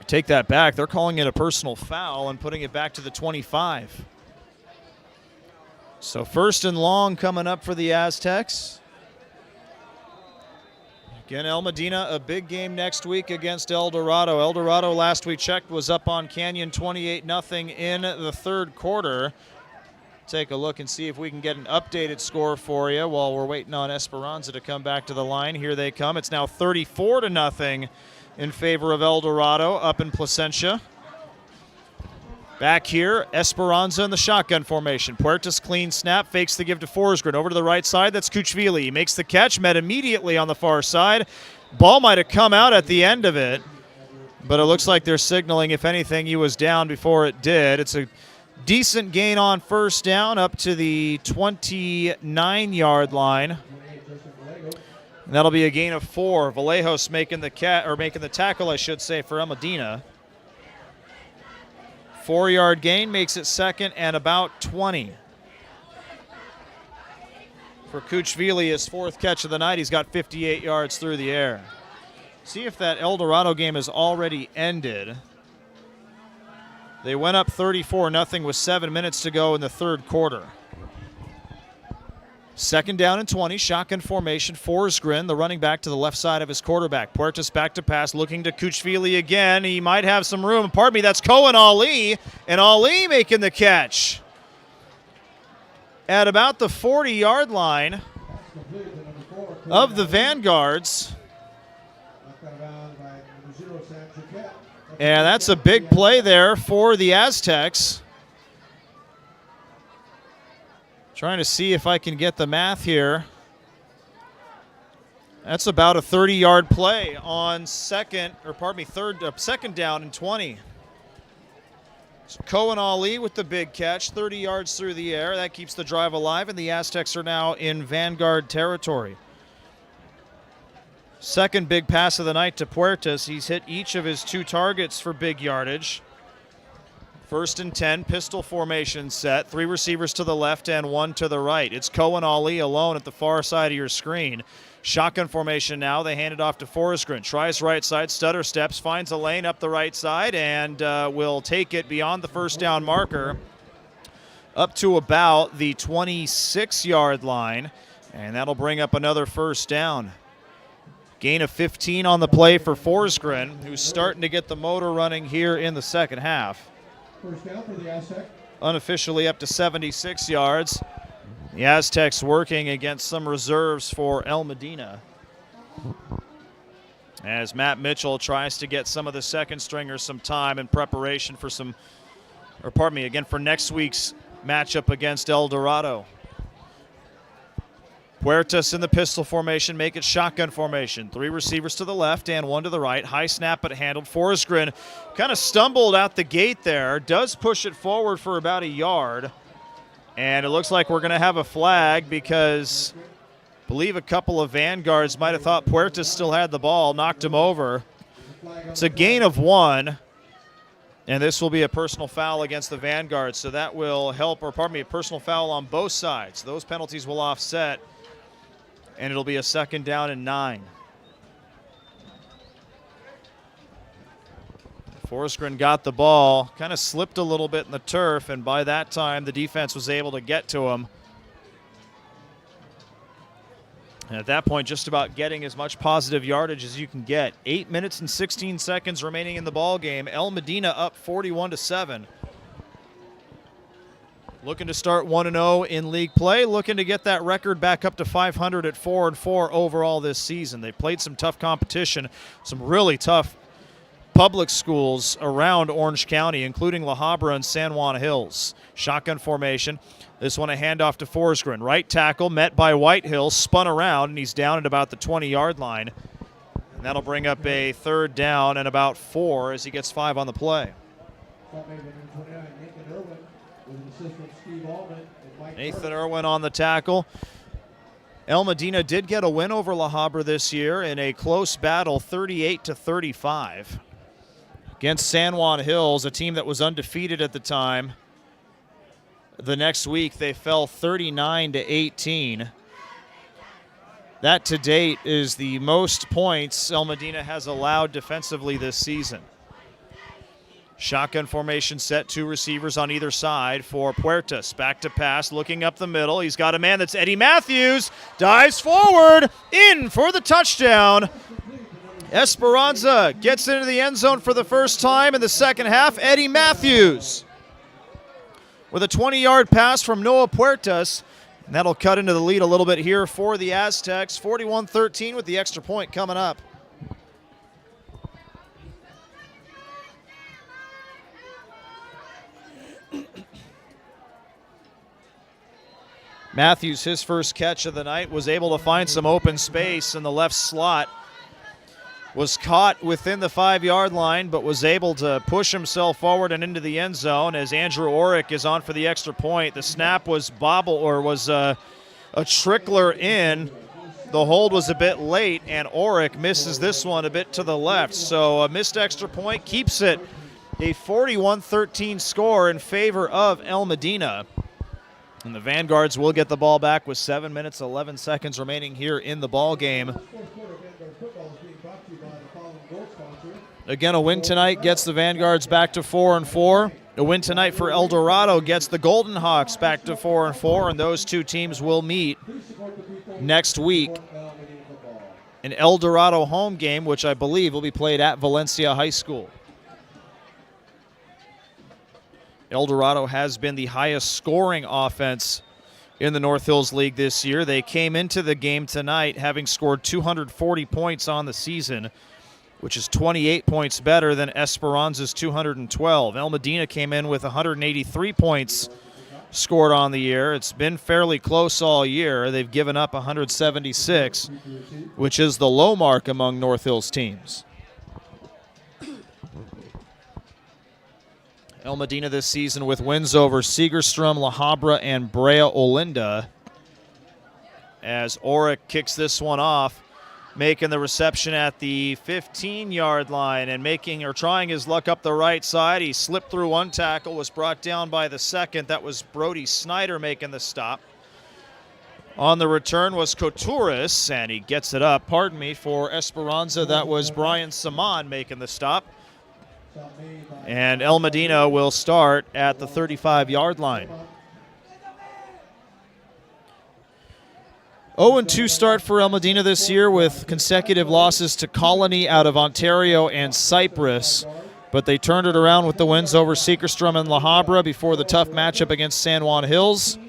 Take that back. They're calling it a personal foul and putting it back to the 25. So 1st and long coming up for the Aztecs. Again, El Modena, a big game next week against El Dorado. El Dorado, last we checked, was up on Canyon 28-0 in the third quarter. Take a look and see if we can get an updated score for you while we're waiting on Esperanza to come back to the line. Here they come. It's now 34-0 in favor of El Dorado up in Placentia. Back here, Esperanza in the shotgun formation. Puertas clean snap, fakes the give to Forsgren. Over to the right side, that's Kuchvili. He makes the catch, met immediately on the far side. Ball might have come out at the end of it, but it looks like they're signaling, if anything, he was down before it did. It's a decent gain on first down up to the 29-yard line. And that'll be a gain of 4. Vallejos making the tackle, I should say, for El Modena. 4-yard gain makes it 2nd and about 20. For Kuchvili, his 4th catch of the night. He's got 58 yards through the air. See if that El Dorado game has already ended. They went up 34-0 with 7 minutes to go in the third quarter. 2nd down and 20, shotgun formation. Forsgren, the running back, to the left side of his quarterback. Puertas back to pass, looking to Kuchvili again. He might have some room. Pardon me, that's Cohen Ali, and Ali making the catch at about the 40-yard line of the Vanguards. And that's a big play there for the Aztecs. Trying to see if I can get the math here. That's about a 30-yard play on second down and 20. So Cohen Ali with the big catch, 30 yards through the air. That keeps the drive alive, and the Aztecs are now in Vanguard territory. Second big pass of the night to Puertas. He's hit each of his 2 targets for big yardage. 1st and 10, pistol formation set. 3 receivers to the left and 1 to the right. It's Cohen Ali alone at the far side of your screen. Shotgun formation now. They hand it off to Forsgren. Tries right side, stutter steps, finds a lane up the right side, and will take it beyond the first down marker up to about the 26-yard line, and that'll bring up another first down. Gain of 15 on the play for Forsgren, who's starting to get the motor running here in the second half. First down for the Aztec. Unofficially up to 76 yards. The Aztecs working against some reserves for El Modena, as Matt Mitchell tries to get some of the second stringers some time in preparation for for next week's matchup against El Dorado. Puertas in the pistol formation, make it shotgun formation. 3 receivers to the left and 1 to the right. High snap but handled. Forsgren kind of stumbled out the gate there. Does push it forward for about a yard. And it looks like we're going to have a flag because I believe a couple of Vanguards might have thought Puertas still had the ball, knocked him over. It's a gain of 1. And this will be a personal foul against the Vanguards. So that will help, a personal foul on both sides. Those penalties will offset. And it'll be a 2nd down and 9. Forsgren got the ball, kind of slipped a little bit in the turf, and by that time the defense was able to get to him. And at that point, just about getting as much positive yardage as you can get. 8 minutes and 16 seconds remaining in the ball game. El Modena up 41-7. Looking to start 1-0 in league play, looking to get that record back up to 500 at 4-4 overall this season. They played some tough competition, some really tough public schools around Orange County, including La Habra and San Juan Hills. Shotgun formation. This one a handoff to Forsgren. Right tackle met by Whitehill, spun around, and he's down at about the 20-yard line. And that'll bring up a 3rd down and about 4 as he gets 5 on the play. Nathan Irwin on the tackle. El Modena did get a win over La Habra this year in a close battle, 38-35. Against San Juan Hills, a team that was undefeated at the time. The next week, they fell 39-18. That to date is the most points El Modena has allowed defensively this season. Shotgun formation set, 2 receivers on either side for Puertas. Back to pass, looking up the middle. He's got a man that's Eddie Matthews. Dives forward, in for the touchdown. Esperanza gets into the end zone for the first time in the second half. Eddie Matthews with a 20-yard pass from Noah Puertas. And that'll cut into the lead a little bit here for the Aztecs. 41-13 with the extra point coming up. Matthews, his first catch of the night, was able to find some open space in the left slot. Was caught within the 5-yard line, but was able to push himself forward and into the end zone as Andrew Orick is on for the extra point. The snap was a trickler in. The hold was a bit late, and Orick misses this one a bit to the left. So a missed extra point keeps it a 41-13 score in favor of El Modena. And the Vanguards will get the ball back with 7 minutes, 11 seconds remaining here in the ball game. Again, a win tonight gets the Vanguards back to 4-4. A win tonight for El Dorado gets the Golden Hawks back to 4-4, and those two teams will meet next week. An El Dorado home game, which I believe will be played at Valencia High School. El Dorado has been the highest scoring offense in the North Hills League this year. They came into the game tonight having scored 240 points on the season, which is 28 points better than Esperanza's 212. El Modena came in with 183 points scored on the year. It's been fairly close all year. They've given up 176, which is the low mark among North Hills teams. El Modena this season with wins over Segerstrom, La Habra, and Brea Olinda. As Oric kicks this one off, making the reception at the 15-yard line and trying his luck up the right side. He slipped through one tackle, was brought down by the second. That was Brody Snyder making the stop. On the return was Couturis, and he gets it up. Pardon me, for Esperanza, that was Brian Saman making the stop. And El Modena will start at the 35-yard line. 0-2 start for El Modena this year with consecutive losses to Colony out of Ontario and Cyprus. But they turned it around with the wins over Segerstrom and La Habra before the tough matchup against San Juan Hills.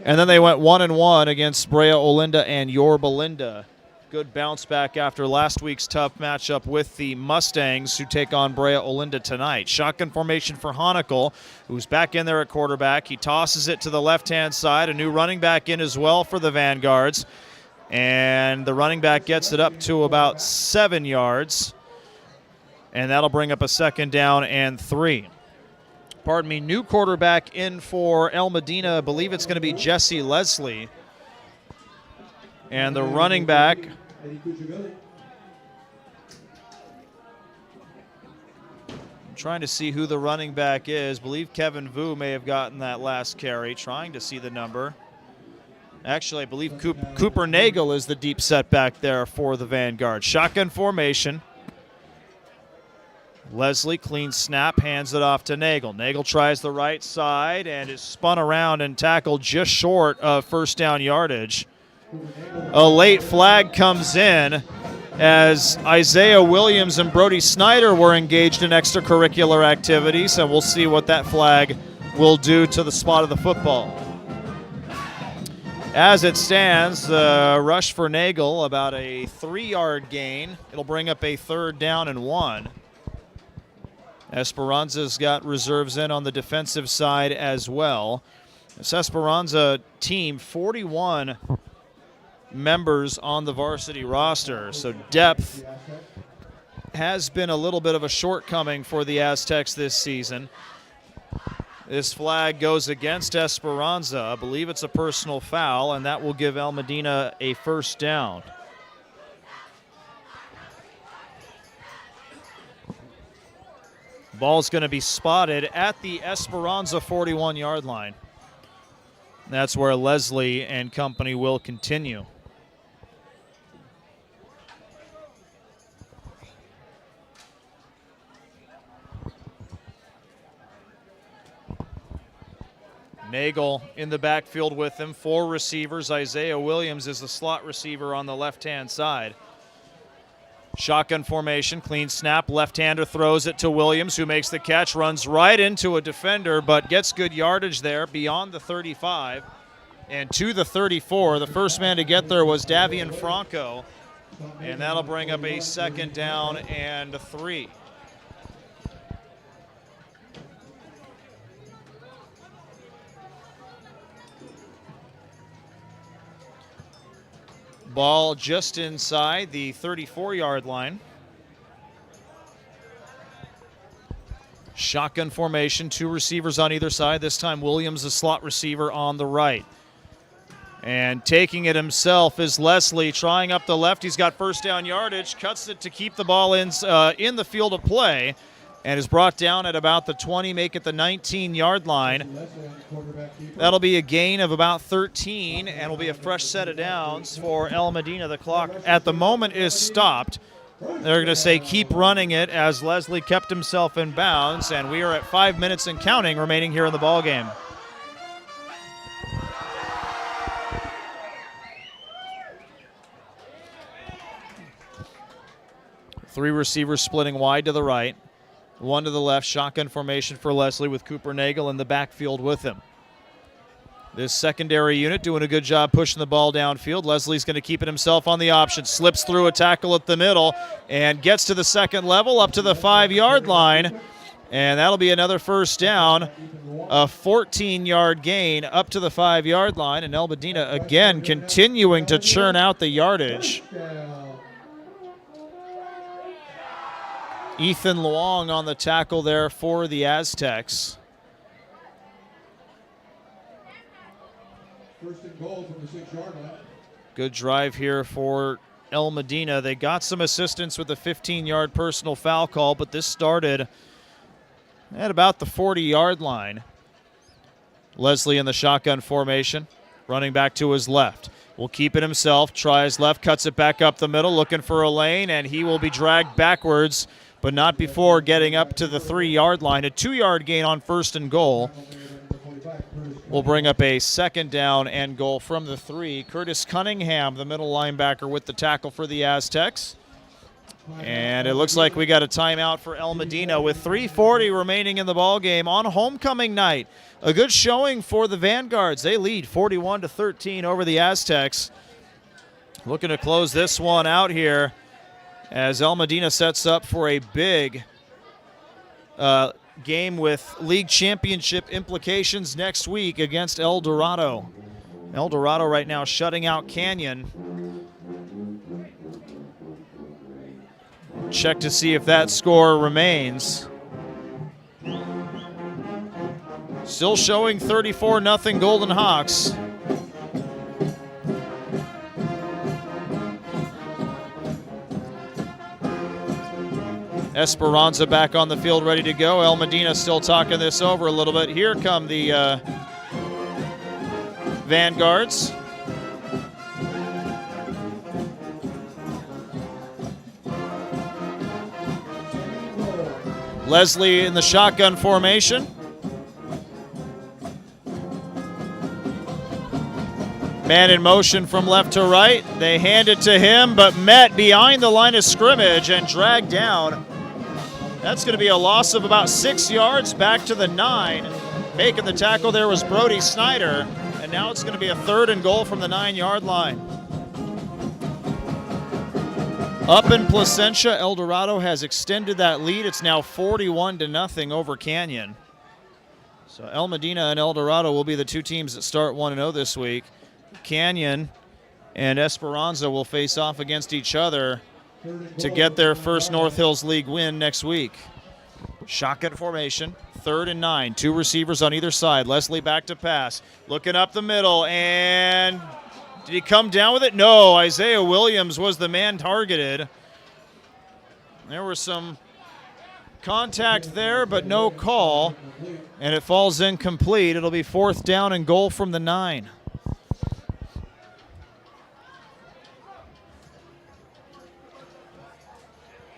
And then they went 1-1 against Brea Olinda and Yorba Linda. Good bounce back after last week's tough matchup with the Mustangs, who take on Brea Olinda tonight. Shotgun formation for Honekel, who's back in there at quarterback. He tosses it to the left-hand side. A new running back in as well for the Vanguards. And the running back gets it up to about 7 yards. And that'll bring up a 2nd down and 3. Pardon me, new quarterback in for El Modena. I believe it's going to be Jesse Leslie. And the running back, I'm trying to see who the running back is. I believe Kevin Vu may have gotten that last carry. Trying to see the number. Actually, I believe Cooper Nagel is the deep set back there for the Vanguard. Shotgun formation. Leslie, clean snap, hands it off to Nagel. Nagel tries the right side and is spun around and tackled just short of 1st down yardage. A late flag comes in as Isaiah Williams and Brody Snyder were engaged in extracurricular activities, and we'll see what that flag will do to the spot of the football. As it stands, the rush for Nagel, about a 3-yard gain. It'll bring up a 3rd down and 1. Esperanza's got reserves in on the defensive side as well. This Esperanza team, 41 members on the varsity roster, so depth has been a little bit of a shortcoming for the Aztecs this season. This flag goes against Esperanza. I believe it's a personal foul, and that will give El Modena a 1st down. Ball's going to be spotted at the Esperanza 41-yard line. That's where Leslie and company will continue. Nagel in the backfield with him. 4 receivers. Isaiah Williams is the slot receiver on the left-hand side. Shotgun formation, clean snap. Left-hander throws it to Williams, who makes the catch, runs right into a defender, but gets good yardage there beyond the 35 and to the 34. The first man to get there was Davian Franco, and that'll bring up a 2nd down and 3. Ball just inside the 34-yard line. Shotgun formation, 2 receivers on either side. This time Williams, the slot receiver, on the right. And taking it himself is Leslie, trying up the left. He's got 1st down yardage, cuts it to keep the ball in the field of play, and is brought down at about the 20, make it the 19-yard line. That'll be a gain of about 13, and will be a fresh set of downs for El Modena. The clock at the moment is stopped. They're going to say keep running it as Leslie kept himself in bounds, and we are at 5 minutes and counting remaining here in the ball game. Three receivers splitting wide to the right. 1 to the left, shotgun formation for Leslie with Cooper Nagel in the backfield with him. This secondary unit doing a good job pushing the ball downfield. Leslie's going to keep it himself on the option. Slips through a tackle at the middle and gets to the 2nd level up to the 5-yard line. And that'll be another first down, a 14-yard gain up to the 5-yard line. And Modena again continuing to churn out the yardage. Ethan Luong on the tackle there for the Aztecs. First and goal from the 6-yard line. Good drive here for Modena. They got some assistance with the 15-yard personal foul call, but this started at about the 40-yard line. Leslie in the shotgun formation, running back to his left. Will keep it himself, tries left, cuts it back up the middle, looking for a lane, and he will be dragged backwards, but not before getting up to the 3-yard line. A 2-yard gain on first and goal will bring up a second down and goal from the 3. Curtis Cunningham, the middle linebacker, with the tackle for the Aztecs. And it looks like we got a timeout for Modena with 3:40 remaining in the ball game on homecoming night. A good showing for the Vanguards. They lead 41-13 over the Aztecs. Looking to close this one out here as Modena sets up for a big game with league championship implications next week against El Dorado. El Dorado right now shutting out Canyon. Check to see if that score remains. Still showing 34-0 Golden Hawks. Esperanza back on the field ready to go. Modena still talking this over a little bit. Here come the Vanguards. Leslie in the shotgun formation. Man in motion from left to right. They hand it to him, but met behind the line of scrimmage and dragged down. That's going to be a loss of about 6 yards back to the 9. Making the tackle there was Brody Snyder, and now it's going to be a 3rd and goal from the 9-yard line. Up in Placentia, El Dorado has extended that lead. It's now 41-0 over Canyon. So Modena and El Dorado will be the two teams that start 1-0 this week. Canyon and Esperanza will face off against each other to get their first North Hills League win next week. Shotgun formation, 3rd and 9. 2 receivers on either side. Leslie back to pass. Looking up the middle, and did he come down with it? No, Isaiah Williams was the man targeted. There was some contact there, but no call, and it falls incomplete. It'll be 4th down and goal from the 9.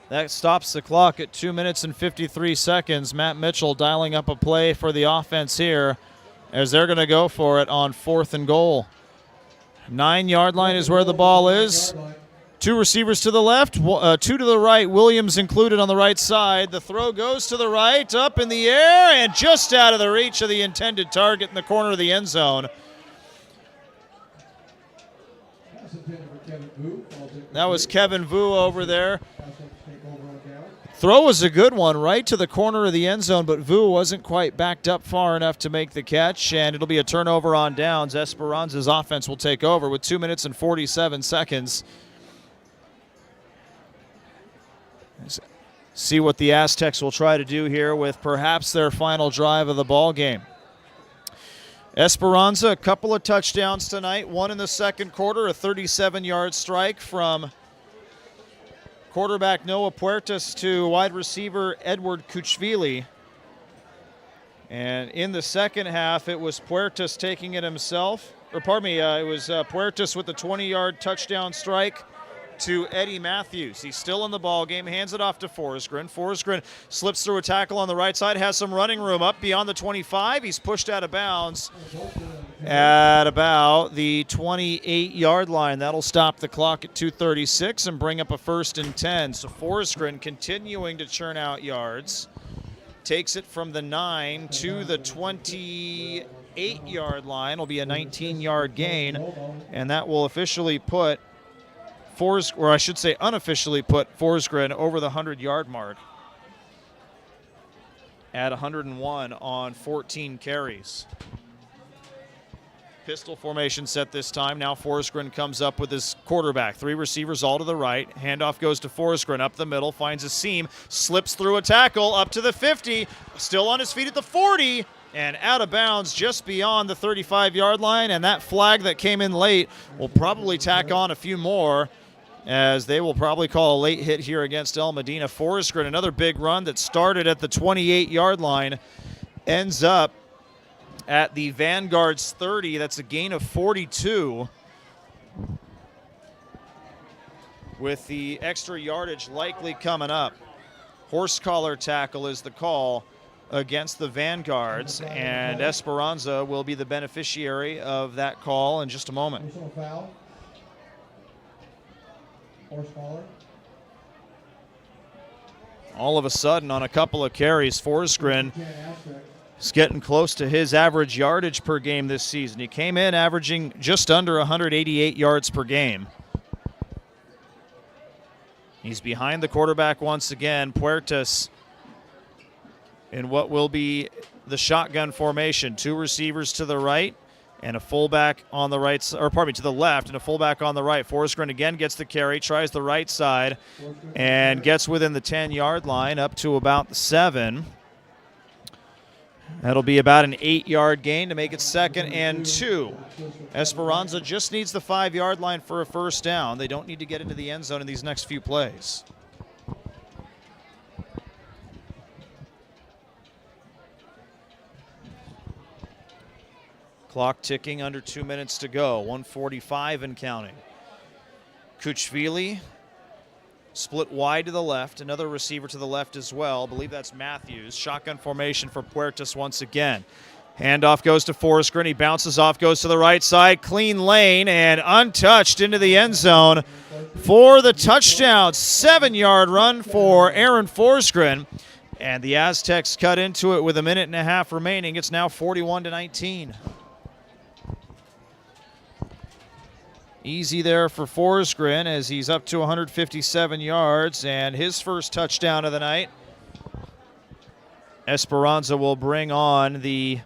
That stops the clock at 2 minutes and 53 seconds. Matt Mitchell dialing up a play for the offense here as they're going to go for it on 4th and goal. 9-yard line is where the ball is. 2 receivers to the left, 2 to the right. Williams included on the right side. The throw goes to the right, up in the air, and just out of the reach of the intended target in the corner of the end zone. That was Kevin Vu over there. Throw was a good one right to the corner of the end zone, but Vu wasn't quite backed up far enough to make the catch, and it'll be a turnover on downs. Esperanza's offense will take over with 2 minutes and 47 seconds. See what the Aztecs will try to do here with perhaps their final drive of the ball game. Esperanza, a couple of touchdowns tonight, one in the second quarter, a 37-yard strike from quarterback Noah Puertas to wide receiver Edward Kuchvili. And in the second half, it was Puertas taking it himself. It was Puertas with the 20-yard touchdown strike to Eddie Matthews. He's still in the ball game, hands it off to Forsgren. Forsgren slips through a tackle on the right side, has some running room up beyond the 25. He's pushed out of bounds at about the 28-yard line. That'll stop the clock at 2:36 and bring up a 1st and 10. So Forsgren continuing to churn out yards. Takes it from the 9 to the 28-yard line. Will be a 19-yard gain, and that will officially put unofficially put Forsgren over the 100-yard mark. at 101 on 14 carries. Pistol formation set this time. Now Forsgren comes up with his quarterback. 3 receivers all to the right. Handoff goes to Forsgren up the middle, finds a seam, slips through a tackle up to the 50, still on his feet at the 40, and out of bounds just beyond the 35-yard line. And that flag that came in late will probably tack on a few more, as they will probably call a late hit here against El Modena. Forsgren, another big run that started at the 28-yard line, ends up at the Vanguard's 30. That's a gain of 42, with the extra yardage likely coming up. Horse collar tackle is the call against the Vanguards, and Esperanza will be the beneficiary of that call in just a moment. Personal foul. Horse collar. All of a sudden, on a couple of carries, Forsgren is getting close to his average yardage per game this season. He came in averaging just under 188 yards per game. He's behind the quarterback once again. Puertas in what will be the shotgun formation. 2 receivers to the right and a fullback on the right, or pardon me, to the left and a fullback on the right. Forsgren again gets the carry, tries the right side, and gets within the 10-yard line up to about the 7. That'll be about an 8-yard gain to make it 2nd and 2. Esperanza just needs the 5-yard line for a first down. They don't need to get into the end zone in these next few plays. Clock ticking, under 2 minutes to go. 1:45 and counting. Kuchvili split wide to the left. Another receiver to the left as well. I believe that's Matthews. Shotgun formation for Puertas once again. Handoff goes to Forsgren. He bounces off, goes to the right side. Clean lane and untouched into the end zone for the touchdown. 7-yard run for Aaron Forsgren. And the Aztecs cut into it with 1.5 minutes remaining. It's now 41-19. Easy there for Forsgren as he's up to 157 yards and his first touchdown of the night. Esperanza will bring on the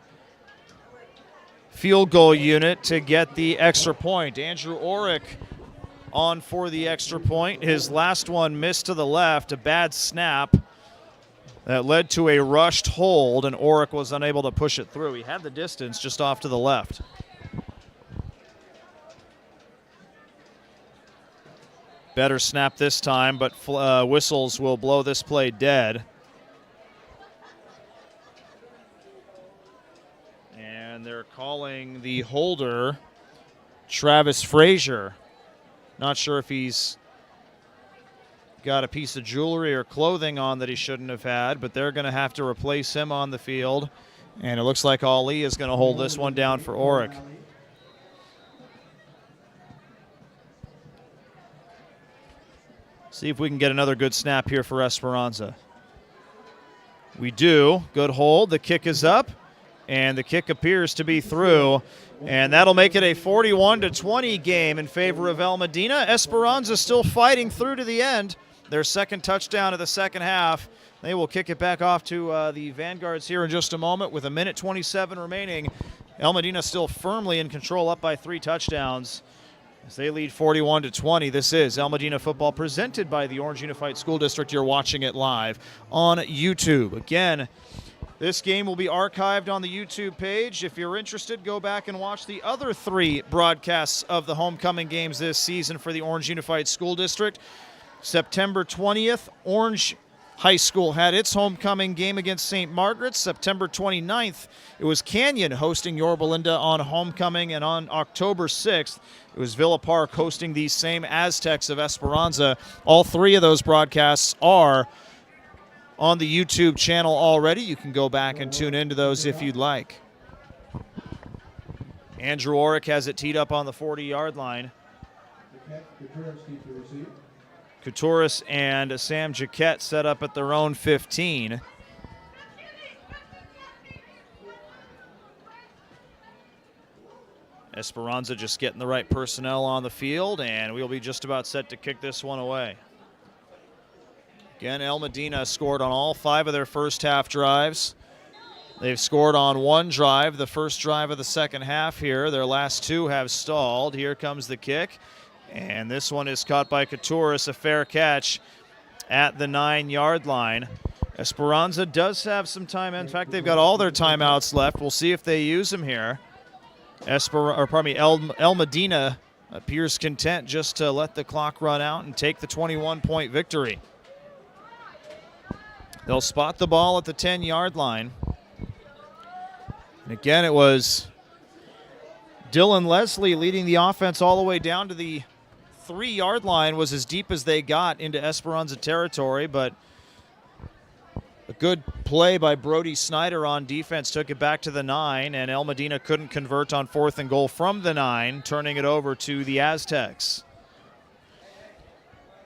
field goal unit to get the extra point. Andrew Orick on for the extra point. His last one missed to the left, a bad snap that led to a rushed hold, and Orick was unable to push it through. He had the distance just off to the left. Better snap this time, but whistles will blow this play dead. And they're calling the holder Travis Frazier. Not sure if he's got a piece of jewelry or clothing on that he shouldn't have had, but they're going to have to replace him on the field. And it looks like Ali is going to hold this one down for Orick. See if we can get another good snap here for Esperanza. We do. Good hold. The kick is up, and the kick appears to be through. And that'll make it a 41-20 game in favor of El Modena. Esperanza still fighting through to the end. Their second touchdown of the second half. They will kick it back off to the Vanguards here in just a moment with 1:27 remaining. El Modena still firmly in control, up by 3 touchdowns. As they lead 41-20, this is El Modena football presented by the Orange Unified School District. You're watching it live on YouTube. Again, this game will be archived on the YouTube page. If you're interested, go back and watch the other 3 broadcasts of the homecoming games this season for the Orange Unified School District. September 20th, Orange High School had its homecoming game against St. Margaret's. September 29th, it was Canyon hosting Yorba Linda on homecoming, and on October 6th, it was Villa Park hosting these same Aztecs of Esperanza. All 3 of those broadcasts are on the YouTube channel already. You can go back and tune into those if you'd like. Andrew Orick has it teed up on the 40-yard line. Couturis and Sam Jaquette set up at their own 15. Esperanza just getting the right personnel on the field, and we'll be just about set to kick this one away. Again, El Modena scored on all 5 of their first half drives. They've scored on 1 drive, the first drive of the second half here. Their last 2 have stalled. Here comes the kick. And this one is caught by Katuris, a fair catch at the 9-yard line. Esperanza does have some time. In fact, they've got all their timeouts left. We'll see if they use them here. El Modena appears content just to let the clock run out and take the 21-point victory. They'll spot the ball at the 10-yard line. And again, it was Dylan Leslie leading the offense all the way down to the 3-yard line, was as deep as they got into Esperanza territory, but a good play by Brody Snyder on defense took it back to the 9, and El Modena couldn't convert on 4th and goal from the 9, turning it over to the Aztecs.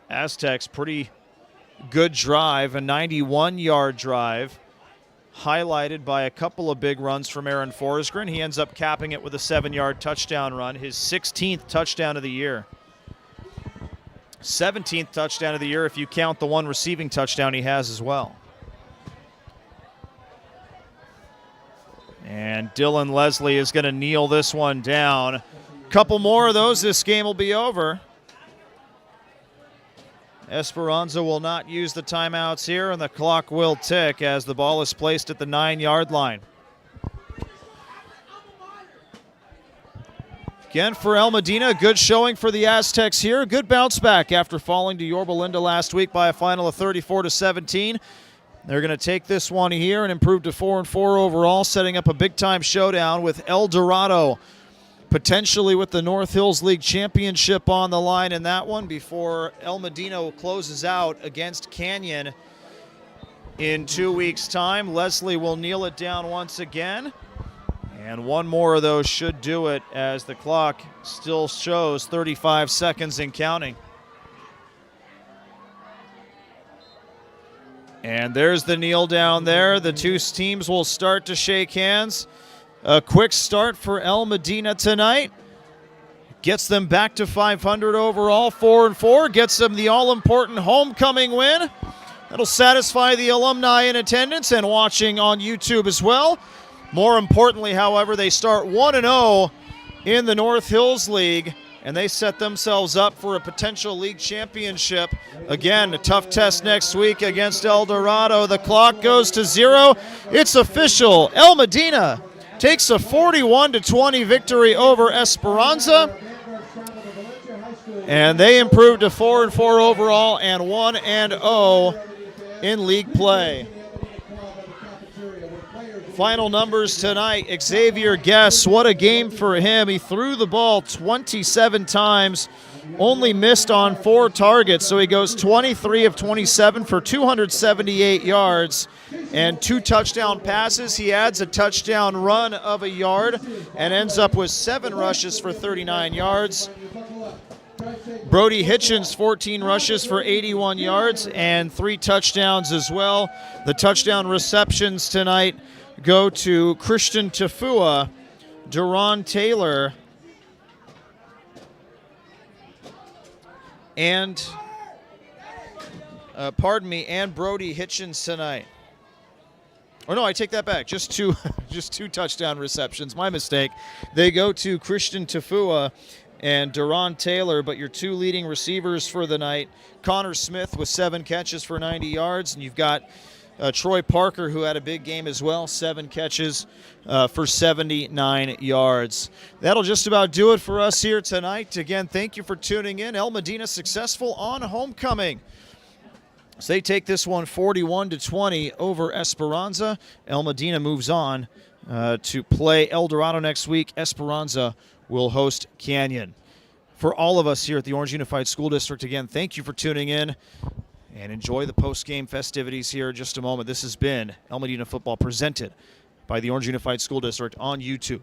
Aztecs, pretty good drive, a 91-yard drive, highlighted by a couple of big runs from Aaron Forsgren. He ends up capping it with a 7-yard touchdown run, his 16th touchdown of the year. 17th touchdown of the year if you count the 1 receiving touchdown he has as well. And Dylan Leslie is going to kneel this one down. A couple more of those, this game will be over. Esperanza will not use the timeouts here, and the clock will tick as the ball is placed at the 9-yard line. Again, for El Modena, good showing for the Aztecs here. Good bounce back after falling to Yorba Linda last week by a final of 34-17. They're going to take this one here and improve to 4-4 overall, setting up a big-time showdown with El Dorado, potentially with the North Hills League Championship on the line in that one before El Modena closes out against Canyon in 2 weeks' time. Leslie will kneel it down once again. And one more of those should do it as the clock still shows 35 seconds and counting. And there's the kneel down there. The 2 teams will start to shake hands. A quick start for El Modena tonight. Gets them back to 500 overall, 4-4. Gets them the all-important homecoming win. That'll satisfy the alumni in attendance and watching on YouTube as well. More importantly, however, they start 1-0 in the North Hills League, and they set themselves up for a potential league championship. Again, a tough test next week against El Dorado. The clock goes to 0. It's official. El Modena takes a 41-20 victory over Esperanza, and they improved to 4-4 overall and 1-0 in league play. Final numbers tonight, Xavier Guess, what a game for him. He threw the ball 27 times, only missed on 4 targets, so he goes 23 of 27 for 278 yards and 2 touchdown passes. He adds a touchdown run of 1 yard and ends up with 7 rushes for 39 yards. Brody Hitchens, 14 rushes for 81 yards and 3 touchdowns as well. The touchdown receptions tonight go to Christian Tafua, Duron Taylor, and Brody Hitchens tonight. Oh no, I take that back. Just two touchdown receptions. My mistake. They go to Christian Tafua and Duron Taylor, but your 2 leading receivers for the night, Connor Smith with 7 catches for 90 yards, and you've got Troy Parker, who had a big game as well, 7 catches for 79 yards. That'll just about do it for us here tonight. Again, thank you for tuning in. El Modena successful on homecoming. So they take this one 41-20 over Esperanza. El Modena moves on to play El Dorado next week. Esperanza will host Canyon. For all of us here at the Orange Unified School District, again, thank you for tuning in. And enjoy the post-game festivities here in just a moment. This has been El Modena Football presented by the Orange Unified School District on YouTube.